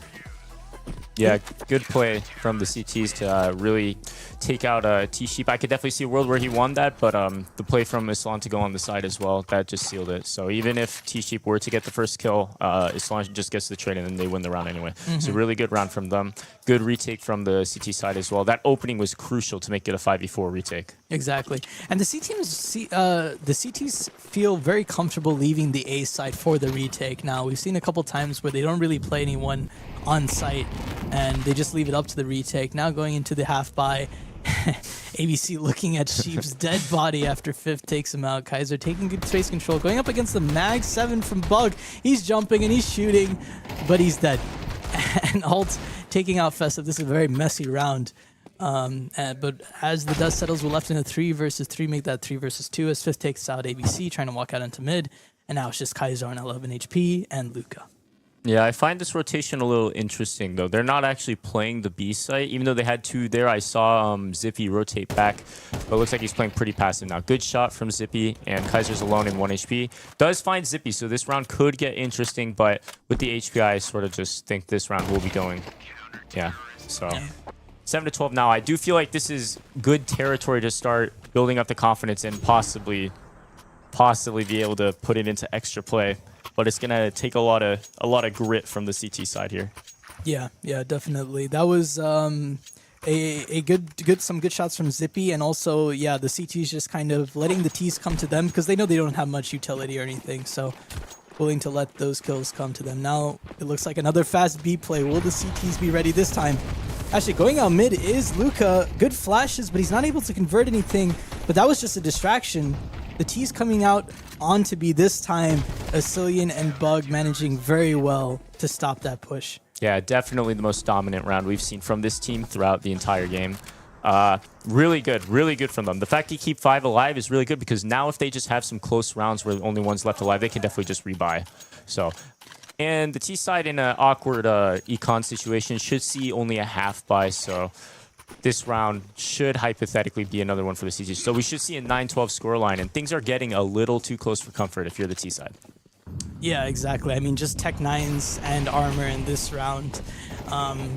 Yeah, good play from the CTs to really take out T-Sheep. I could definitely see a world where he won that, but the play from Islam to go on the side as well, that just sealed it. So even if T-Sheep were to get the first kill, Islam just gets the trade and then they win the round anyway. So really good round from them. Good retake from the CT side as well. That opening was crucial to make it a 5v4 retake. Exactly. And the CTs feel very comfortable leaving the A side for the retake now. We've seen a couple times where they don't really play anyone on site and they just leave it up to the retake. Now going into the half buy, ABC looking at Sheep's dead body after Fifth takes him out. Kaiser taking good space control, going up against the Mag 7 from Bug. He's jumping and he's shooting, but he's dead. And Alt taking out Festive. This is a very messy round. But as the dust settles, we're left in a 3 versus 3, make that 3 versus 2 as Fifth takes out ABC, trying to walk out into mid. And now it's just Kaiser on 11 HP and Luca. Yeah, I find this rotation a little interesting, though. They're not actually playing the B site. Even though they had 2 there, I saw Zippy rotate back. But it looks like he's playing pretty passive now. Good shot from Zippy, and Kaiser's alone in 1 HP. Does find Zippy, so this round could get interesting, but with the HP, I sort of just think this round will be going. Yeah, so 7-12 now. I do feel like this is good territory to start building up the confidence and possibly be able to put it into extra play. But it's gonna take a lot of grit from the CT side here. Yeah, definitely. That was some good shots from Zippy, and also the CT's just kind of letting the T's come to them because they know they don't have much utility or anything. So willing to let those kills come to them. Now it looks like another fast B play. Will the CTs be ready this time? Actually, going out mid is Luca. Good flashes, but he's not able to convert anything. But that was just a distraction. The T's coming out on to be this time. Acilian and Bug managing very well to stop that push. Yeah, definitely the most dominant round we've seen from this team throughout the entire game. Really good from them. The fact they keep 5 alive is really good because now if they just have some close rounds where the only one's left alive, they can definitely just rebuy. So, and the T side in an awkward econ situation should see only a half buy. So this round should hypothetically be another one for the CG. So we should see a 9-12 scoreline, and things are getting a little too close for comfort if you're the T side. Yeah, exactly. I mean, just Tech 9s and Armor in this round.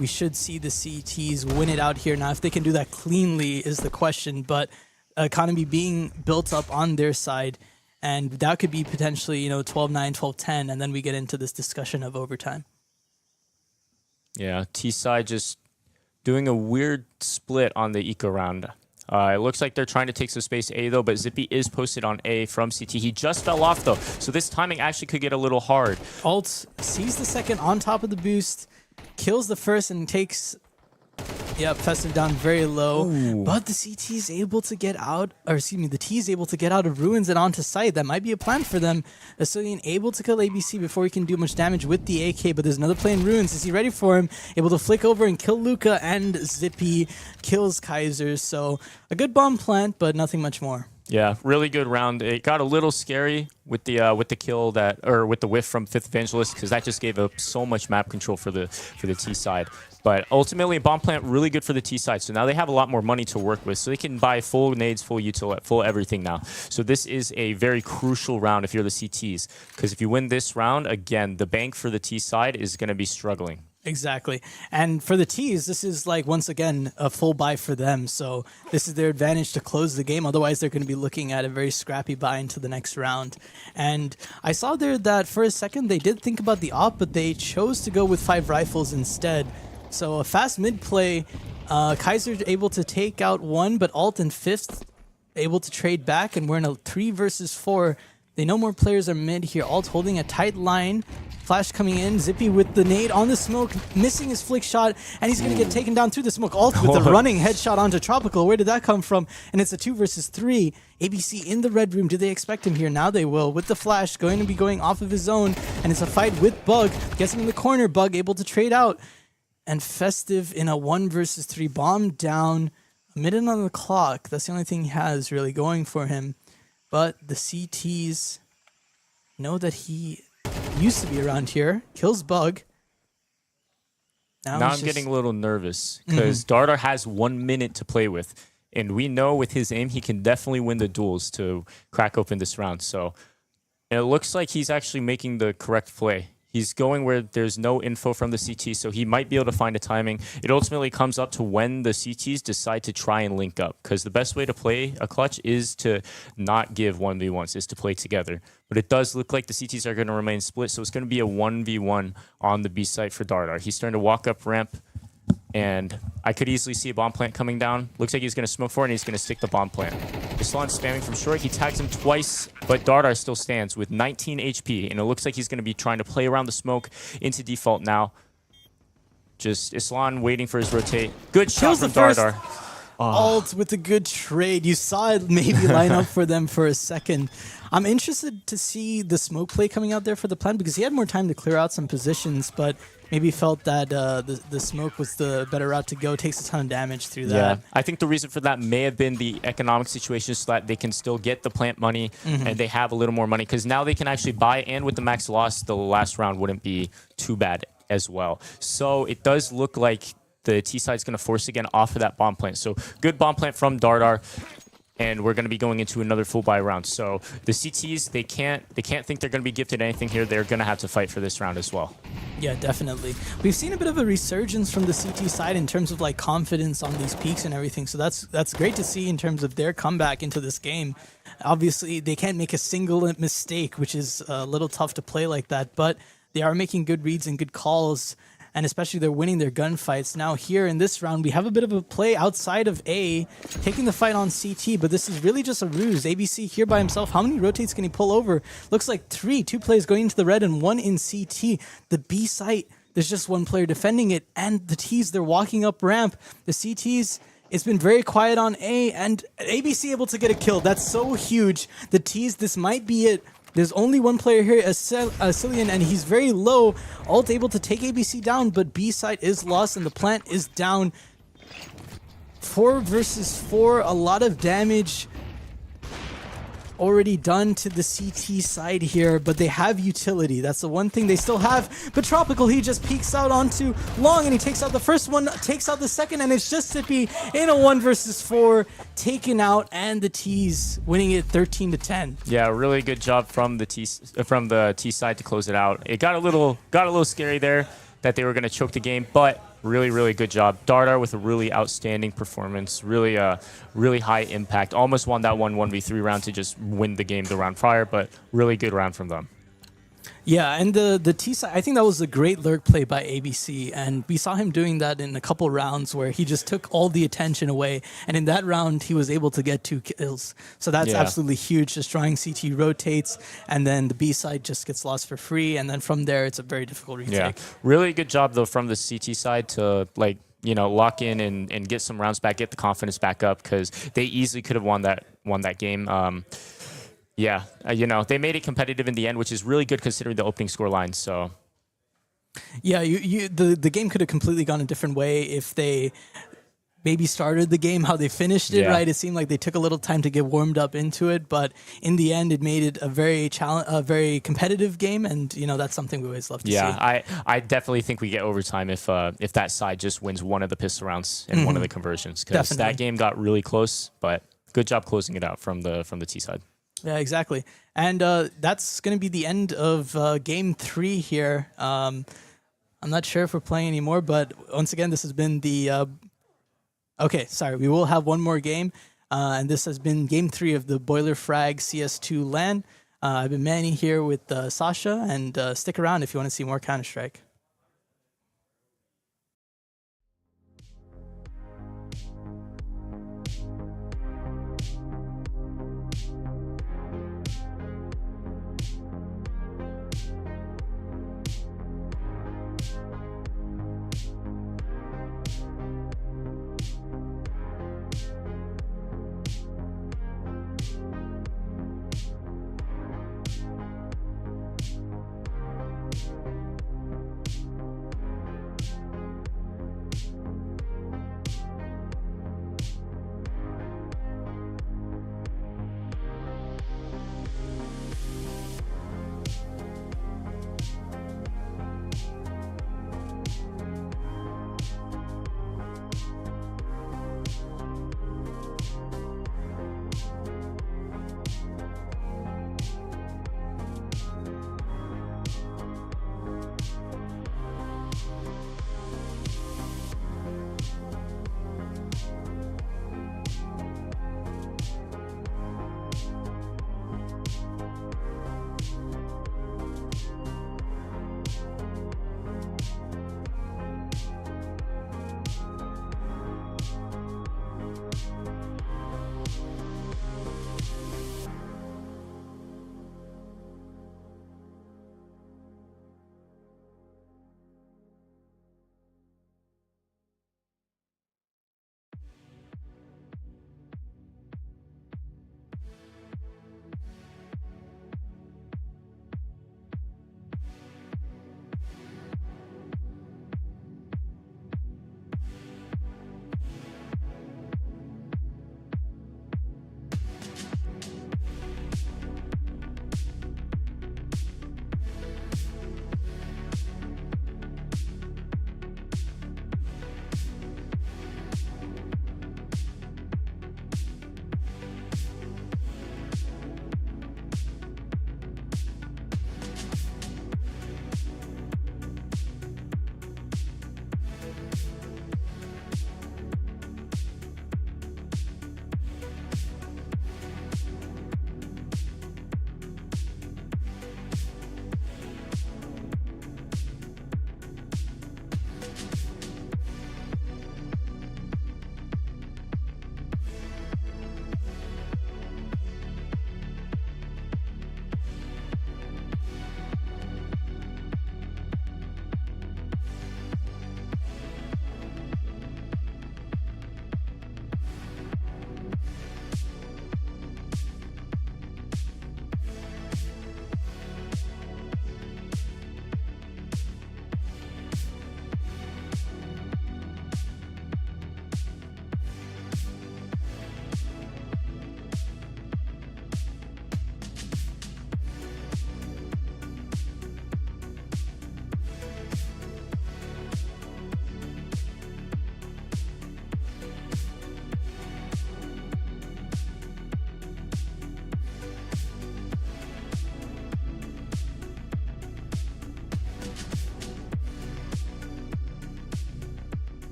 We should see the CTs win it out here. Now, if they can do that cleanly is the question, but economy being built up on their side, and that could be potentially, 12-9, 12-10, and then we get into this discussion of overtime. Yeah, T side just doing a weird split on the eco round. It looks like they're trying to take some space A, though, but Zippy is posted on A from CT. He just fell off, though, so this timing actually could get a little hard. Alt sees the second on top of the boost, kills the first, and takes... Yep, Festive down very low. Ooh. But the CT is able to get out, or excuse me, the T is able to get out of ruins and onto site. That might be a plan for them. Acilian able to kill ABC before he can do much damage with the AK, but there's another play in ruins. Is he ready for him? Able to flick over and kill Luca, and Zippy kills Kaiser. So a good bomb plant, but nothing much more. Yeah, really good round. It got a little scary with the kill with the whiff from Fifth Evangelist because that just gave up so much map control for the T side. But ultimately, bomb plant really good for the T side. So now they have a lot more money to work with. So they can buy full nades, full util, full everything now. So this is a very crucial round if you're the CTs. Because if you win this round, again, the bank for the T side is going to be struggling. Exactly. And for the T's, this is like, once again, a full buy for them. So this is their advantage to close the game. Otherwise, they're going to be looking at a very scrappy buy into the next round. And I saw there that for a second, they did think about the op, but they chose to go with 5 rifles instead. So a fast mid play, Kaiser able to take out 1, but Alt and Fifth able to trade back, and we're in a 3 versus 4. They know more players are mid here. Alt holding a tight line. Flash coming in. Zippy with the nade on the smoke, missing his flick shot, and he's going to get taken down through the smoke. Alt with the running headshot onto Tropical. Where did that come from? And it's a 2 versus 3. ABC in the red room. Do they expect him here? Now they will. With the flash, going to be going off of his own, and it's a fight with Bug. Gets him in the corner. Bug able to trade out. And Festive in a 1 versus 3 bomb down. A minute on the clock. That's the only thing he has really going for him. But the CTs know that he used to be around here. Kills Bug. Now I'm getting a little nervous because Dardar has 1 minute to play with. And we know with his aim, he can definitely win the duels to crack open this round. So it looks like he's actually making the correct play. He's going where there's no info from the CT, so he might be able to find a timing. It ultimately comes up to when the CTs decide to try and link up, because the best way to play a clutch is to not give 1v1s, is to play together. But it does look like the CTs are going to remain split, so it's going to be a 1v1 on the B site for Dardar. He's starting to walk up ramp, and I could easily see a bomb plant coming down. Looks like he's going to smoke for it, and he's going to stick the bomb plant. Islan's spamming from short. He tags him twice, but Dardar still stands with 19 HP, and it looks like he's going to be trying to play around the smoke into default now. Just Islan waiting for his rotate. Good shot from Dardar. Alt with a good trade. You saw it maybe line up for them for a second. I'm interested to see the smoke play coming out there for the plan because he had more time to clear out some positions, but maybe felt that the smoke was the better route to go. Takes a ton of damage through that. Yeah, I think the reason for that may have been the economic situation so that they can still get the plant money and they have a little more money because now they can actually buy, and with the max loss, the last round wouldn't be too bad as well. So it does look like the T side's going to force again off of that bomb plant. So good bomb plant from Dardar. and we're going to be going into another full buy round. So the CTs, they can't think they're going to be gifted anything here. They're going to have to fight for this round as well. Yeah, definitely. We've seen a bit of a resurgence from the CT side in terms of like confidence on these peaks and everything. So that's great to see in terms of their comeback into this game. Obviously, they can't make a single mistake, which is a little tough to play like that, but they are making good reads and good calls, and especially they're winning their gunfights. Now here in this round, we have a bit of a play outside of A, taking the fight on CT, but this is really just a ruse. ABC here by himself. How many rotates can he pull over? Looks like 3. 2 plays going into the red and 1 in CT. The B site, there's just 1 player defending it, and the T's, they're walking up ramp. The CTs, it's been very quiet on A, and ABC able to get a kill. That's so huge. The T's, this might be it. There's only 1 player here, Cillian, and he's very low. Alt able to take ABC down, but B side is lost, and the plant is down. 4 versus 4, a lot of damage already done to the CT side here, but they have utility. That's the one thing they still have. But Tropical, he just peeks out onto Long, and he takes out the first one, takes out the second, and it's just Sippy in a 1 versus 4, taken out, and the T's winning it 13-10. Yeah, really good job from the T side to close it out. It got a little scary there that they were going to choke the game, but really good job. Dardar with a really outstanding performance, really high impact. Almost won that 1v3 round to just win the game the round prior, but really good round from them. Yeah, and the T side, I think that was a great lurk play by ABC, and we saw him doing that in a couple rounds where he just took all the attention away, and in that round he was able to get 2 kills. So that's absolutely huge. Destroying CT rotates, and then the B side just gets lost for free, and then from there it's a very difficult retake. Yeah, really good job though from the CT side to lock in and get some rounds back, get the confidence back up, because they easily could have won that game. Yeah, they made it competitive in the end, which is really good considering the opening score line. So, yeah, the game could have completely gone a different way if they maybe started the game how they finished it. Right? It seemed like they took a little time to get warmed up into it, but in the end, it made it a very competitive game, and that's something we always love to see. Yeah, I definitely think we get overtime if that side just wins one of the pistol rounds and one of the conversions, because that game got really close. But good job closing it out from the T side. Yeah, exactly. And that's going to be the end of Game 3 here. I'm not sure if we're playing anymore, but once again, this has been the... Okay, sorry. We will have one more game, and this has been Game 3 of the Boilerfrag CS2 LAN. I've been Manny here with Sasha, and stick around if you want to see more Counter-Strike.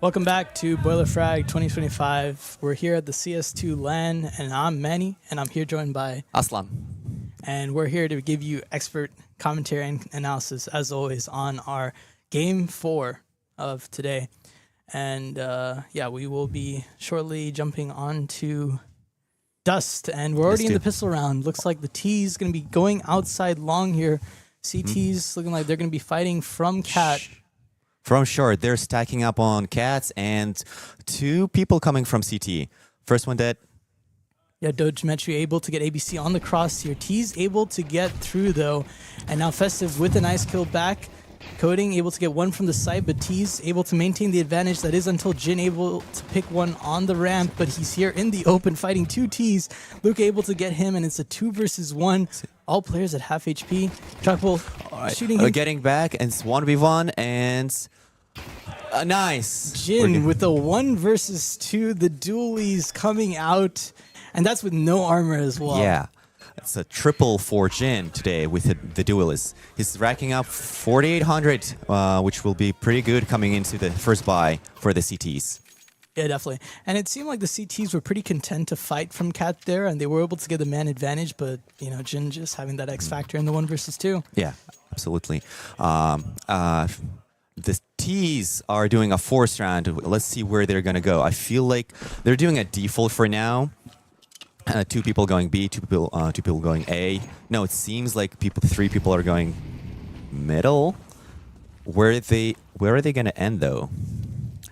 Welcome back to Boilerfrag 2025. We're here at the CS2 LAN, and I'm Manny, and I'm here joined by Aslan. and we're here to give you expert commentary and analysis, as always, on our Game 4 of today. And yeah, we will be shortly jumping on to Dust, and we're already in the pistol round. Looks like the T's going to be going outside long here. CT's looking like they're going to be fighting from Cat. From short, they're stacking up on Cats and two people coming from CT. First one dead. Yeah, Dogemetry able to get ABC on the cross here. T's able to get through though, and now Festive with a nice kill back. Coding able to get one from the side, but T's able to maintain the advantage. That is until Jin able to pick one on the ramp, but he's here in the open fighting two T's. Luke able to get him, and it's a 2 versus 1. All players at half HP. Trouble shooting him. Getting back, and it's 1v1, and nice. Jin with the 1 versus 2. The dualies coming out, and that's with no armor as well. Yeah. It's a triple for Jin today with the duelist. He's racking up 4,800, which will be pretty good coming into the first buy for the CTs. Yeah, definitely. And it seemed like the CTs were pretty content to fight from Cat there, and they were able to get the man advantage, but, you know, Jin just having that X factor in the 1 versus 2. Yeah, absolutely. The T's are doing a force round. Let's see where they're going to go. I feel like they're doing a default for now. 2 people going B, 2 people going A. No, it seems like 3 people are going middle. Where are they going to end though?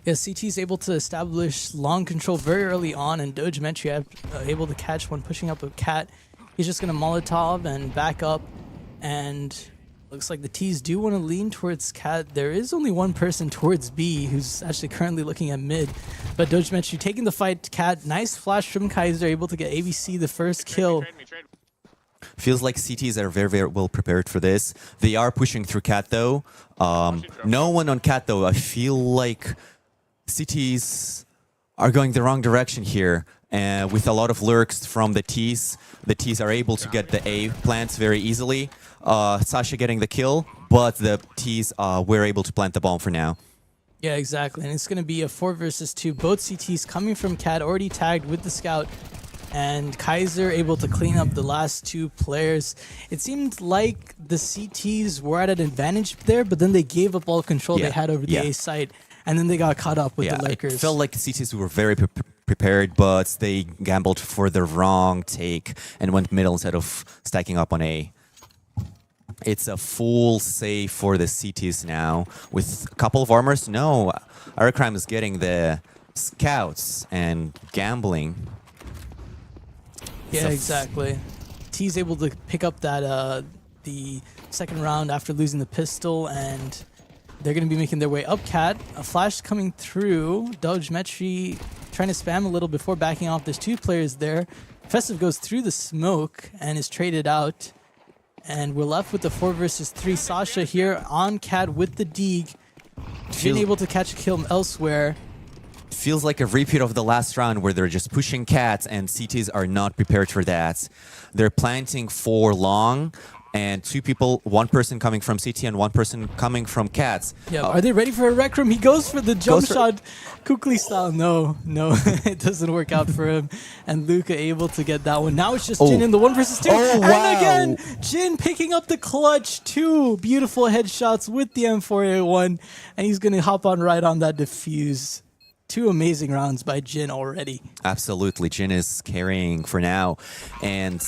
Yeah, CT is able to establish long control very early on, and Dogemetry able to catch one pushing up a Cat. He's just going to Molotov and back up, and looks like the T's do want to lean towards Cat. There is only one person towards B who's actually currently looking at mid, but Dogemetry taking the fight to Cat. Nice flash from Kaiser, able to get ABC the first kill. Trade me. Feels like CTs are very, very well prepared for this. They are pushing through Cat though. No one on Cat though. I feel like CTs are going the wrong direction here. With a lot of lurks from the T's are able to get the A plants very easily. Sasha getting the kill, but the T's were able to plant the bomb for now. Yeah, exactly. And it's going to be a 4 versus 2. Both CTs coming from Cat, already tagged with the scout. And Kaiser able to clean up the last 2 players. It seemed like the CTs were at an advantage there, but then they gave up all control they had over the A site. And then they got caught up with the lurkers. It felt like CTs were very prepared, but they gambled for the wrong take and went middle instead of stacking up on A. It's a full save for the CTs now with a couple of armors. No, Aracrime is getting the scouts and gambling. Yeah, exactly. T's able to pick up that the second round after losing the pistol, and they're going to be making their way up Cat. A flash coming through. Dogemetry trying to spam a little before backing off. There's 2 players there. Festive goes through the smoke and is traded out. And we're left with the 4 versus 3. Sasha here on Cat with the Deeg. Jin able to catch a kill elsewhere. Feels like a repeat of the last round where they're just pushing Cats and CTs are not prepared for that. They're planting for long. And 2 people, 1 person coming from CT and 1 person coming from Cats. Yeah, are they ready for a rec room? He goes for the jump shot, Kukli style. No, it doesn't work out for him. And Luca able to get that one. Now it's just Jin in the 1 versus 2. Oh, wow. And again, Jin picking up the clutch. 2 beautiful headshots with the M4A1. And he's going to hop on right on that defuse. 2 amazing rounds by Jin already. Absolutely. Jin is carrying for now. And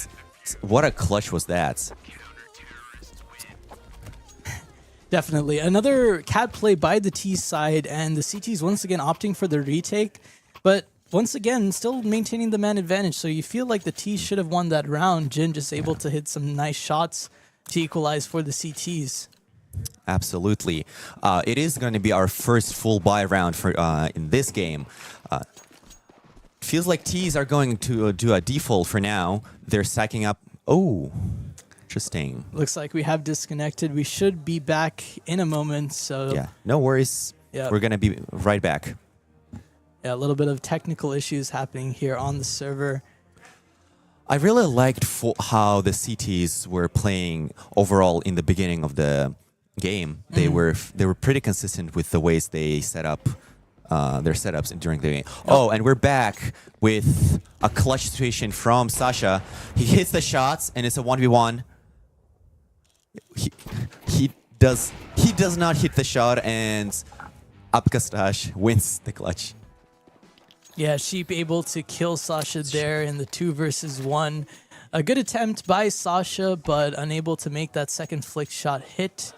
what a clutch was that. Definitely. Another Cat play by the T side, and the CTs once again opting for the retake, but once again, still maintaining the man advantage. So you feel like the T should have won that round. Jin just able to hit some nice shots to equalize for the CTs. Absolutely. It is going to be our first full buy round for in this game. Feels like T's are going to do a default for now. They're stacking up. Oh. Interesting. Looks like we have disconnected. We should be back in a moment. So yeah, no worries. Yeah. We're gonna be right back. Yeah, a little bit of technical issues happening here on the server. I really liked how the CTs were playing overall in the beginning of the game. They were pretty consistent with the ways they set up their setups during the game. Oh, and we're back with a clutch situation from Sasha. He hits the shots, and it's a 1v1. He does not hit the shot, and Upkastash wins the clutch. Yeah, Sheep able to kill Sasha there in the 2 versus 1. A good attempt by Sasha, but unable to make that second flick shot hit.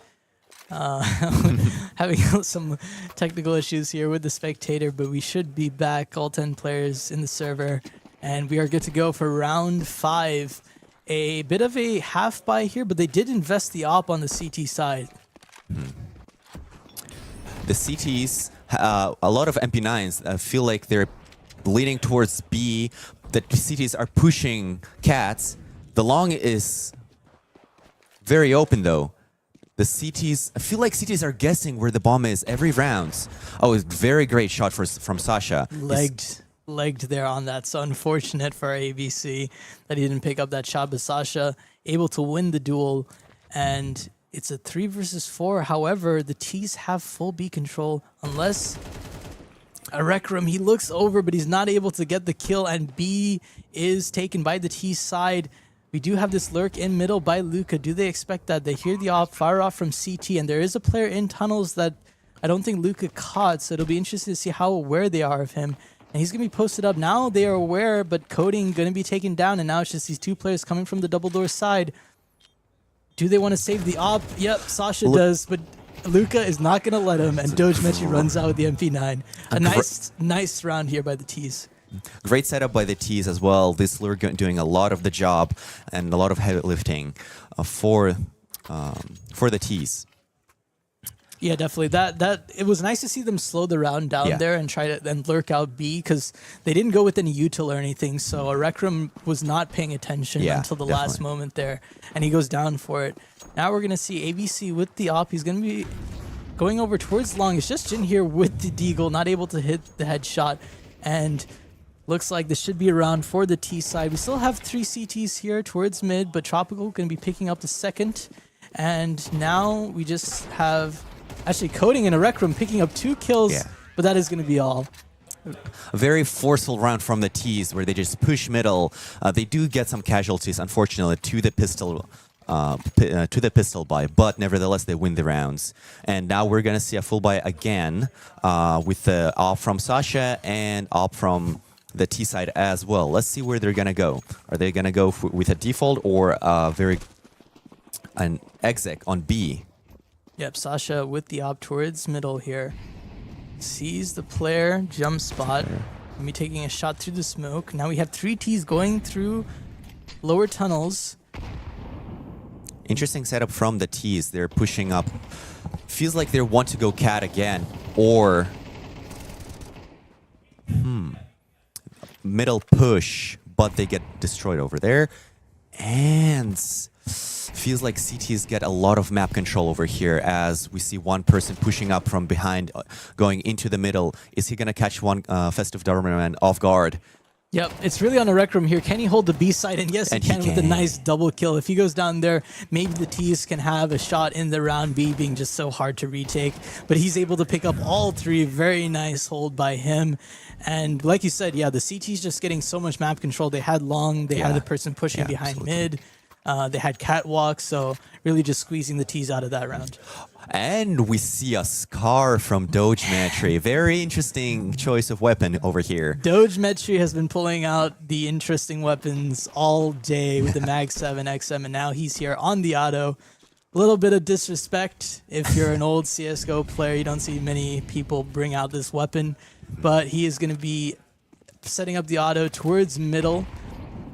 Having some technical issues here with the spectator, but we should be back, all 10 players in the server, and we are good to go for round 5. A bit of a half buy here, but they did invest the op on the CT side. The CTs, a lot of MP9s feel like they're leaning towards B. The CTs are pushing Cats. The long is very open though. The CTs, I feel like CTs are guessing where the bomb is every round. Oh, it's very great shot from Sasha. Legged there on that. So unfortunate for ABC that he didn't pick up that shot, but Sasha able to win the duel, and it's a 3 versus 4. However, the T's have full B control unless Arekram, he looks over, but he's not able to get the kill, and B is taken by the T side. We do have this lurk in middle by Luca. Do they expect that? They hear the op, fire off from CT, and there is a player in tunnels that I don't think Luca caught, so it'll be interesting to see how aware they are of him. And he's going to be posted up. Now they are aware, but Coding going to be taken down, and now it's just these 2 players coming from the double door side. Do they want to save the op? Yep, Sasha does, but Luca is not going to let him, and Doge Mechi runs out with the MP9. A nice round here by the T's. Great setup by the T's as well. This lure doing a lot of the job and a lot of heavy lifting for the T's. Yeah, definitely. That it was nice to see them slow the round down there and try to then lurk out B, because they didn't go with any util or anything. So Arekram was not paying attention until the last moment there, and he goes down for it. Now we're gonna see ABC with the op. He's gonna be going over towards long. It's just Jin here with the deagle, not able to hit the headshot, and looks like this should be a round for the T side. We still have 3 CTs here towards mid, but Tropical gonna be picking up the second, and now we just have actually Coding and Arekram picking up 2 kills, but that is going to be all. A very forceful round from the T's where they just push middle. They do get some casualties, unfortunately, to the pistol buy, but nevertheless they win the rounds. And now we're going to see a full buy again with the op from Sasha and op from the T side as well. Let's see where they're going to go. Are they going to go with a default or an exec on B? Yep, Sasha with the op towards middle here. Sees the player, jump spot. Me taking a shot through the smoke. Now we have 3 T's going through lower tunnels. Interesting setup from the T's. They're pushing up. Feels like they want to go Cat again, or middle push, but they get destroyed over there. And feels like CTs get a lot of map control over here as we see one person pushing up from behind, going into the middle. Is he going to catch one Festive Doberman off guard? Yep, it's really on Arekram here. Can he hold the B side? And yes, he can with a nice double kill. If he goes down there, maybe the T's can have a shot in the round B, being just so hard to retake. But he's able to pick up all 3. Very nice hold by him. And like you said, yeah, the CT's just getting so much map control. They had long, they had the person pushing behind mid. They had catwalk, so really just squeezing the T's out of that round. And we see a Scar from Doge Metri. Very interesting choice of weapon over here. Doge Metri has been pulling out the interesting weapons all day with the Mag 7 XM, and now he's here on the auto. A little bit of disrespect. If you're an old CSGO player, you don't see many people bring out this weapon, but he is going to be setting up the auto towards middle.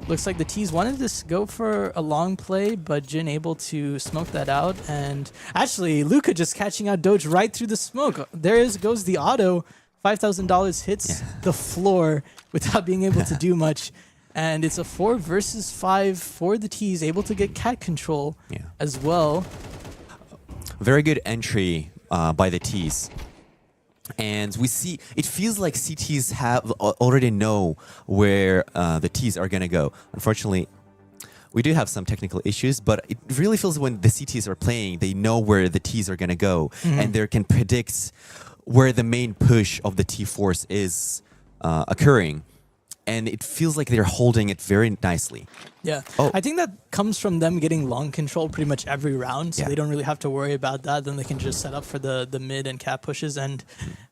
Looks like the T's wanted to go for a long play, but Jin able to smoke that out. And actually, Luca just catching out Doge right through the smoke. There goes the auto. $5,000 hits the floor without being able to do much. And it's a 4 versus 5 for the T's, able to get cat control as well. Very good entry by the T's. And we see, it feels like CTs have already know where the T's are going to go. Unfortunately, we do have some technical issues, but it really feels when the CTs are playing, they know where the T's are going to go. And they can predict where the main push of the T Force is occurring. And it feels like they're holding it very nicely. Yeah. Oh. I think that comes from them getting long control pretty much every round, so Yeah. they don't really have to worry about that. Then they can just set up for the mid and cap pushes, and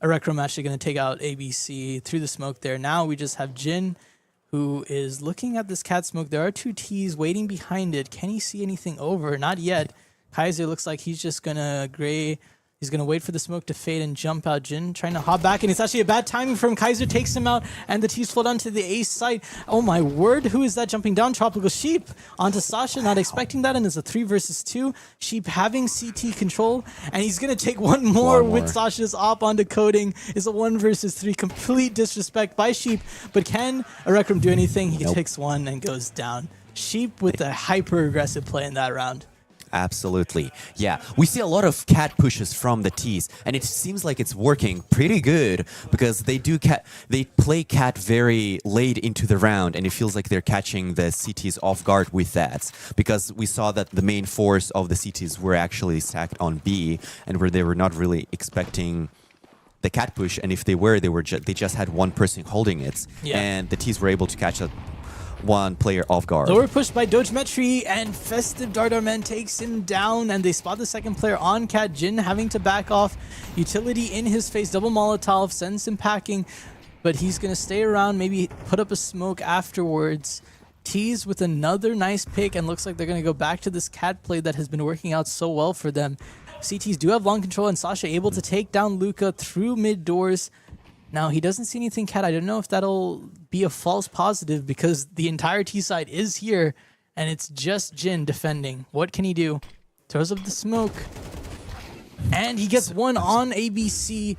Erecrom actually going to take out ABC through the smoke there. Now we just have Jin, who is looking at this cat smoke. There are two Ts waiting behind it. Can he see anything over? Not yet. Kaiser looks like he's just going to gray. He's going to wait for the smoke to fade and jump out. Jin trying to hop back, and it's actually a bad timing from Kaiser. Takes him out, and the T's float onto the ace site. Oh my word, who is that jumping down? Tropical Sheep onto Sasha, not expecting that, and it's a 3 versus 2. Sheep having CT control, and he's going to take one more with Sasha's op onto Coding. It's a 1 versus 3. Complete disrespect by Sheep, but can Erecrom do anything? He takes one and goes down. Sheep with a hyper-aggressive play in that round. Absolutely. Yeah. We see a lot of cat pushes from the T's, and it seems like it's working pretty good because they play cat very late into the round, and it feels like they're catching the CTs off guard with that, because we saw that the main force of the CTs were actually stacked on B, and where they were not really expecting the cat push, and if they were, they just had one person holding it, and the T's were able to catch that one player off guard. Lower push by Dogemetry, and Festive Dardarman takes him down, and they spot the second player on Cat. Jin having to back off. Utility in his face, double Molotov, sends him packing, but he's going to stay around, maybe put up a smoke afterwards. Tease with another nice pick, and looks like they're going to go back to this Cat play that has been working out so well for them. CTs do have long control, and Sasha able to take down Luca through mid doors. Now, he doesn't see anything cat. I don't know if that'll be a false positive because the entire T side is here and it's just Jin defending. What can he do? Throws up the smoke. And he gets one on ABC.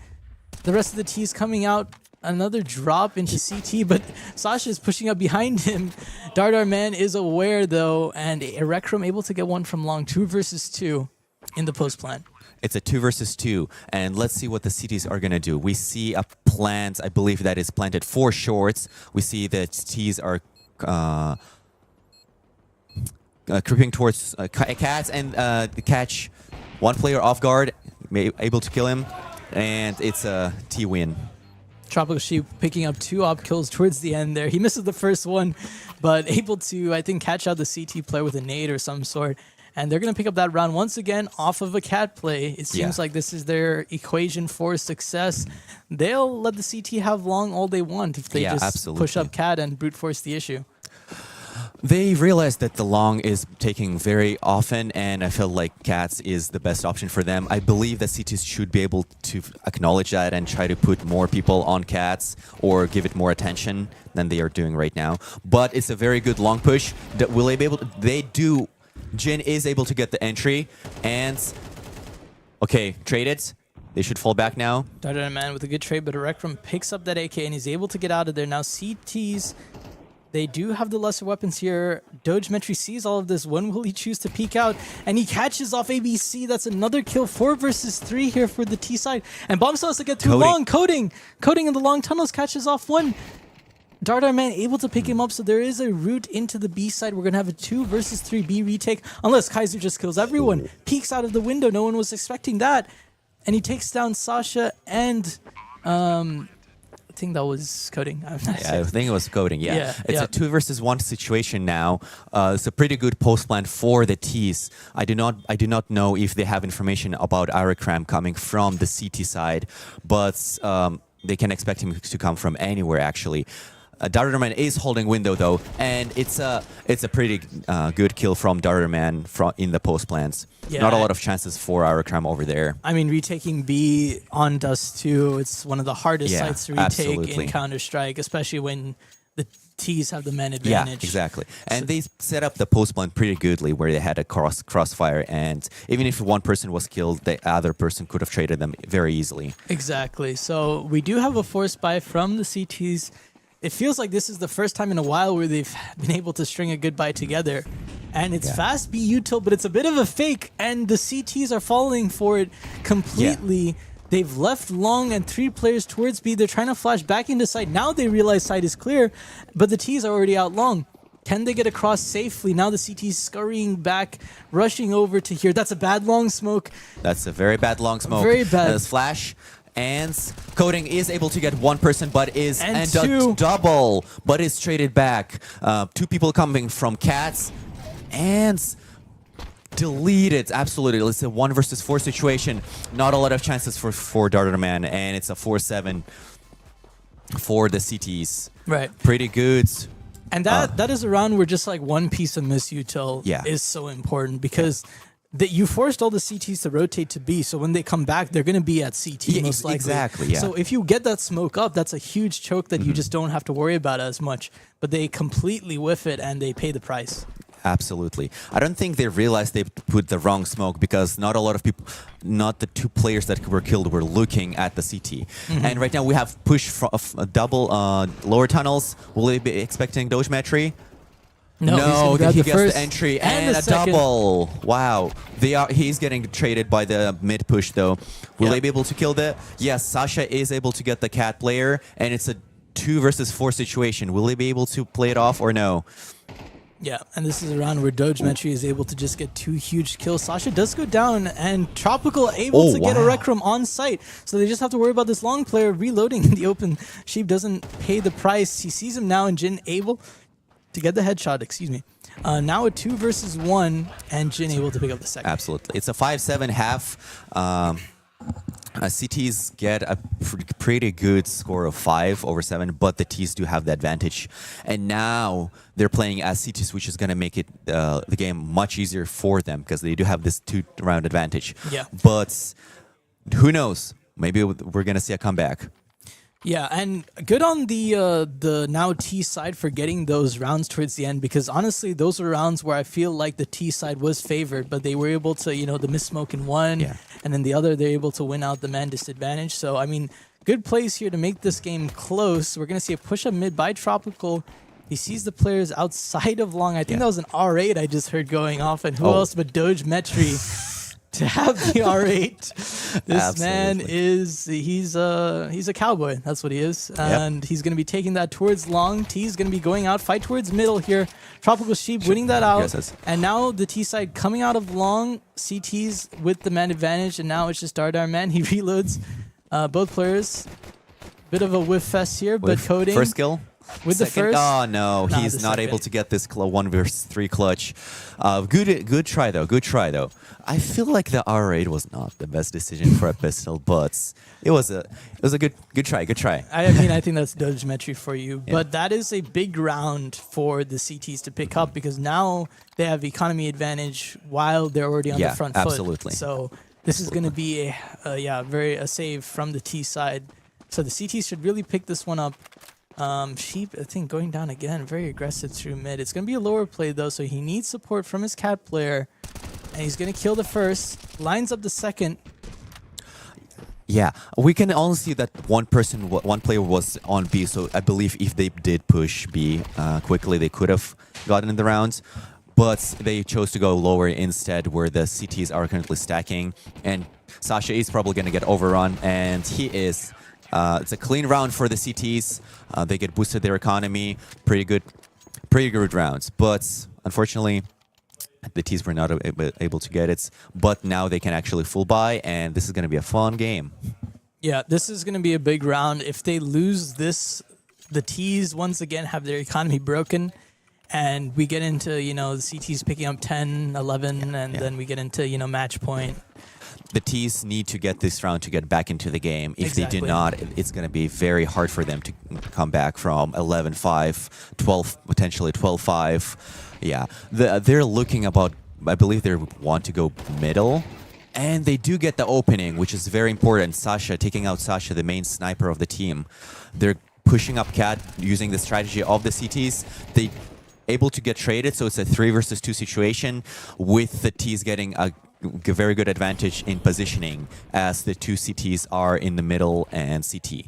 The rest of the T is coming out. Another drop into CT, but Sasha is pushing up behind him. Dardarman is aware, though, and Erecrom able to get one from long. 2 versus 2 in the post plan. It's a 2 versus 2, and let's see what the CTs are going to do. We see a plant, I believe that is planted 4 shorts. We see that T's are creeping towards cats and catch one player off guard, able to kill him, and it's a T win. Tropical Sheep picking up 2 op kills towards the end there. He misses the first one, but able to, I think, catch out the CT player with a nade or some sort. And they're going to pick up that round once again off of a cat play. It seems like this is their equation for success. They'll let the CT have long all they want if they just push up cat and brute force the issue. They realize that the long is taking very often, and I feel like cats is the best option for them. I believe that CTs should be able to acknowledge that and try to put more people on cats or give it more attention than they are doing right now. But it's a very good long push. Will they be able to, they do. Jin is able to get the entry, and okay, trade it. They should fall back now. Dardarman with a good trade, but Erecrom picks up that AK and he's able to get out of there. Now CTs, they do have the lesser weapons here. Dogemetry sees all of this. When will he choose to peek out? And he catches off ABC. That's another kill. 4 versus 3 here for the T side. And Bombshell has to get through long. Coding in the long tunnels catches off one. Dardarman able to pick him up, so there is a route into the B side. We're going to have a 2 versus 3 B retake, unless Kaiser just kills everyone. Peeks out of the window. No one was expecting that. And he takes down Sasha and... I think that was Coding. I think it was Coding, It's a 2 versus 1 situation now. It's a pretty good post plan for the T's. I do not know if they have information about Arakram coming from the CT side, but they can expect him to come from anywhere, actually. Dardarman is holding window though, and it's a pretty good kill from Dardarman in the post plans. Not a lot of chances for Arakram over there. I mean, retaking B on Dust 2, it's one of the hardest sites to retake in Counter-Strike, especially when the T's have the man advantage. Yeah, exactly. And they set up the post plan pretty goodly, where they had a crossfire, and even if one person was killed, the other person could have traded them very easily. Exactly. So we do have a force buy from the CTs. It feels like this is the first time in a while where they've been able to string a good buy together. And it's fast B util, but it's a bit of a fake, and the CTs are falling for it completely. They've left long and 3 players towards B. They're trying to flash back into site. Now they realize site is clear, but the T's are already out long. Can they get across safely? Now the CT's scurrying back, rushing over to here. That's a bad long smoke. That's a very bad long smoke. Very bad. There's flash. And Coding is able to get one person, but is And a two. double, but is traded back. 2 people coming from Cats, and deleted. Absolutely, it's a 1 versus 4 situation. Not a lot of chances for Darterman, and it's a 4-7 for the CTs. Right. Pretty good. And that is a round where just like one piece of misutil Yeah. is so important because you forced all the CTs to rotate to B, so when they come back, they're going to be at CT Yeah, most likely. exactly, yeah. So if you get that smoke up, that's a huge choke that you just don't have to worry about as much. But they completely whiff it and they pay the price. Absolutely. I don't think they realized they put the wrong smoke because not a lot of people, not the 2 players that were killed were looking at the CT. And right now we have push from double lower tunnels. Will they be expecting Dogemetry? No, he's he gonna grab the gets first the entry and and the a second. double. Wow. He's getting traded by the mid push though. Will Yeah. they be able to kill the? Yes, Sasha is able to get the cat player, and it's a 2 versus 4 situation. Will they be able to play it off or no? Yeah, and this is a round where Dogemetry is able to just get 2 huge kills. Sasha does go down, and Tropical able to get a wow. Rec Room on site. So they just have to worry about this long player reloading in the open. Sheep doesn't pay the price. He sees him now, and Jin able to get the headshot, excuse me. Now a 2 versus 1, and Jin able to pick up the second. Absolutely. It's a 5-7 half. CTs get a pretty good score of 5 over 7, but the Ts do have the advantage. And now they're playing as CTs, which is going to make it the game much easier for them because they do have this 2-round advantage. Yeah. But who knows? Maybe we're going to see a comeback. Yeah, and good on the now T side for getting those rounds towards the end because honestly, those are rounds where I feel like the T side was favored, but they were able to, the miss smoke in one, Yeah. and then the other they're able to win out the man disadvantage. So I mean, good plays here to make this game close. We're gonna see a push up mid by Tropical. He sees the players outside of long. I think that was an R8 I just heard going off, and who else but Dogemetry to have the R8. This man he's a cowboy. That's what he is. And he's going to be taking that towards long. T's going to be going out. Fight towards middle here. Tropical Sheep winning that out. Yes. And now the T side coming out of long. CT's with the man advantage. And now it's just Dardar man. He reloads both players. Bit of a whiff fest here, but Coding. First kill? With the Second? first. Oh no, Nah, he's the not second. able to get this 1 versus 3 clutch. Good try though. Good try though. I feel like the R8 was not the best decision for a pistol, but it was a good try. Good try. I mean, I think that's Dogemetry for you. But that is a big round for the CTs to pick up because now they have economy advantage while they're already on the front foot. Absolutely. So this is going to be a save from the T side. So the CTs should really pick this one up. Sheep, I think, going down again. Very aggressive through mid. It's going to be a lower play, though, so he needs support from his cat player. And he's going to kill the first. Lines up the second. Yeah, we can only see that one player was on B, so I believe if they did push B quickly, they could have gotten in the rounds. But they chose to go lower instead, where the CTs are currently stacking. And Sasha is probably going to get overrun, and he is. It's a clean round for the CTs. They get boosted their economy. Pretty good rounds. But unfortunately, the Ts were not able to get it. But now they can actually full buy, and this is going to be a fun game. Yeah, this is going to be a big round. If they lose this, the Ts once again have their economy broken. And we get into, the CTs picking up 10, 11, and then we get into, match point. The Ts need to get this round to get back into the game. If they do Exactly. not, it's going to be very hard for them to come back from 11-5, 12, potentially 12-5. Yeah, they're looking about, I believe they want to go middle. And they do get the opening, which is very important. Sasha, taking out Sasha, the main sniper of the team. They're pushing up Cat using the strategy of the CTs. They able to get traded, so it's a 3 versus 2 situation with the Ts getting a very good advantage in positioning as the 2 CTs are in the middle and CT.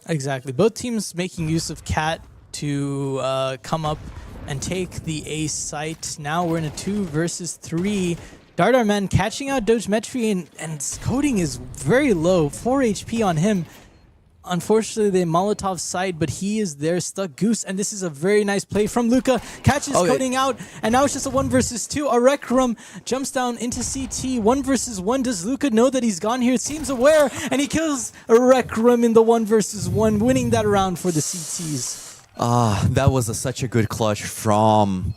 Exactly. Both teams making use of Cat to come up and take the A site. Now we're in a 2 versus 3. Dardarman catching out Dogemetry, and Coding is very low, 4 HP on him. unfortunately, they Molotov side, but he is there stuck goose, and this is a very nice play from Luca. Catches Coding out, and now it's just a 1 versus 2. Arekrum jumps down into CT. 1 versus 1. Does Luca know that he's gone here? It seems aware, and he kills Arekrum in the 1 versus 1, winning that round for the CTs. That was such a good clutch from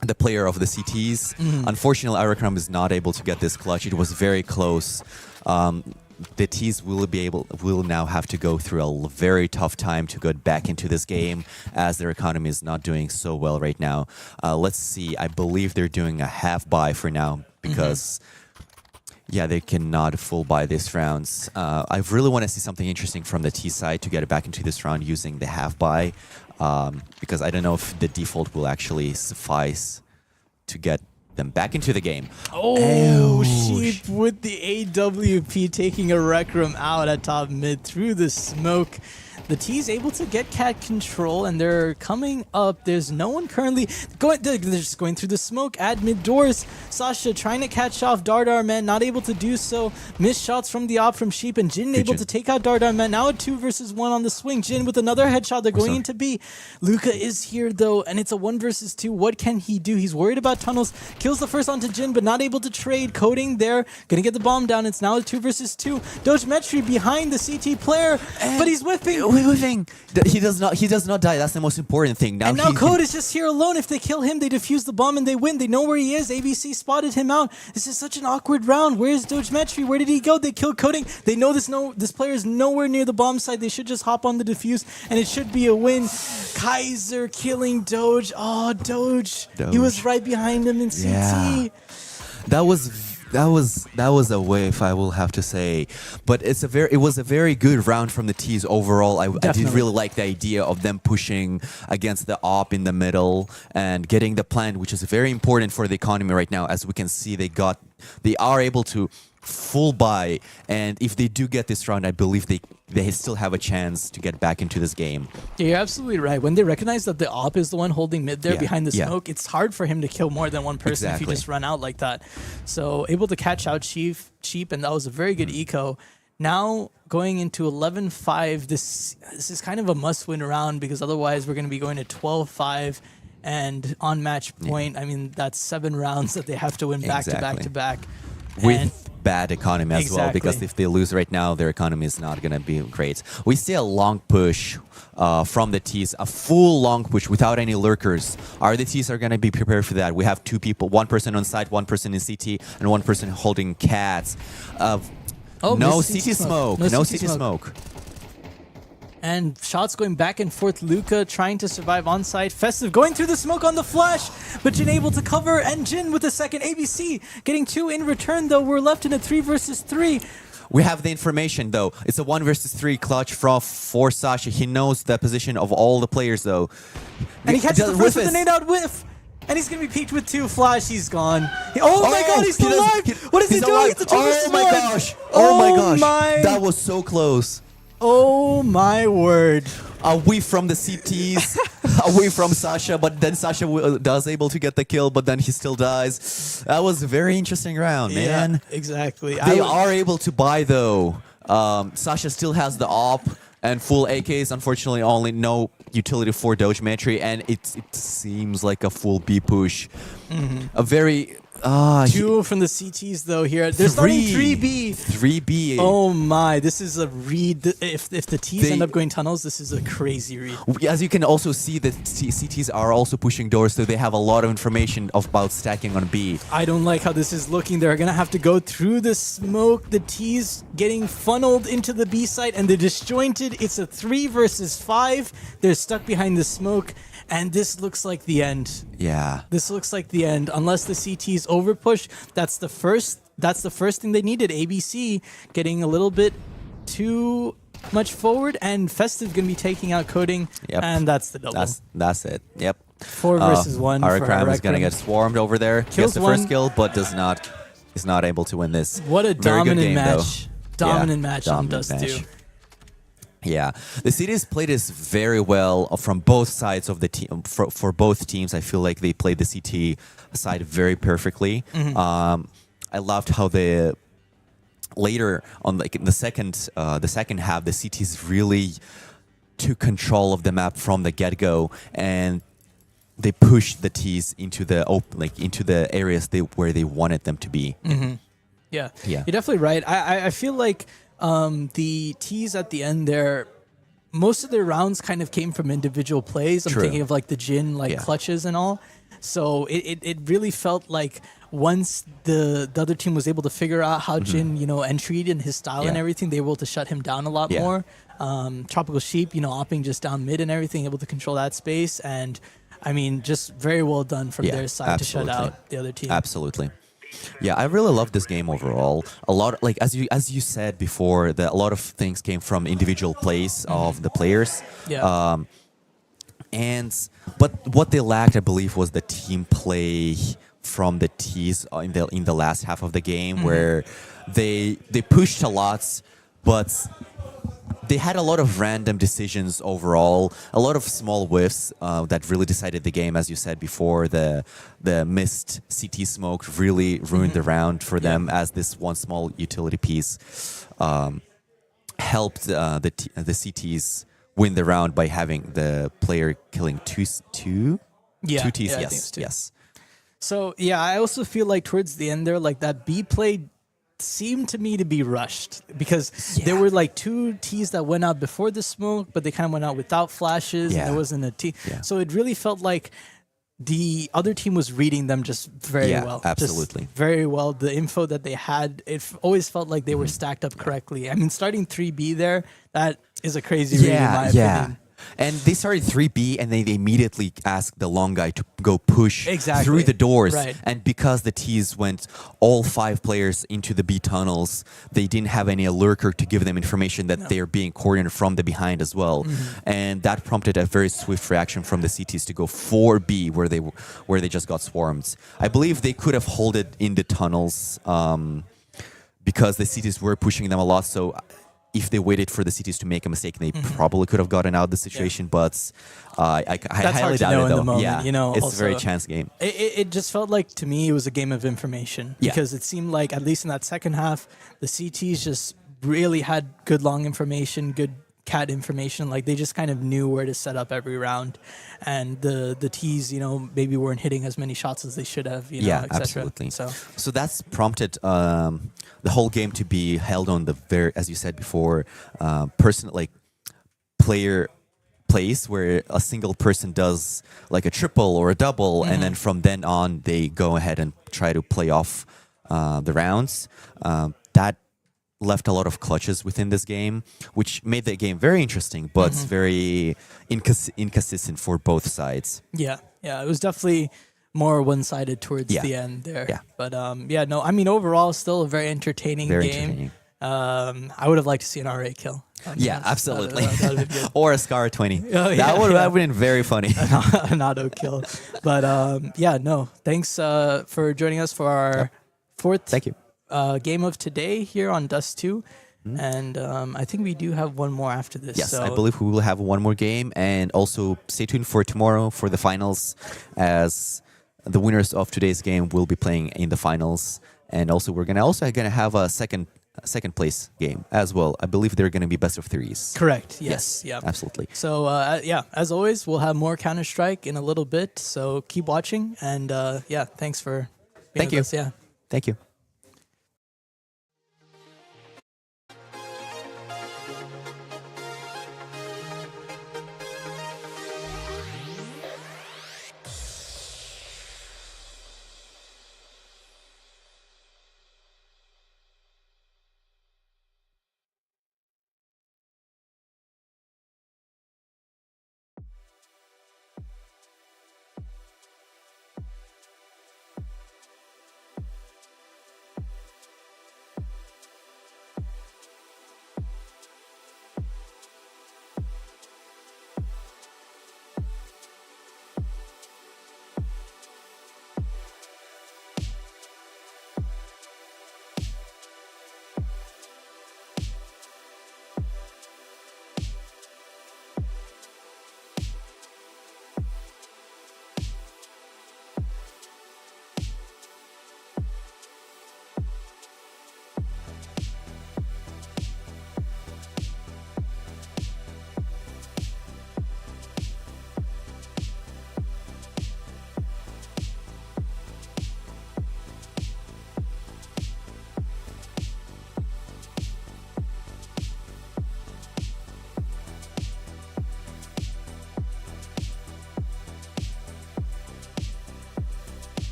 the player of the CTs. Unfortunately, Arekrum is not able to get this clutch. It was very close. The T's will now have to go through a very tough time to get back into this game, as their economy is not doing so well right now. Let's see. I believe they're doing a half buy for now because they cannot full buy this rounds. I really want to see something interesting from the T side to get it back into this round using the half buy, because I don't know if the default will actually suffice to get them back into the game. Oh, Sheep with the AWP taking a Rec Room out at top mid through the smoke. The T's able to get cat control, and they're coming up. There's no one currently going. They're just going through the smoke at mid doors. Sasha trying to catch off Dardar Man, not able to do so. Missed shots from the op from Sheep, and Jin able to take out Dardar Man. Now a 2 versus 1 on the swing. Jin with another headshot. They're going into B. Luca is here though, and it's a 1 versus 2. What can he do? He's worried about tunnels. Kills the first onto Jin, but not able to trade. Coding there, gonna get the bomb down. It's now a 2 versus 2. Dogemetry behind the CT player, but he's whipping. He does not die. That's the most important thing. Now Code is just here alone. If they kill him, they defuse the bomb and they win. They know where he is. ABC spotted him out. This is such an awkward round. Where's Dogemetry? Where did he go? They killed Coding. They know this player is nowhere near the bomb site. They should just hop on the defuse, and it should be a win. Kaiser killing Doge. Oh, Doge. He was right behind him in CT. Yeah. That was a whiff, I will have to say, but it was a very good round from the T's overall. I did really like the idea of them pushing against the op in the middle and getting the plant, which is very important for the economy right now. As we can see, they are able to full buy, and if they do get this round, I believe they still have a chance to get back into this game. Yeah, you're absolutely right. When they recognize that the op is the one holding mid there behind the smoke, it's hard for him to kill more than one person if you just run out like that. So able to catch out Cheap, and that was a very good eco. Now going into 11-5, this is kind of a must-win round, because otherwise we're going to be going to 12-5, and on match point, I mean, that's 7 rounds that they have to win back to back to back. With bad economy as well, because if they lose right now, their economy is not going to be great. We see a long push from the T's, a full long push without any lurkers. Are the T's are going to be prepared for that? We have 2 people, 1 person on site, 1 person in CT, and 1 person holding cats. No CT smoke. No CT smoke. And shots going back and forth. Luca trying to survive on site. Festive going through the smoke on the flash, but Jin able to cover, and Jin with the second. ABC getting 2 in return, though. We're left in a 3 versus 3. We have the information, though. It's a 1 versus 3 clutch for Sasha. He knows the position of all the players, though. And he catches the first with the nade out whiff. And he's going to be peaked with 2 flash. He's gone. Oh my god, he's still alive. What is he doing? It's a 2 versus 1. Oh my gosh. Oh my gosh. That was so close. Oh my word. Away from the CTs, away from Sasha, but then Sasha does able to get the kill, but then he still dies. That was a very interesting round, man. Yeah, exactly. They are able to buy, though. Sasha still has the op and full AKs. Unfortunately, only no utility for Dogemetry, and it seems like a full B push. A very... 2 from the CTs though here. They're starting 3B. 3B. Oh my, this is a read. If the T's end up going tunnels, this is a crazy read. As you can also see, the CTs are also pushing doors, so they have a lot of information about stacking on B. I don't like how this is looking. They're gonna have to go through the smoke. The T's getting funneled into the B site, and they're disjointed. It's a 3 versus 5. They're stuck behind the smoke. And this looks like the end. Yeah. This looks like the end. Unless the CTs overpush, that's the first thing they needed. ABC getting a little bit too much forward, and Festive gonna be taking out Coding. Yep. And that's the double. That's it. Yep. 4 versus 1. Arekrum is gonna get swarmed over there. Gets the first kill, but is not able to win this. What a dominant game, match. Dominant match on Dust 2. Yeah, the cities played this very well from both sides of the team. For both teams, I feel like they played the CT side very perfectly. I loved how the later on, like in the second half, the CTs really took control of the map from the get-go, and they pushed the T's into the into the areas where they wanted them to be. Yeah, Yeah. you're definitely right. I feel like the T's at the end there, most of their rounds kind of came from individual plays. I'm True. thinking of like the Jin Yeah. clutches and all. So it really felt like once the other team was able to figure out how Jin, entreated in his style and Yeah. everything, they were able to shut him down a lot Yeah. more. Tropical Sheep, opping just down mid and everything, able to control that space. And I mean, just very well done from Yeah, their side to shut absolutely. out the other team. Absolutely. Yeah, I really love this game overall. A lot, like as you said before, that a lot of things came from individual plays of the players. Yeah. But what they lacked, I believe, was the team play from the T's in the last half of the game, where they pushed a lot, but they had a lot of random decisions overall, a lot of small whiffs that really decided the game. As you said before, the missed CT smoke really ruined the round for them, as this one small utility piece helped the CTs win the round by having the player killing two Yeah, two T's. yeah, I think it's Yes, two. yes. So yeah, I also feel like towards the end there, like that B play seemed to me to be rushed because there were like two T's that went out before the smoke, but they kind of went out without flashes, Yeah. and there wasn't a T. Yeah. So it really felt like the other team was reading them just very Yeah, well. absolutely. Just very well. The info that they had, always felt like they Mm-hmm. were stacked up correctly. I mean, starting 3B there, that is a crazy read in my opinion. And they started 3B, and they immediately asked the long guy to go push Exactly. through the doors. Right. And because the T's went all 5 players into the B tunnels, they didn't have any lurker to give them information that they're being cornered from the behind as well. And that prompted a very swift reaction from the CTs to go 4B, where they just got swarmed. I believe they could have held it in the tunnels because the CTs were pushing them a lot. So if they waited for the CTs to make a mistake, they probably could have gotten out of the situation. But I That's highly hard to doubt know it, in though. the moment, Yeah, it's a very also- chance game. It just felt like to me it was a game of information Yeah. because it seemed like at least in that second half the CTs just really had good long information, good cat information. Like they just kind of knew where to set up every round, and the T's maybe weren't hitting as many shots as they should have. Yeah, et cetera. absolutely. So That's prompted the whole game to be held on the very, as you said before, player plays where a single person does like a triple or a double, and then from then on they go ahead and try to play off the rounds. That left a lot of clutches within this game, which made the game very interesting, but very inconsistent for both sides. yeah, it was definitely more one-sided towards Yeah. the end there. Yeah. But no, I mean overall still a very entertaining Very game. entertaining. I would have liked to see an RA kill. Yeah, absolutely. That would have been good. Or a Scar 20. Oh, yeah, That would yeah. have been very funny. An auto kill. But thanks for joining us for our fourth Thank you. game of today here on Dust 2. And I think we do have one more after this. Yes, so I believe we will have one more game, and also stay tuned for tomorrow for the finals, as the winners of today's game will be playing in the finals, and also we're gonna have a second place game as well. I believe they're gonna be best of threes. Correct. Yes. Yeah. Absolutely. So as always, we'll have more Counter-Strike in a little bit. So keep watching, and thanks for being Thank with you. us. Yeah. Thank you.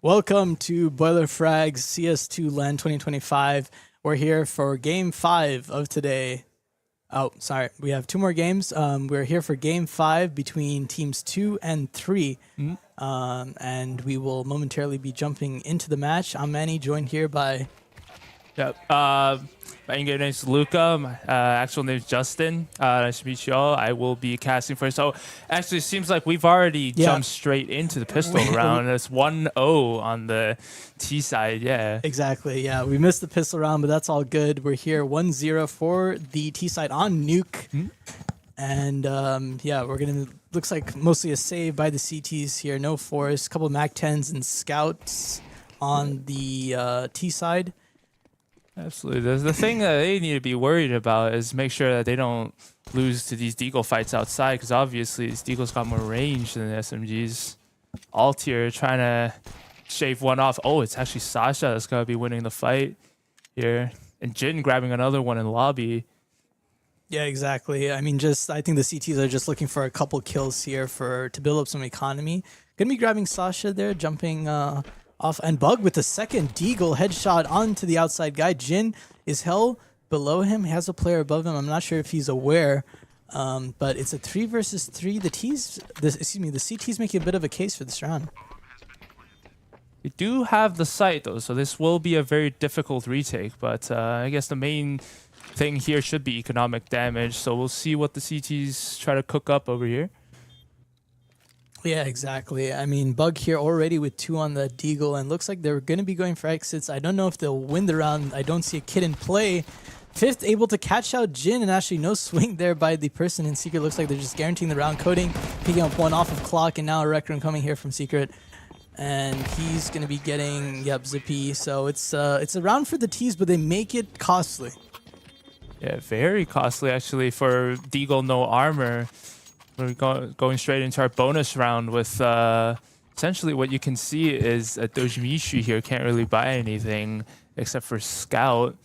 Welcome to Boilerfrag's CS2 LAN 2025. We're here for Game 5 of today. Oh, sorry. We have two more games. We're here for Game 5 between teams 2 and 3. And we will momentarily be jumping into the match. I'm Manny, joined here by... Yep. My name is Luca. My actual name is Justin. Nice to meet you all. I will be casting for. So actually, it seems like we've already jumped straight into the pistol round. It's 1-0 on the T side. Yeah. Exactly. Yeah, we missed the pistol round, but that's all good. We're here 1-0 for the T side on Nuke. And yeah, we're gonna. Looks like mostly a save by the CTs here. No force. Couple of MAC-10s and scouts on the T side. Absolutely. The thing that they need to be worried about is make sure that they don't lose to these deagle fights outside, because obviously these deagles got more range than the SMGs. Alt here trying to shave one off. Oh, it's actually Sasha that's going to be winning the fight here. And Jin grabbing another one in lobby. Yeah, exactly. I mean, I think the CTs are just looking for a couple kills here to build up some economy. Gonna be grabbing Sasha there, jumping off, and Bug with the second deagle headshot onto the outside guy. Jin is held below him. He has a player above him. I'm not sure if he's aware, but it's a 3 versus 3. The CT's making a bit of a case for this round. They do have the site though, so this will be a very difficult retake. But I guess the main thing here should be economic damage. So we'll see what the CTs try to cook up over here. Yeah, exactly. I mean, Bug here already with 2 on the Deagle, and looks like they're going to be going for exits. I don't know if they'll win the round. I don't see a kid in play. Fifth able to catch out Jin, and actually no swing there by the person in Secret. Looks like they're just guaranteeing the round. Coding, picking up 1 off of Clock, and now a Rec Room coming here from Secret. And he's going to be getting, Zippy. So it's a round for the T's, but they make it costly. Yeah, very costly actually for Deagle no armor. We're going straight into our bonus round with essentially what you can see is a Dojimishi here can't really buy anything except for Scout.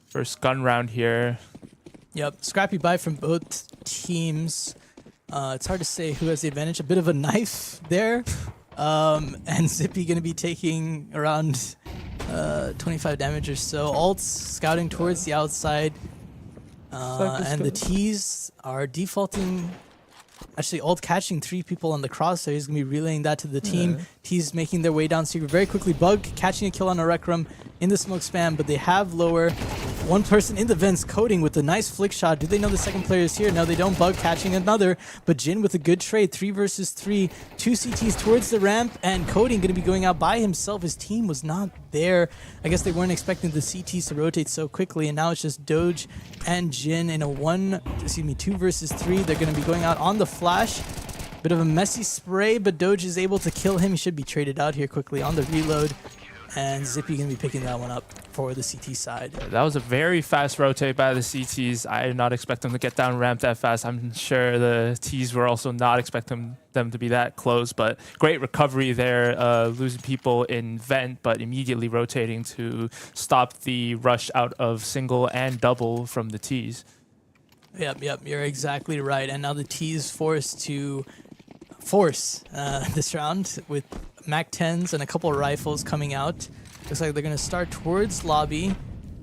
First gun round here. Yep, scrappy buy from both teams. It's hard to say who has the advantage. A bit of a knife there. And Zippy going to be taking around 25 damage or so. Alts scouting towards the outside. And the T's are defaulting. Actually, Alt catching 3 people on the cross, so he's going to be relaying that to the team. T's making their way down Secret very quickly. Bug catching a kill on a Rec Room in the smoke spam, but they have lower. 1 person in the vents coding with a nice flick shot. Do they know the second player is here? No, they don't. Bug catching another, but Jin with a good trade. 3 versus 3. 2 CTs towards the ramp, and coding going to be going out by himself. His team was not there. I guess they weren't expecting the CTs to rotate so quickly, and now it's just Doge and Jin in a 2 versus 3. They're going to be going out on the flash. Bit of a messy spray, but Doge is able to kill him. He should be traded out here quickly on the reload. And Zippy going to be picking that one up for the CT side. That was a very fast rotate by the CTs. I did not expect them to get down ramp that fast. I'm sure the T's were also not expecting them to be that close, but great recovery there, losing people in vent, but immediately rotating to stop the rush out of single and double from the T's. Yep, you're exactly right. And now the T's forced to force this round with Mac 10s and a couple of rifles coming out. Looks like they're going to start towards lobby.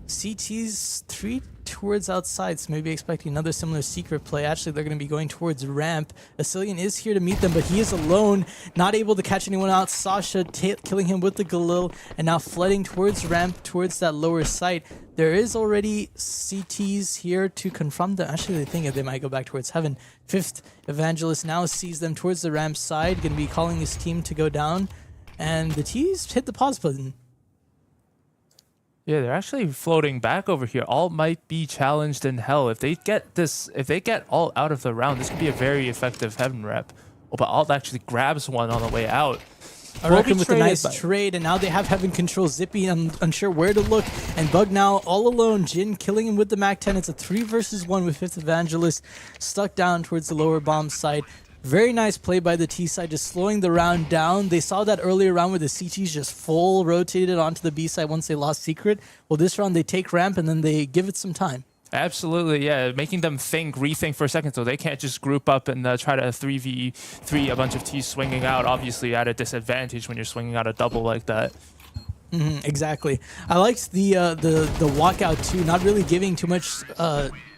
CT's 3 towards outside, so maybe expecting another similar secret play. Actually, they're going to be going towards ramp. Asilian is here to meet them, but he is alone, not able to catch anyone out. Sasha killing him with the Galil, and now flooding towards ramp, towards that lower site. There is already CTs here to confront them. Actually, they think they might go back towards heaven. Fifth Evangelist now sees them towards the ramp side, going to be calling his team to go down, and the T's hit the pause button. Yeah, they're actually floating back over here. Alt might be challenged in hell. If they get Alt out of the round, this could be a very effective heaven rep. Oh, but Alt actually grabs one on the way out. I reckon with a nice trade, and now they have heaven control. Zippy, I'm unsure where to look, and Bug now all alone. Jin killing him with the Mac 10. It's a 3 versus 1 with 5th Evangelist stuck down towards the lower bomb site. Very nice play by the T side, just slowing the round down. They saw that earlier round where the CTs just full rotated onto the B side once they lost Secret. Well, this round they take ramp and then they give it some time. Absolutely, yeah. Making them rethink for a second, so they can't just group up and try to 3v3 a bunch of T's swinging out. Obviously, at a disadvantage when you're swinging out a double like that. Exactly. I liked the walkout too, not really giving too much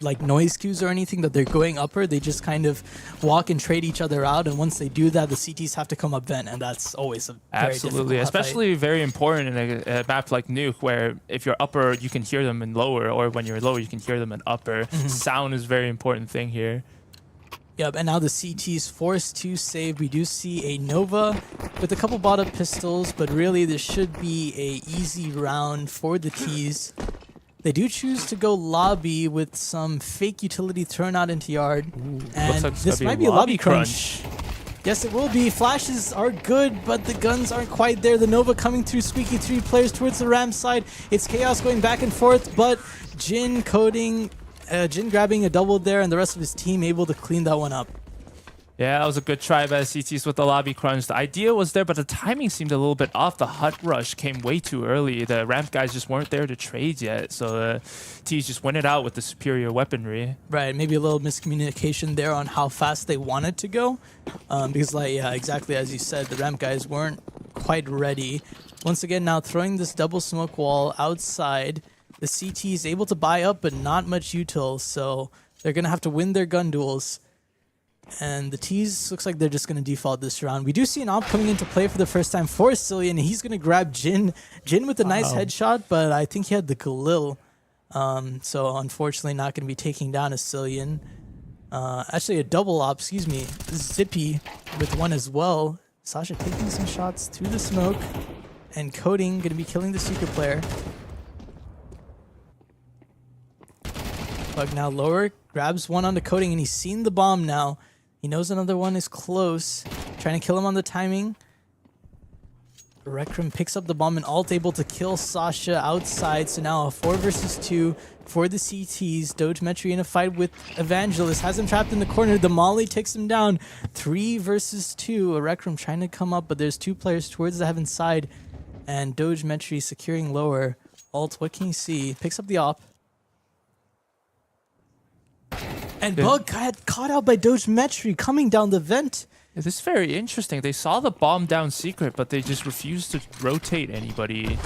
like noise cues or anything that they're going upper. They just kind of walk and trade each other out, and once they do that, the CTs have to come up vent, and that's always a very absolutely, difficult especially very important in a map like Nuke, where if you're upper, you can hear them in lower, or when you're lower, you can hear them in upper. Sound is a very important thing here. Yep, and now the CT's forced to save. We do see a Nova with a couple bottom pistols, but really this should be a easy round for the T's. They do choose to go lobby with some fake utility thrown out into yard. And like this might be a lobby crunch. Yes, it will be. Flashes are good, but the guns aren't quite there. The Nova coming through, squeaky 3 players towards the ramp side. It's chaos going back and forth, but Jin coding... Jin grabbing a double there, and the rest of his team able to clean that one up. Yeah, that was a good try by the CTs with the lobby crunch. The idea was there, but the timing seemed a little bit off. The hut rush came way too early. The ramp guys just weren't there to trade yet, so the T's just went it out with the superior weaponry. Right, maybe a little miscommunication there on how fast they wanted to go. Because, like, yeah, exactly as you said, the ramp guys weren't quite ready. Once again, now throwing this double smoke wall outside. The CT is able to buy up, but not much util, so they're going to have to win their gun duels. And the T's looks like they're just going to default this round. We do see an op coming into play for the first time for Cillian. He's going to grab Jin. Jin with a nice headshot, but I think he had the Galil. So unfortunately not going to be taking down a Cillian. Actually, a double op, excuse me. Zippy with one as well. Sasha taking some shots through the smoke. And Coding going to be killing the secret player. Bug now lower. Grabs one onto Coding, and he's seen the bomb now. He knows another one is close. Trying to kill him on the timing. Rekram picks up the bomb and alt able to kill Sasha outside. So now a 4 versus 2 for the CTs. Dogemetry in a fight with Evangelist. Has him trapped in the corner. The Molly takes him down. 3 versus 2. Rekram trying to come up, but there's 2 players towards the heaven side. And Dogemetry securing lower. Alt, what can you see? Picks up the op. And Bug got caught out by Dogemetry coming down the vent. Yeah, this is very interesting. They saw the bomb down secret, but they just refused to rotate anybody.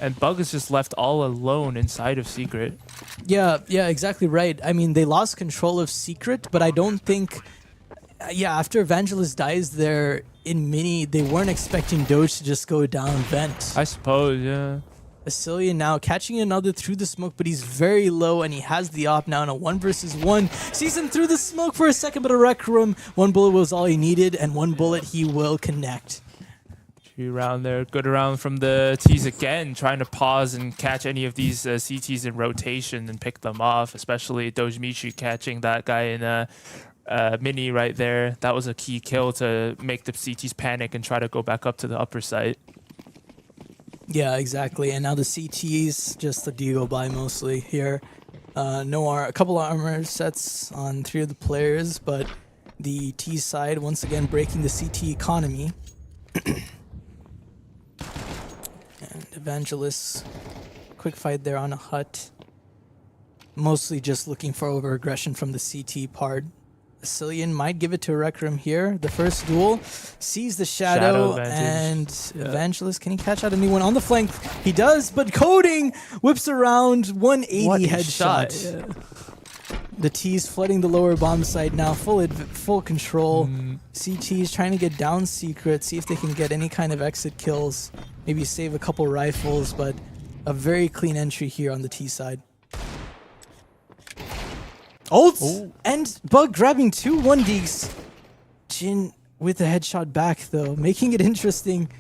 And Bug is just left all alone inside of secret. Yeah, exactly right. I mean, they lost control of secret, but I don't think... Yeah, after Evangelist dies there in mini, they weren't expecting Doge to just go down vent. I suppose, yeah. Asilian now catching another through the smoke, but he's very low and he has the op now in a 1 versus 1. Sees him through the smoke for a second, but a rec room. 1 bullet was all he needed, and 1 bullet he will connect. 2 round there. Good round from the T's again, trying to pause and catch any of these CTs in rotation and pick them off, especially Dogemetry catching that guy in a mini right there. That was a key kill to make the CTs panic and try to go back up to the upper site. Yeah, exactly. And now the CTs, just the Deagle buy mostly here. A couple of armor sets on 3 of the players, but the T side once again breaking the CT economy. And Evangelist, quick fight there on a hut. Mostly just looking for over aggression from the CT part. Asilian might give it to Rekram here. The first duel sees the shadow and Evangelist. Can he catch out anyone on the flank? He does, but Coding whips around 180 headshot. Yeah. The T's flooding the lower bomb site now, full control. CT is trying to get down secret, see if they can get any kind of exit kills. Maybe save a couple rifles, but a very clean entry here on the T side. Ult! And Bug grabbing 2 1Ds. Jin with the headshot back though, making it interesting.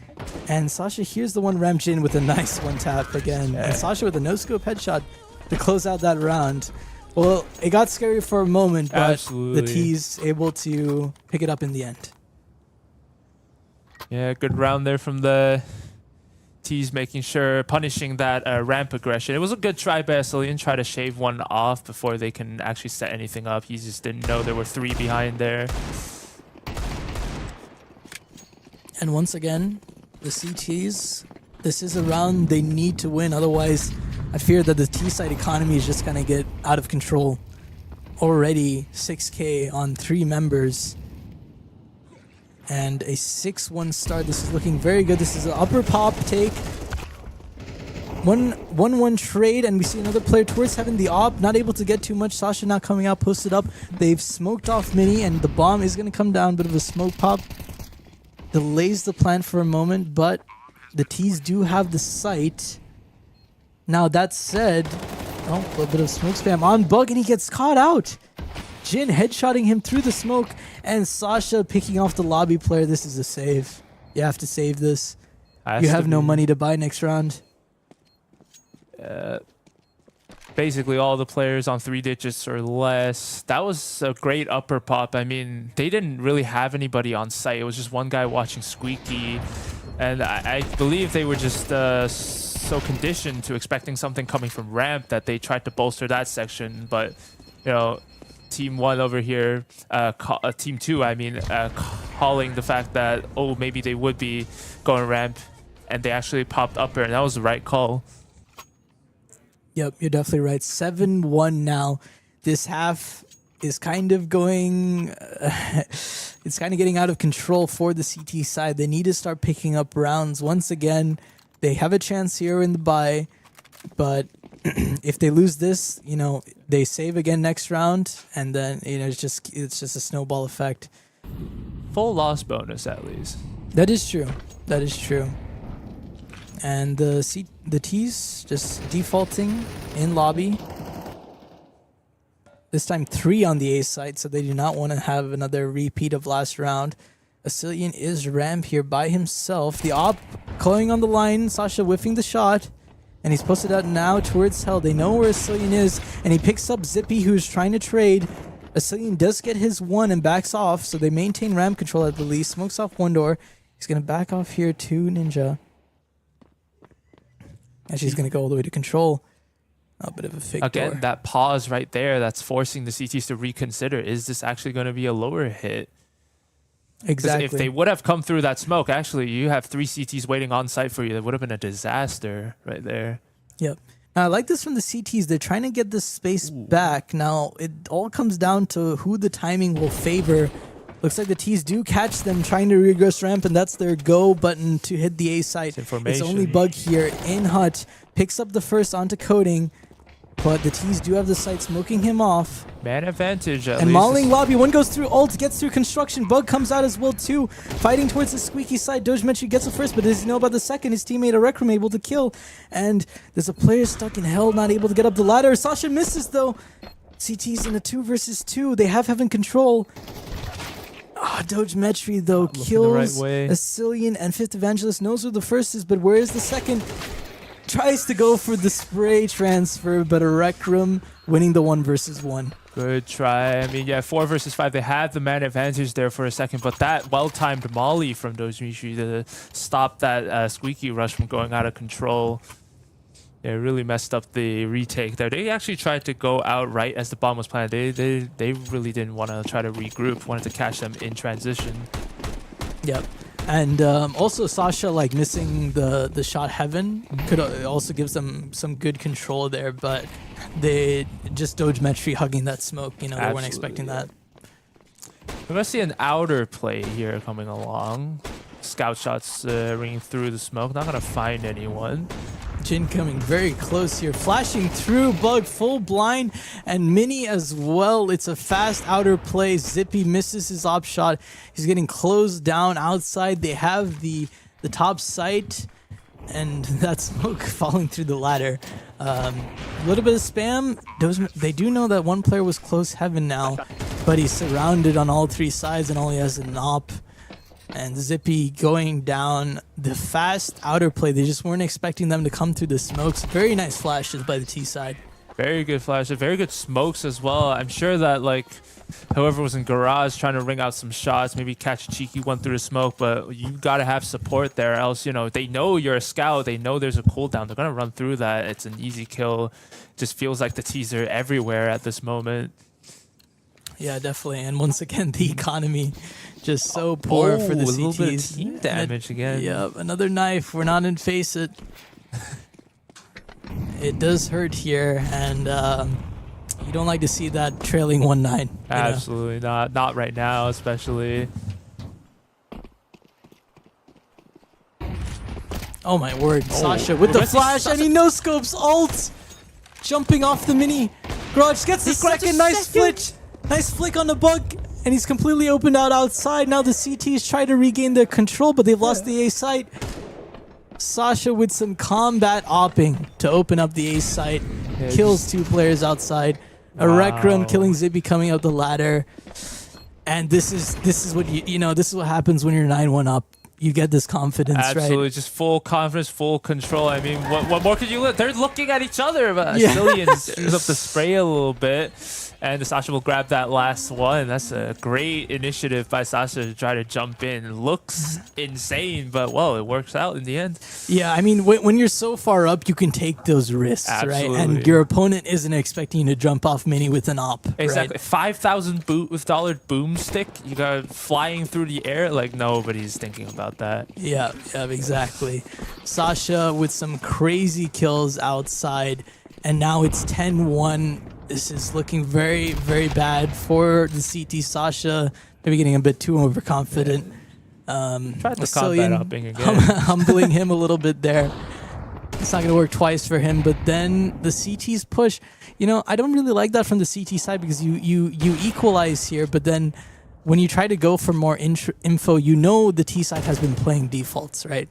And Sasha here's the one ram Jin with a nice 1-tap again. And Sasha with a no-scope headshot to close out that round. Well, it got scary for a moment, but the T's able to pick it up in the end. Yeah, good round there from the T's, making sure, punishing that ramp aggression. It was a good try by Asilian, try to shave one off before they can actually set anything up. He just didn't know there were 3 behind there. And once again, the CTs, this is a round they need to win. Otherwise, I fear that the T-side economy is just going to get out of control. Already 6K on 3 members. And a 6-1 start. This is looking very good. This is an upper pop take. 1-1 trade, and we see another player towards heaven. The op, not able to get too much. Sasha not coming out, posted up. They've smoked off mini, and the bomb is going to come down. Bit of a smoke pop. Delays the plan for a moment, but the T's do have the site. Now, that said, a little bit of smoke spam on Bug, and he gets caught out. Jin headshotting him through the smoke, and Sasha picking off the lobby player. This is a save. You have to save this. You have no money to buy next round. Basically all the players on 3 digits or less. That was a great upper pop. I mean, they didn't really have anybody on site. It was just one guy watching Squeaky. And I believe they were just so conditioned to expecting something coming from ramp that they tried to bolster that section. But, you know, Team 1 over here, Team 2, I mean, calling the fact that, oh, maybe they would be going ramp, and they actually popped upper, and that was the right call. Yep, you're definitely right. 7-1 now. This half is kind of going... it's kind of getting out of control for the CT side. They need to start picking up rounds. Once again, they have a chance here in the bye, but if they lose this, you know, they save again next round, and then, you know, it's just a snowball effect. Full loss bonus, at least. That is true. That is true. And the T's just defaulting in lobby. This time 3 on the A side, so they do not want to have another repeat of last round. XVIII is ramp here by himself. The op going on the line. Sasha whiffing the shot. And he's posted out now towards Hell. They know where XVIII is. And he picks up Zippy, who's trying to trade. XVIII does get his 1 and backs off. So they maintain ramp control at the least. Smokes off one door. He's going to back off here to Ninja. And she's going to go all the way to control. A bit of a fake Again, door. that pause right there, that's forcing the CTs to reconsider. Is this actually going to be a lower hit? 'Cause Exactly. if they would have come through that smoke, actually, you have 3 CTs waiting on site for you. That would have been a disaster right there. Yep. Now, I like this from the CTs. They're trying to get this space back. Now, it all comes down to who the timing will favor. Looks like the T's do catch them trying to regress ramp, and that's their go button to hit the A site. It's only Bug here in Hut. Picks up the first onto Coding, but the T's do have the site smoking him off. Man advantage at And least. mauling lobby. One goes through ult, gets through construction. Bug comes out as well too. Fighting towards the squeaky side. Dogementry gets the first, but does he know about the second? His teammate Arekrum able to kill. And there's a player stuck in hell, not able to get up the ladder. Sasha misses though. CT's in a 2 versus 2. They have Heaven control. Dogemetry though kills XVIII, and Fifth Evangelist knows who the first is, but where is the second? Tries to go for the spray transfer, but Arekrum winning the 1 versus 1. Good try. I mean, yeah, 4 versus 5. They had the man advantage there for a second, but that well-timed molly from Dogemetry to stop that squeaky rush from going out of control. It really messed up the retake there. They actually tried to go out right as the bomb was planted. They really didn't want to try to regroup. Wanted to catch them in transition. Yep. And also Sasha like missing the shot Heaven could also gives them some good control there, but they just Dogemetry hugging that smoke. You know, they weren't expecting that. We're gonna see an outer play here coming along. Scout shots ringing through the smoke. Not gonna find anyone. Jin coming very close here, flashing through. Bug full blind, and Mini as well. It's a fast outer play. Zippy misses his op shot. He's getting closed down outside. They have the top site, and that smoke falling through the ladder. A little bit of spam. They do know that one player was close Heaven now, but he's surrounded on all 3 sides, and all he has is an op. And Zippy going down the fast outer play. They just weren't expecting them to come through the smokes. Very nice flashes by the T side. Very good flashes. Very good smokes as well. I'm sure that like whoever was in garage trying to ring out some shots, maybe catch a cheeky one through the smoke, but you got to have support there. Else, you know, they know you're a scout. They know there's a cooldown. They're going to run through that. It's an easy kill. Just feels like the T's are everywhere at this moment. Yeah, definitely. And once again, the economy just so poor for the CTs. A little bit of team damage again. Yep, another knife. We're not in Face It. It does hurt here, and you don't like to see that trailing 1-9. Absolutely not. Not right now, especially. Oh my word. Sasha with the flash, and he no-scopes ult. Jumping off the Mini. Garage gets the second. Nice flick. Nice flick on the Bug, and he's completely opened out outside. Now the CTs try to regain their control, but they've lost the A site. Sasha with some combat opping to open up the A site. Kills 2 players outside. Arekrum killing Zippy coming up the ladder. And this is what you know, this is what happens when you're 9-1 up. You get this confidence, Absolutely, right? just full confidence, full control. I mean, what more could you look? They're looking at each other, but Yeah. Cillian screws up the spray a little bit. And Sasha will grab that last one. That's a great initiative by Sasha to try to jump in. Looks insane, but, well, it works out in the end. Yeah, I mean, when you're so far up, you can take those risks, right? And Absolutely. your opponent isn't expecting you to jump off Mini with an op, Exactly. right? $5,000 boomstick. You got flying through the air. Like, nobody's thinking about that. Yeah, exactly. Sasha with some crazy kills outside, and now it's 10-1. This is looking very, very bad for the CT. Sasha maybe getting a bit too overconfident. Tried the Cillian combat hopping again. humbling him a little bit there. It's not going to work twice for him. But then the CT's push. You know, I don't really like that from the CT side because you equalize here, but then when you try to go for more info, you know the T side has been playing defaults, right?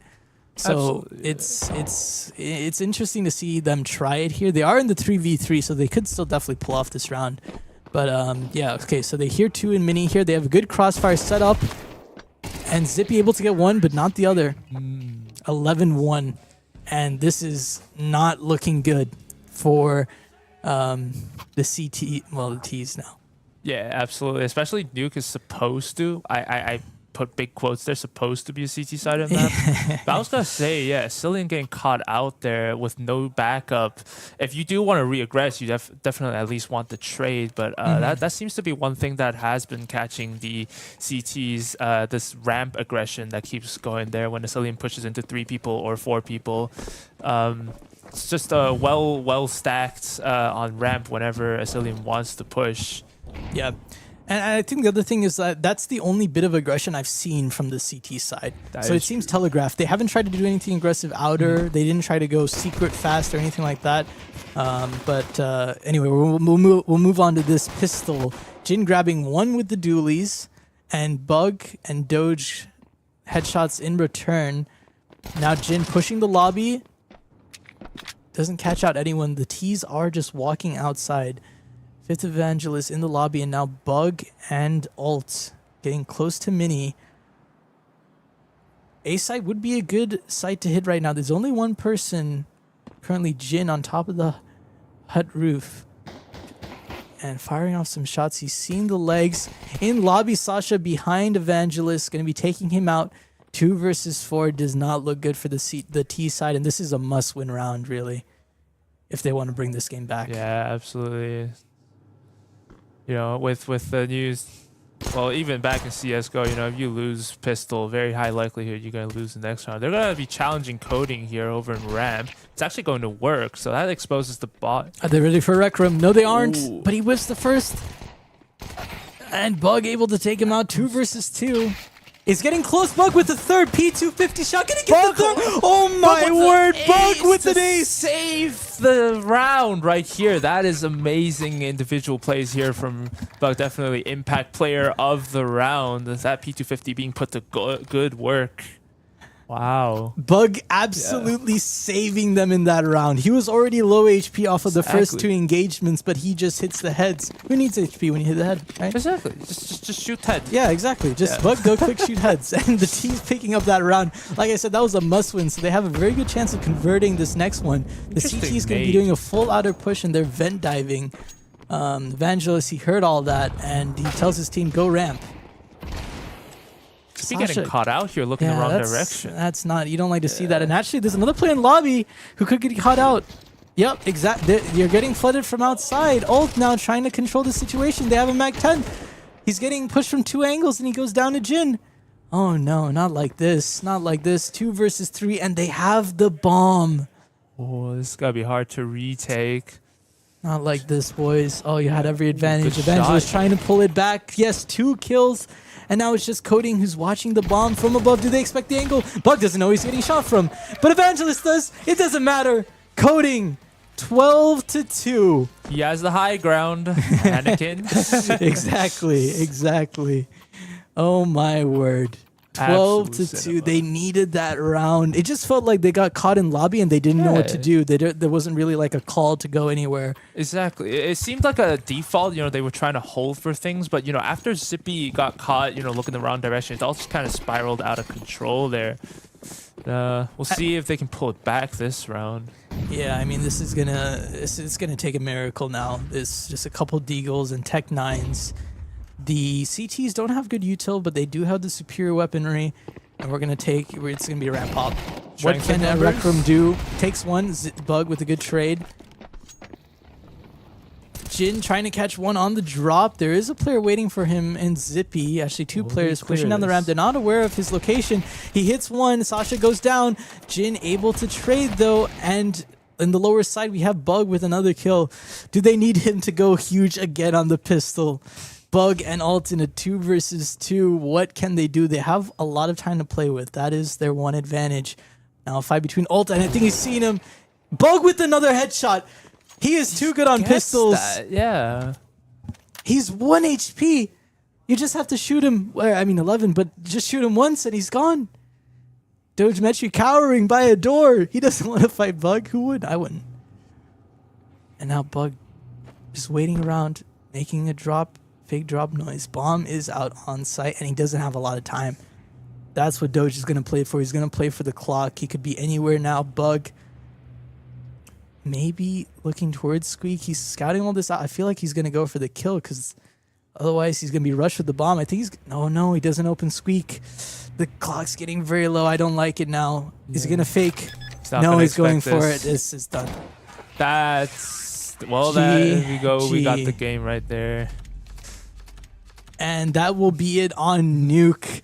So Absolutely. it's interesting to see them try it here. They are in the 3v3, so they could still definitely pull off this round. But yeah, okay, so they hear 2 in mini here. They have a good crossfire set up. And Zippy able to get 1, but not the other. 11-1. And this is not looking good for the CT, well, the T's now. Yeah, absolutely. Especially Nuke is supposed to. I put big quotes. They're supposed to be a CT side of the map. But I was gonna say, yeah, Cillian getting caught out there with no backup. If you do want to re-aggress, you definitely at least want the trade. But that seems to be one thing that has been catching the CTs. This ramp aggression that keeps going there when the Cillian pushes into 3 people or 4 people. It's just well stacked on ramp whenever a Cillian wants to push. Yeah. And I think the other thing is that that's the only bit of aggression I've seen from the CT side. So it seems telegraphed. They haven't tried to do anything aggressive outer. They didn't try to go secret fast or anything like that. But anyway, we'll move on to this pistol. Jin grabbing 1 with the dualies, and Bug and Doge headshots in return. Now Jin pushing the lobby. Doesn't catch out anyone. The T's are just walking outside. 5th Evangelist in the lobby, and now Bug and Alt getting close to mini. A site would be a good site to hit right now. There's only one person, currently Jin, on top of the hut roof. And firing off some shots. He's seeing the legs. In lobby, Sasha behind Evangelist. Going to be taking him out. 2 versus 4 does not look good for the T side. And this is a must-win round, really, if they want to bring this game back. Yeah, absolutely. You know, with the news, well, even back in CSGO, you know, if you lose pistol, very high likelihood you're going to lose the next round. They're going to be challenging coding here over in ramp. It's actually going to work, so that exposes the bot. Are they ready for Rec Room? No, they aren't, Ooh. but he whiffs the first. And Bug able to take him out. 2 versus 2. He's getting close. Bug with the third P250 shot. Gonna get the third. Oh my word. Bug with an ace. Save the round right here. That is amazing individual plays here from Bug. Definitely impact player of the round. That P250 being put to good work. Wow. Bug absolutely saving them in that round. He was already low HP off of the first 2 engagements, but he just hits the heads. Who needs HP when you hit the head, right? Exactly. Just shoot head. Yeah, exactly. Just Bug, go quick, shoot heads. And the team's picking up that round. Like I said, that was a must-win, so they have a very good chance of converting this next one. The CT is going to be doing a full outer push, and they're vent diving. Evangelist, he heard all that, and he tells his team, go ramp. Be getting caught out here looking the wrong direction. That's not, you don't like to see that. And actually, there's another player in lobby who could get caught out. Yep, exactly. You're getting flooded from outside. Ult now trying to control the situation. They have a Mag 10. He's getting pushed from 2 angles, and he goes down to Jin. Oh no, not like this. Not like this. 2 versus 3, and they have the bomb. Oh, this is going to be hard to retake. Not like this, boys. Oh, you had every advantage. Good Evangelist shot. trying to pull it back. Yes, 2 kills. And now it's just Coding who's watching the bomb from above. Do they expect the angle? Bug doesn't know he's getting shot from. But Evangelist does. It doesn't matter. Coding. 12-2. He has the high ground. Anakin. Exactly. Oh my word. 12-2. They needed that round. It just felt like they got caught in lobby and they didn't know what to do. There wasn't really like a call to go anywhere. Exactly. It seemed like a default, you know, they were trying to hold for things, but, you know, after Zippy got caught, you know, looking the wrong direction, it all just kind of spiraled out of control there. We'll see if they can pull it back this round. Yeah, I mean, it's gonna take a miracle now. It's just a couple deagles and Tech 9s. The CTs don't have good util, but they do have the superior weaponry. And it's gonna be a ramp pop. What can Rec Room do? Takes 1, Bug with a good trade. Jin trying to catch 1 on the drop. There is a player waiting for him in Zippy. Actually, 2 players pushing down the ramp. They're not aware of his location. He hits 1. Sasha goes down. Jin able to trade, though. And in the lower side, we have Bug with another kill. Do they need him to go huge again on the pistol? Bug and Alt in a 2 versus 2. What can they do? They have a lot of time to play with. That is their one advantage. Now a fight between Alt, and I think he's seen him. Bug with another headshot. He is too good on pistols. Yeah. He's 1 HP. You just have to shoot him. Well, I mean 11, but just shoot him once and he's gone. Doge met you cowering by a door. He doesn't want to fight Bug. Who would? I wouldn't. And now Bug just waiting around. making a fake drop noise. Bomb is out on site, and he doesn't have a lot of time. That's what Doge is going to play for. He's going to play for the clock. He could be anywhere now. Bug maybe looking towards Squeak. He's scouting all this out. I feel like he's going to go for the kill because otherwise he's going to be rushed with the bomb. I think he's... No, he doesn't open Squeak. The clock's getting very low. I don't like it now. Is he going to fake? No, he's going for it. This is done. That's... Well, there we go. We got the game right there. And that will be it on Nuke.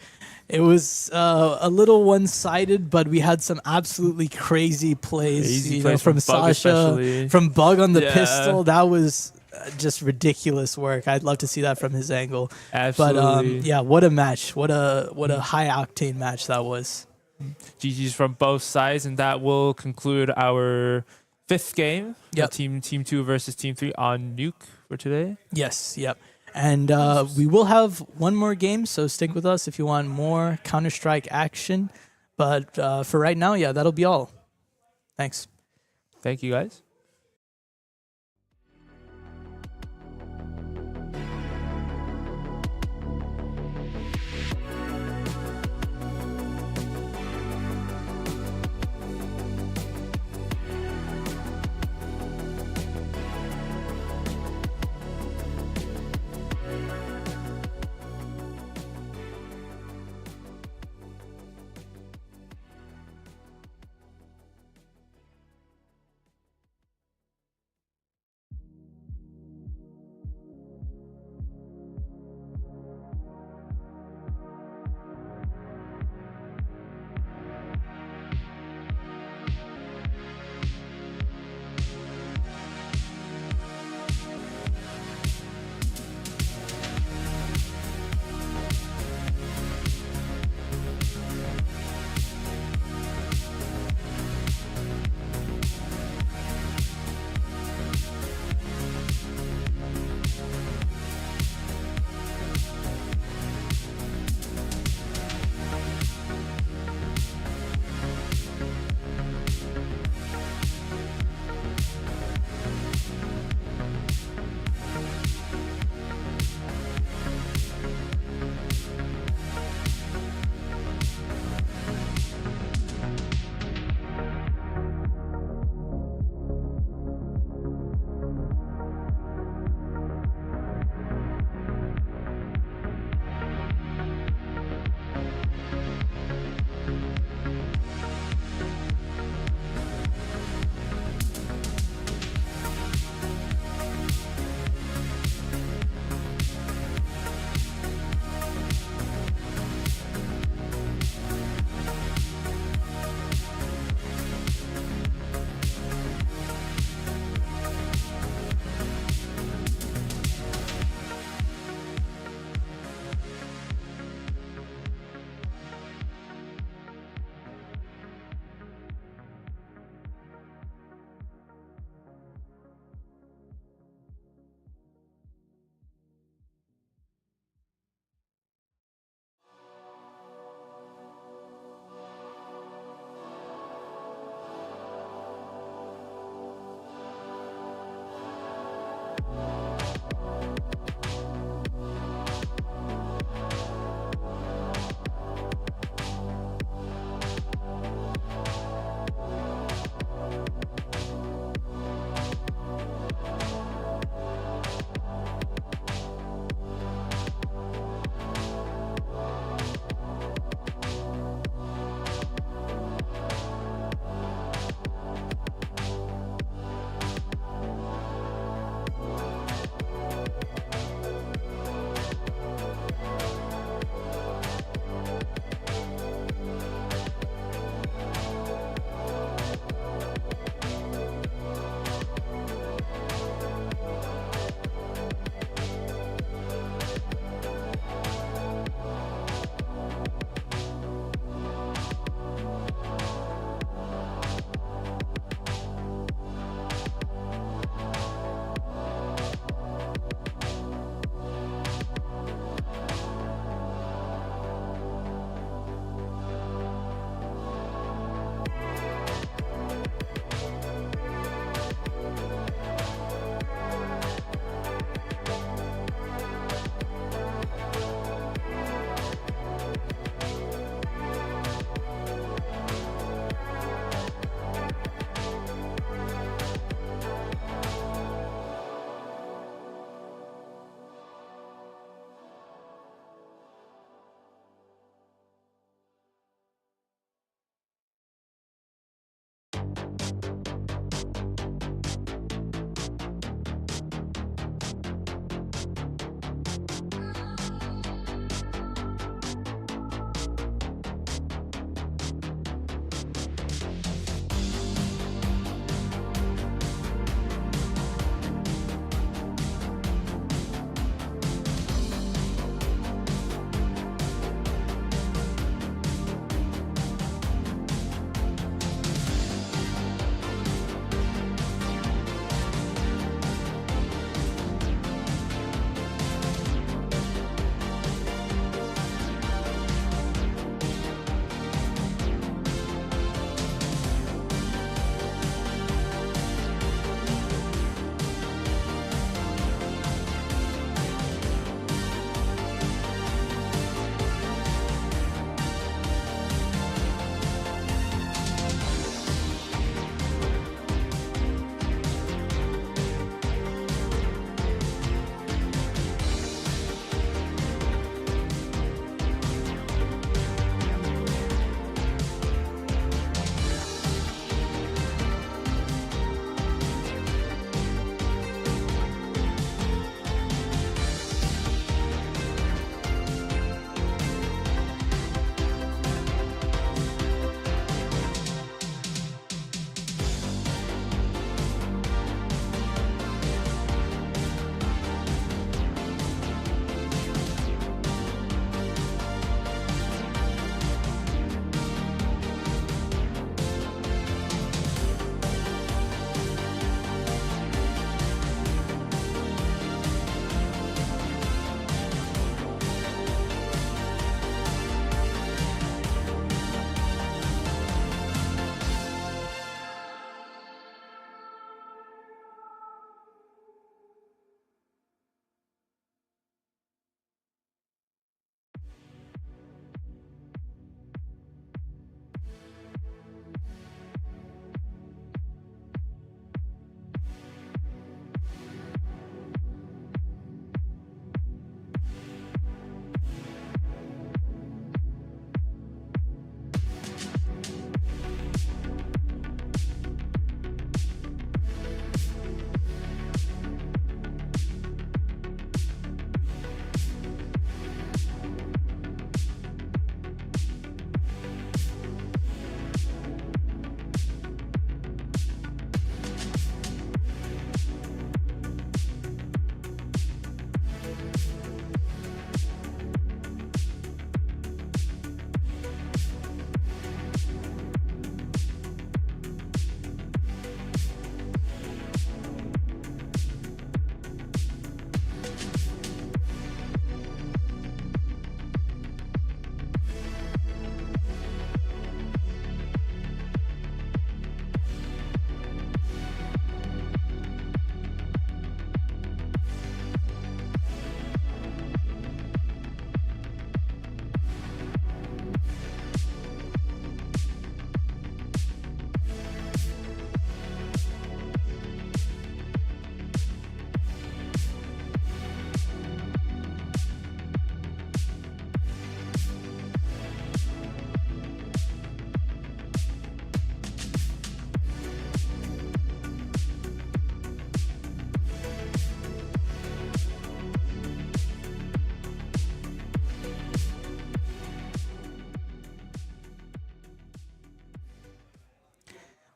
It was a little one-sided, but we had some absolutely crazy plays, from Bug Sasha, especially. from Bug on the pistol. That was just ridiculous work. I'd love to see that from his angle. Absolutely. But yeah, what a match! What a high-octane match that was. GG's from both sides, and that will conclude our 5th game. Yep. Team 2 versus Team 3 on Nuke for today. Yes, yep. And we will have one more game, so stick with us if you want more Counter-Strike action. But for right now, yeah, that'll be all. Thanks. Thank you, guys.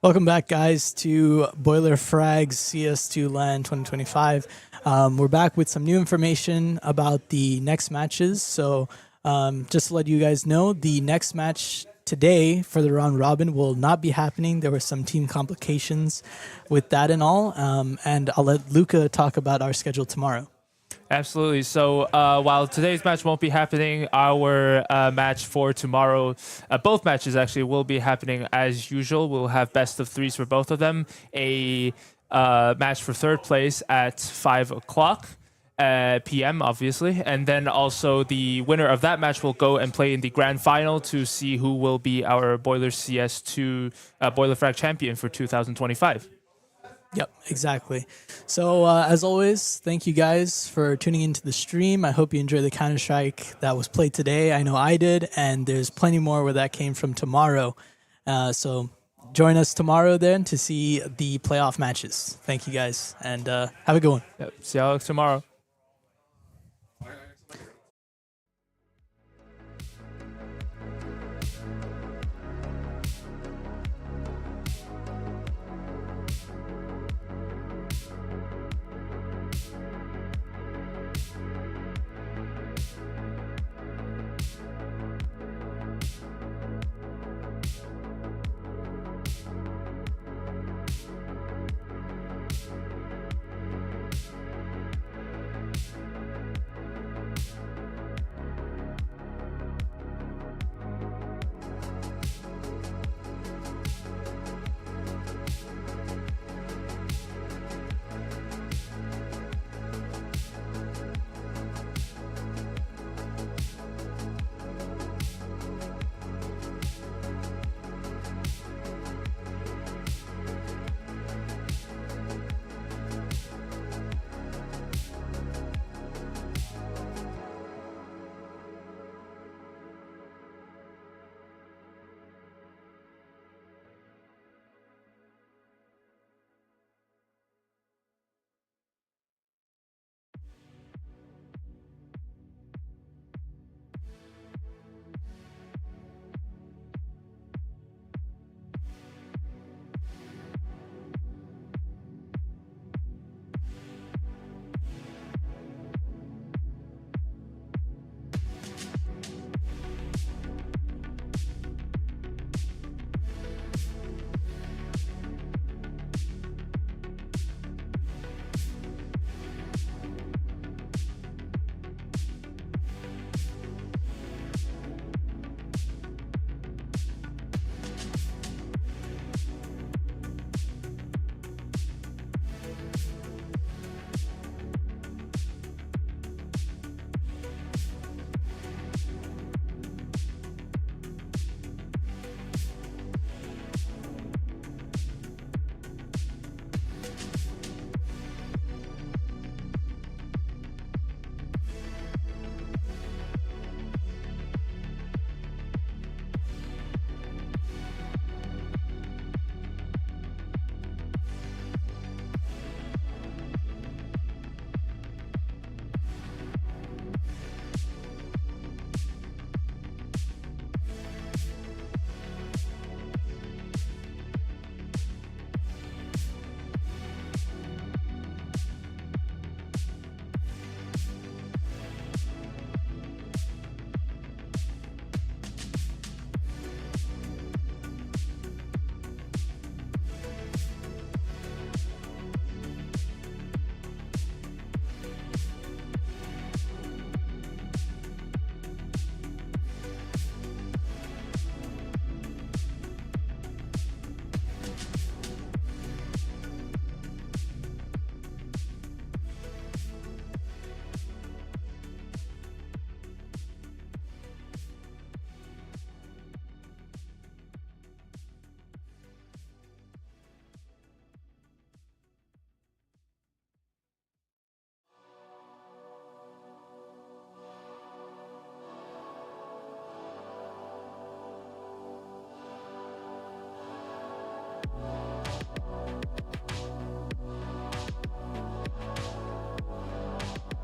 Welcome back, guys, to Boilerfrag's CS2 LAN 2025. We're back with some new information about the next matches. So just to let you guys know, the next match today for the round robin will not be happening. There were some team complications with that and all. And I'll let Luca talk about our schedule tomorrow. Absolutely. So while today's match won't be happening, our match for tomorrow, both matches actually will be happening as usual. We'll have best of threes for both of them. A match for third place at 5 o'clock p.m., obviously. And then also the winner of that match will go and play in the grand final to see who will be our Boiler CS2 Boilerfrag champion for 2025. Yep, exactly. So as always, thank you guys for tuning into the stream. I hope you enjoyed the Counter-Strike that was played today. I know I did, and there's plenty more where that came from tomorrow. So join us tomorrow then to see the playoff matches. Thank you guys, and have a good one. Yep. See y'all tomorrow.